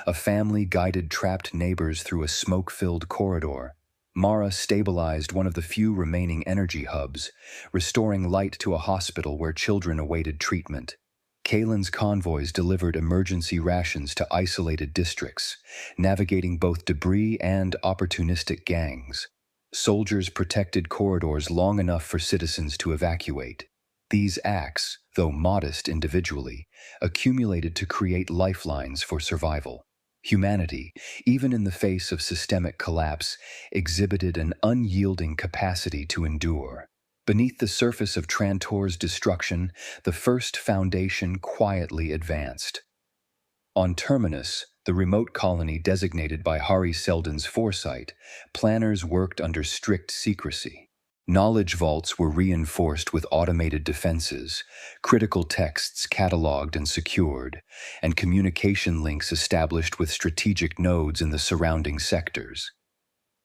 A family guided trapped neighbors through a smoke-filled corridor. Mara stabilized one of the few remaining energy hubs, restoring light to a hospital where children awaited treatment. Kalen's convoys delivered emergency rations to isolated districts, navigating both debris and opportunistic gangs. Soldiers protected corridors long enough for citizens to evacuate. These acts, though modest individually, accumulated to create lifelines for survival. Humanity, even in the face of systemic collapse, exhibited an unyielding capacity to endure. Beneath the surface of Trantor's destruction, the first foundation quietly advanced. On Terminus, the remote colony designated by Hari Seldon's foresight, planners worked under strict secrecy. Knowledge vaults were reinforced with automated defenses, critical texts cataloged and secured, and communication links established with strategic nodes in the surrounding sectors.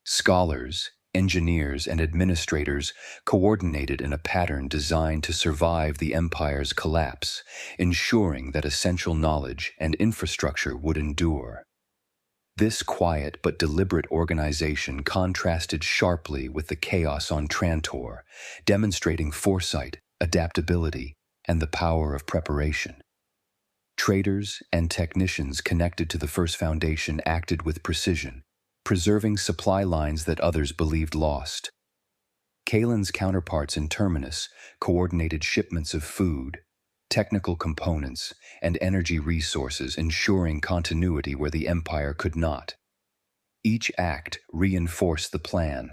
Scholars, engineers, and administrators coordinated in a pattern designed to survive the Empire's collapse, ensuring that essential knowledge and infrastructure would endure. This quiet but deliberate organization contrasted sharply with the chaos on Trantor, demonstrating foresight, adaptability, and the power of preparation. Traders and technicians connected to the First Foundation acted with precision, preserving supply lines that others believed lost. Kalen's counterparts in Terminus coordinated shipments of food, technical components, and energy resources, ensuring continuity where the Empire could not. Each act reinforced the plan,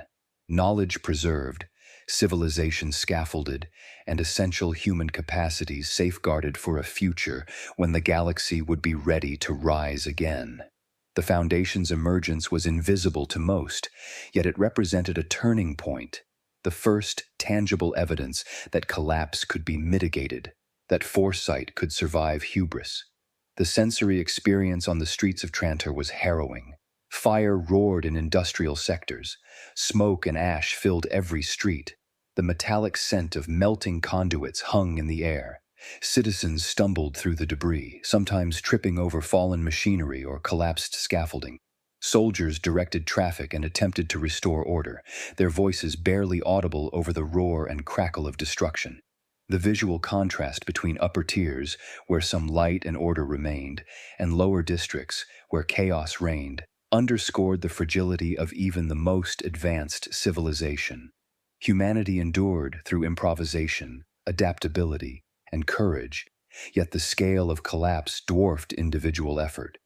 knowledge preserved, civilization scaffolded, and essential human capacities safeguarded for a future when the galaxy would be ready to rise again. The Foundation's emergence was invisible to most, yet it represented a turning point, the first tangible evidence that collapse could be mitigated, that foresight could survive hubris. The sensory experience on the streets of Trantor was harrowing. Fire roared in industrial sectors. Smoke and ash filled every street. The metallic scent of melting conduits hung in the air. Citizens stumbled through the debris, sometimes tripping over fallen machinery or collapsed scaffolding. Soldiers directed traffic and attempted to restore order, their voices barely audible over the roar and crackle of destruction. The visual contrast between upper tiers, where some light and order remained, and lower districts, where chaos reigned, underscored the fragility of even the most advanced civilization. Humanity endured through improvisation, adaptability, and courage, yet the scale of collapse dwarfed individual effort.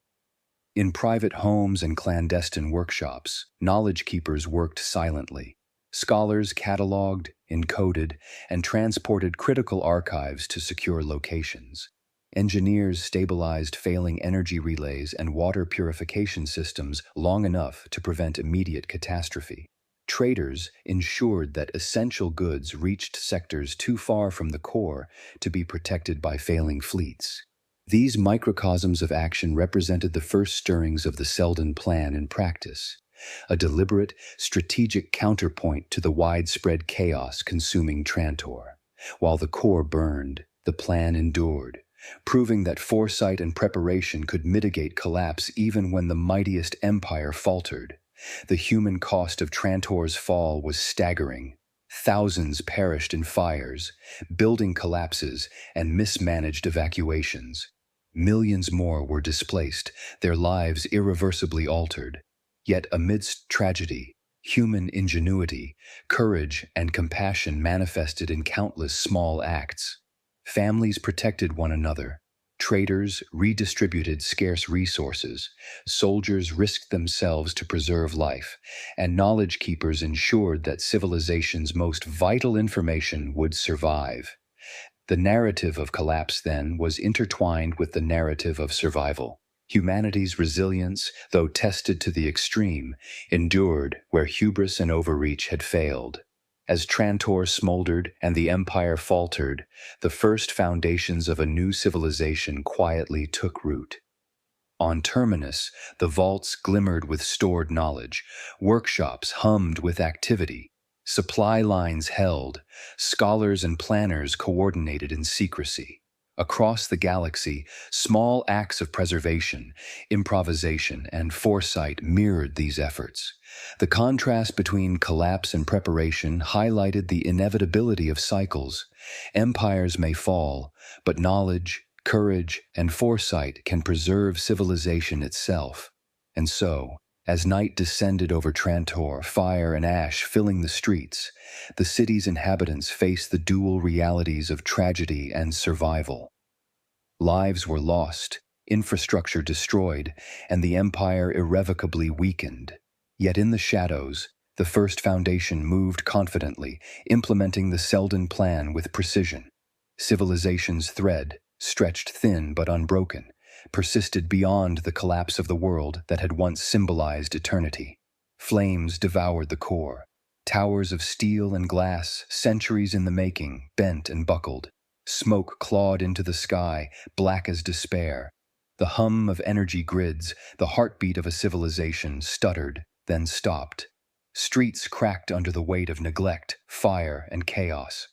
In private homes and clandestine workshops, knowledge keepers worked silently. Scholars cataloged, encoded, and transported critical archives to secure locations. Engineers stabilized failing energy relays and water purification systems long enough to prevent immediate catastrophe. Traders ensured that essential goods reached sectors too far from the core to be protected by failing fleets. These microcosms of action represented the first stirrings of the Seldon Plan in practice, a deliberate, strategic counterpoint to the widespread chaos consuming Trantor. While the core burned, the plan endured, proving that foresight and preparation could mitigate collapse even when the mightiest empire faltered. The human cost of Trantor's fall was staggering. Thousands perished in fires, building collapses, and mismanaged evacuations. Millions more were displaced, their lives irreversibly altered. Yet amidst tragedy, human ingenuity, courage, and compassion manifested in countless small acts. Families protected one another. Traders redistributed scarce resources, soldiers risked themselves to preserve life, and knowledge keepers ensured that civilization's most vital information would survive. The narrative of collapse, then, was intertwined with the narrative of survival. Humanity's resilience, though tested to the extreme, endured where hubris and overreach had failed. As Trantor smoldered and the empire faltered, the first foundations of a new civilization quietly took root. On Terminus, the vaults glimmered with stored knowledge, workshops hummed with activity, supply lines held, scholars and planners coordinated in secrecy. Across the galaxy, small acts of preservation, improvisation, and foresight mirrored these efforts. The contrast between collapse and preparation highlighted the inevitability of cycles. Empires may fall, but knowledge, courage, and foresight can preserve civilization itself. And so, as night descended over Trantor, fire and ash filling the streets, the city's inhabitants faced the dual realities of tragedy and survival. Lives were lost, infrastructure destroyed, and the empire irrevocably weakened. Yet in the shadows, the first foundation moved confidently, implementing the Seldon Plan with precision. Civilization's thread, stretched thin but unbroken, persisted beyond the collapse of the world that had once symbolized eternity. Flames devoured the core. Towers of steel and glass, centuries in the making, bent and buckled. Smoke clawed into the sky, black as despair. The hum of energy grids, the heartbeat of a civilization, stuttered, then stopped. Streets cracked under the weight of neglect, fire, and chaos.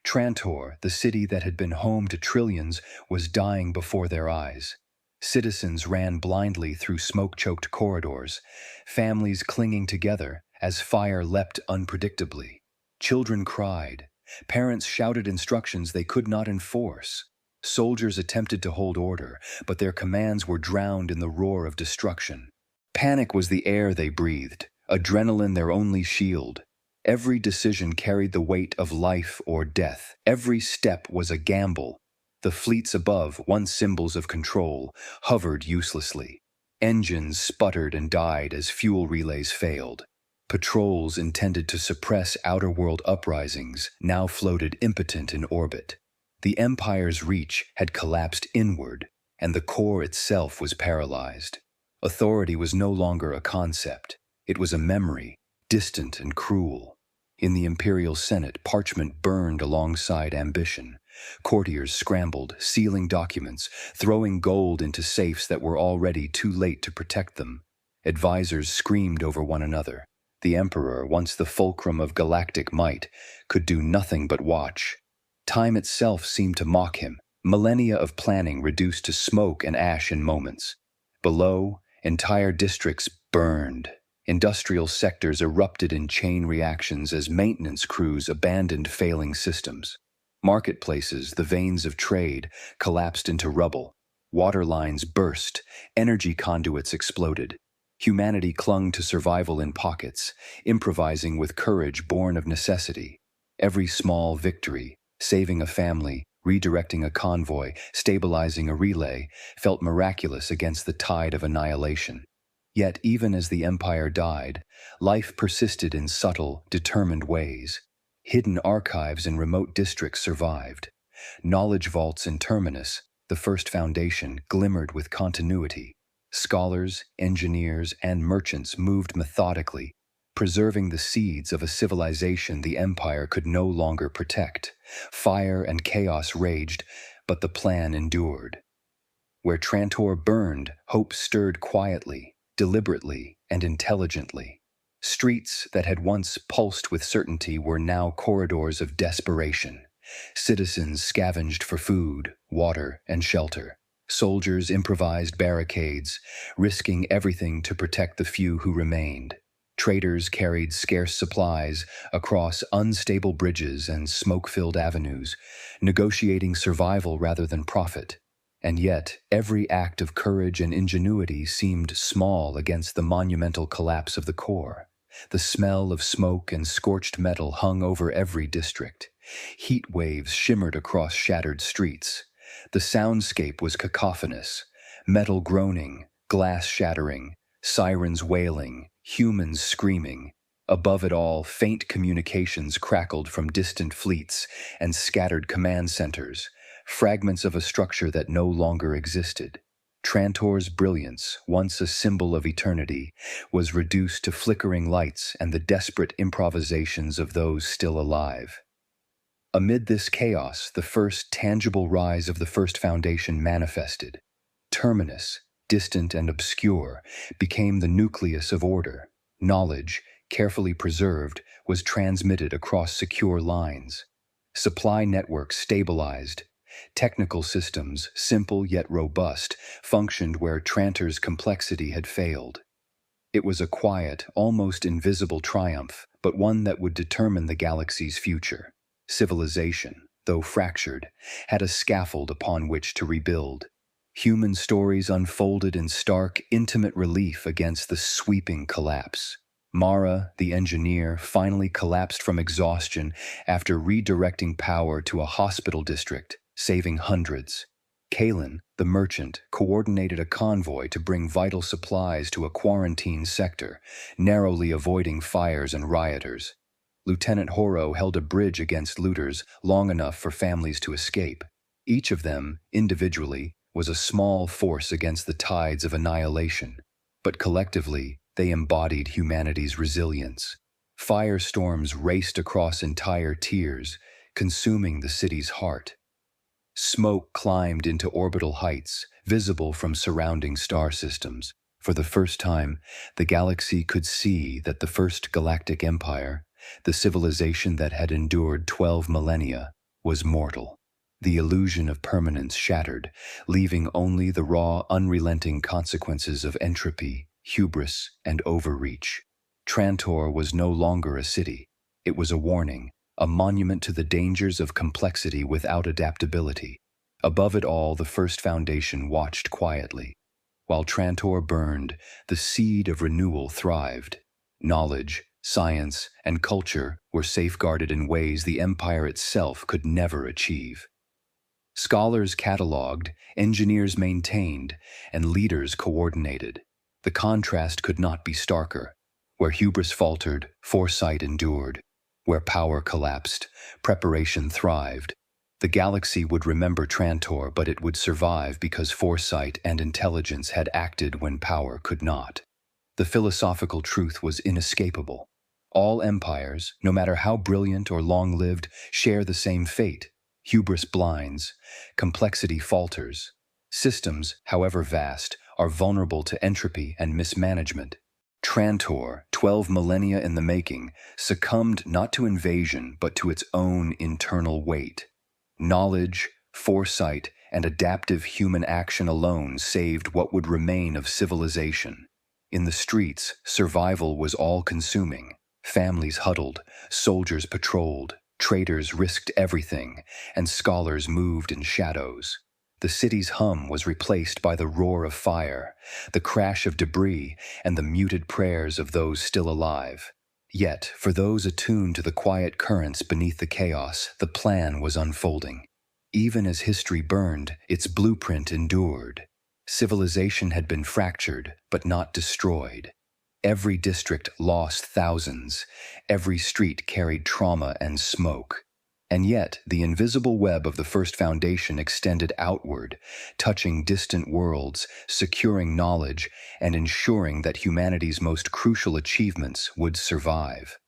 Trantor, the city that had been home to trillions, was dying before their eyes. Citizens ran blindly through smoke-choked corridors, families clinging together as fire leapt unpredictably. Children cried. Parents shouted instructions they could not enforce. Soldiers attempted to hold order, but their commands were drowned in the roar of destruction. Panic was the air they breathed, adrenaline their only shield. Every decision carried the weight of life or death. Every step was a gamble. The fleets above, once symbols of control, hovered uselessly. Engines sputtered and died as fuel relays failed. Patrols intended to suppress outer-world uprisings now floated impotent in orbit. The Empire's reach had collapsed inward, and the core itself was paralyzed. Authority was no longer a concept. It was a memory, distant and cruel. In the Imperial Senate, parchment burned alongside ambition. Courtiers scrambled, sealing documents, throwing gold into safes that were already too late to protect them. Advisors screamed over one another. The Emperor, once the fulcrum of galactic might, could do nothing but watch. Time itself seemed to mock him, Millennia of planning reduced to smoke and ash in moments. Below, entire districts burned. Industrial sectors erupted in chain reactions as maintenance crews abandoned failing systems. Marketplaces, the veins of trade, collapsed into rubble. Water lines burst, energy conduits exploded. Humanity clung to survival in pockets, improvising with courage born of necessity. Every small victory, saving a family, redirecting a convoy, stabilizing a relay, felt miraculous against the tide of annihilation. Yet even as the empire died, life persisted in subtle, determined ways. Hidden archives in remote districts survived. Knowledge vaults in Terminus, the first foundation, glimmered with continuity. Scholars, engineers, and merchants moved methodically, preserving the seeds of a civilization the empire could no longer protect. Fire and chaos raged, but the plan endured. Where Trantor burned, hope stirred quietly, deliberately, and intelligently. Streets that had once pulsed with certainty were now corridors of desperation. Citizens scavenged for food, water, and shelter. Soldiers improvised barricades, risking everything to protect the few who remained. Traders carried scarce supplies across unstable bridges and smoke-filled avenues, negotiating survival rather than profit. And yet, every act of courage and ingenuity seemed small against the monumental collapse of the core. The smell of smoke and scorched metal hung over every district. Heat waves shimmered across shattered streets. The soundscape was cacophonous, metal groaning, glass shattering, sirens wailing, humans screaming. Above it all, faint communications crackled from distant fleets and scattered command centers, fragments of a structure that no longer existed. Trantor's brilliance, once a symbol of eternity, was reduced to flickering lights and the desperate improvisations of those still alive. Amid this chaos, the first tangible rise of the first foundation manifested. Terminus, distant and obscure, became the nucleus of order. Knowledge, carefully preserved, was transmitted across secure lines. Supply networks stabilized. Technical systems, simple yet robust, functioned where Trantor's complexity had failed. It was a quiet, almost invisible triumph, but one that would determine the galaxy's future. Civilization, though fractured, had a scaffold upon which to rebuild. Human stories unfolded in stark, intimate relief against the sweeping collapse. Mara, the engineer, finally collapsed from exhaustion after redirecting power to a hospital district, saving hundreds. Kalen, the merchant, coordinated a convoy to bring vital supplies to a quarantine sector, narrowly avoiding fires and rioters. Lieutenant Horo held a bridge against looters long enough for families to escape. Each of them, individually, was a small force against the tides of annihilation, but collectively, they embodied humanity's resilience. Firestorms raced across entire tiers, consuming the city's heart. Smoke climbed into orbital heights, visible from surrounding star systems. For the first time, the galaxy could see that the first Galactic Empire, the civilization that had endured 12 millennia, was mortal. The illusion of permanence shattered, leaving only the raw, unrelenting consequences of entropy, hubris, and overreach. Trantor was no longer a city. It was a warning, a monument to the dangers of complexity without adaptability. Above it all, the first foundation watched quietly. While Trantor burned, the seed of renewal thrived. Knowledge, science, and culture were safeguarded in ways the empire itself could never achieve. Scholars cataloged, engineers maintained, and leaders coordinated. The contrast could not be starker. Where hubris faltered, foresight endured. Where power collapsed, preparation thrived. The galaxy would remember Trantor, but it would survive because foresight and intelligence had acted when power could not. The philosophical truth was inescapable. All empires, no matter how brilliant or long-lived, share the same fate. Hubris blinds, complexity falters. Systems, however vast, are vulnerable to entropy and mismanagement. Trantor, 12 millennia in the making, succumbed not to invasion but to its own internal weight. Knowledge, Foresight and adaptive human action alone saved what would remain of civilization. In the streets, survival was all-consuming. Families huddled, soldiers patrolled, traders risked everything, and scholars moved in shadows. The city's hum was replaced by the roar of fire, the crash of debris, and the muted prayers of those still alive. Yet, for those attuned to the quiet currents beneath the chaos, the plan was unfolding. Even as history burned, its blueprint endured. Civilization had been fractured, but not destroyed. Every district lost thousands. Every street carried trauma and smoke. And yet, the invisible web of the first foundation extended outward, touching distant worlds, securing knowledge, and ensuring that humanity's most crucial achievements would survive.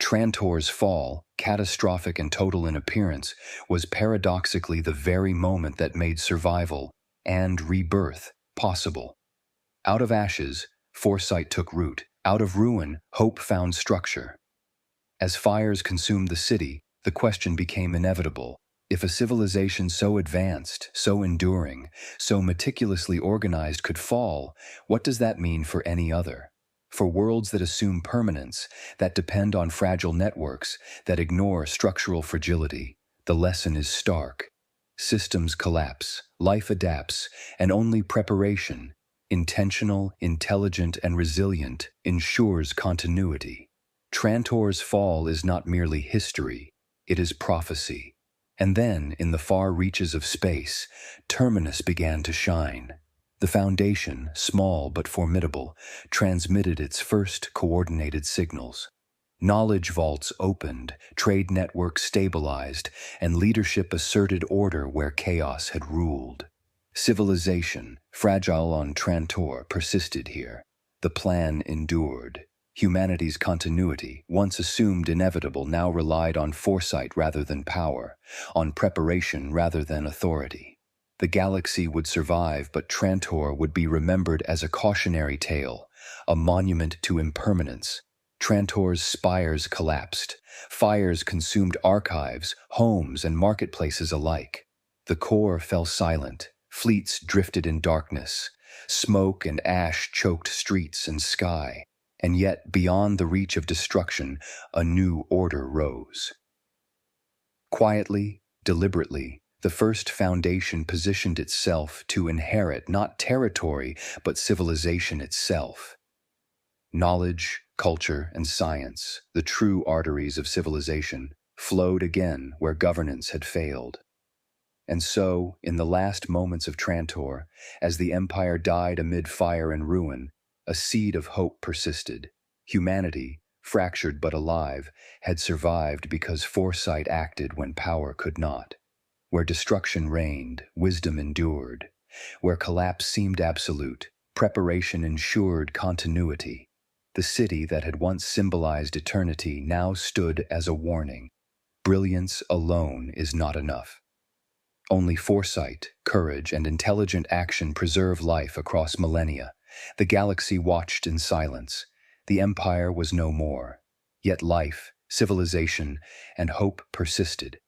Trantor's fall, catastrophic and total in appearance, was paradoxically the very moment that made survival and rebirth possible. Out of ashes, foresight took root. Out of ruin, hope found structure. As fires consumed the city, the question became inevitable. If a civilization so advanced, so enduring, so meticulously organized could fall, what does that mean for any other? For worlds that assume permanence, that depend on fragile networks, that ignore structural fragility, the lesson is stark. Systems collapse, life adapts, and only preparation, intentional, intelligent, and resilient, ensures continuity. Trantor's fall is not merely history, it is prophecy. And then, in the far reaches of space, Terminus began to shine. The foundation, small but formidable, transmitted its first coordinated signals. Knowledge vaults opened, trade networks stabilized, and leadership asserted order where chaos had ruled. Civilization, fragile on Trantor, persisted here. The plan endured. Humanity's continuity, once assumed inevitable, now relied on foresight rather than power, on preparation rather than authority. The galaxy would survive, but Trantor would be remembered as a cautionary tale, a monument to impermanence. Trantor's spires collapsed. Fires consumed archives, homes, and marketplaces alike. The core fell silent. Fleets drifted in darkness. Smoke and ash choked streets and sky. And yet, beyond the reach of destruction, a new order rose. Quietly, deliberately, the first foundation positioned itself to inherit not territory, but civilization itself. Knowledge, culture, and science, the true arteries of civilization, flowed again where governance had failed. And so, in the last moments of Trantor, as the empire died amid fire and ruin, a seed of hope persisted. Humanity, fractured but alive, had survived because foresight acted when power could not. Where destruction reigned, wisdom endured. Where collapse seemed absolute, preparation ensured continuity. The city that had once symbolized eternity now stood as a warning. Brilliance alone is not enough. Only foresight, courage, and intelligent action preserve life across millennia. The galaxy watched in silence. The empire was no more. Yet life, civilization, and hope persisted,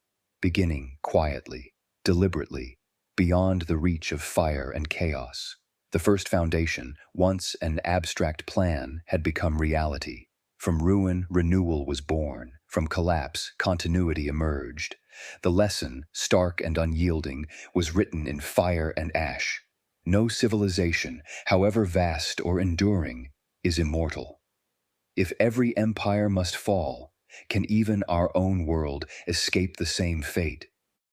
beginning quietly, deliberately, beyond the reach of fire and chaos. The first foundation, once an abstract plan, had become reality. From ruin, renewal was born. From collapse, continuity emerged. The lesson, stark and unyielding, was written in fire and ash. No civilization, however vast or enduring, is immortal. If every empire must fall, can even our own world escape the same fate?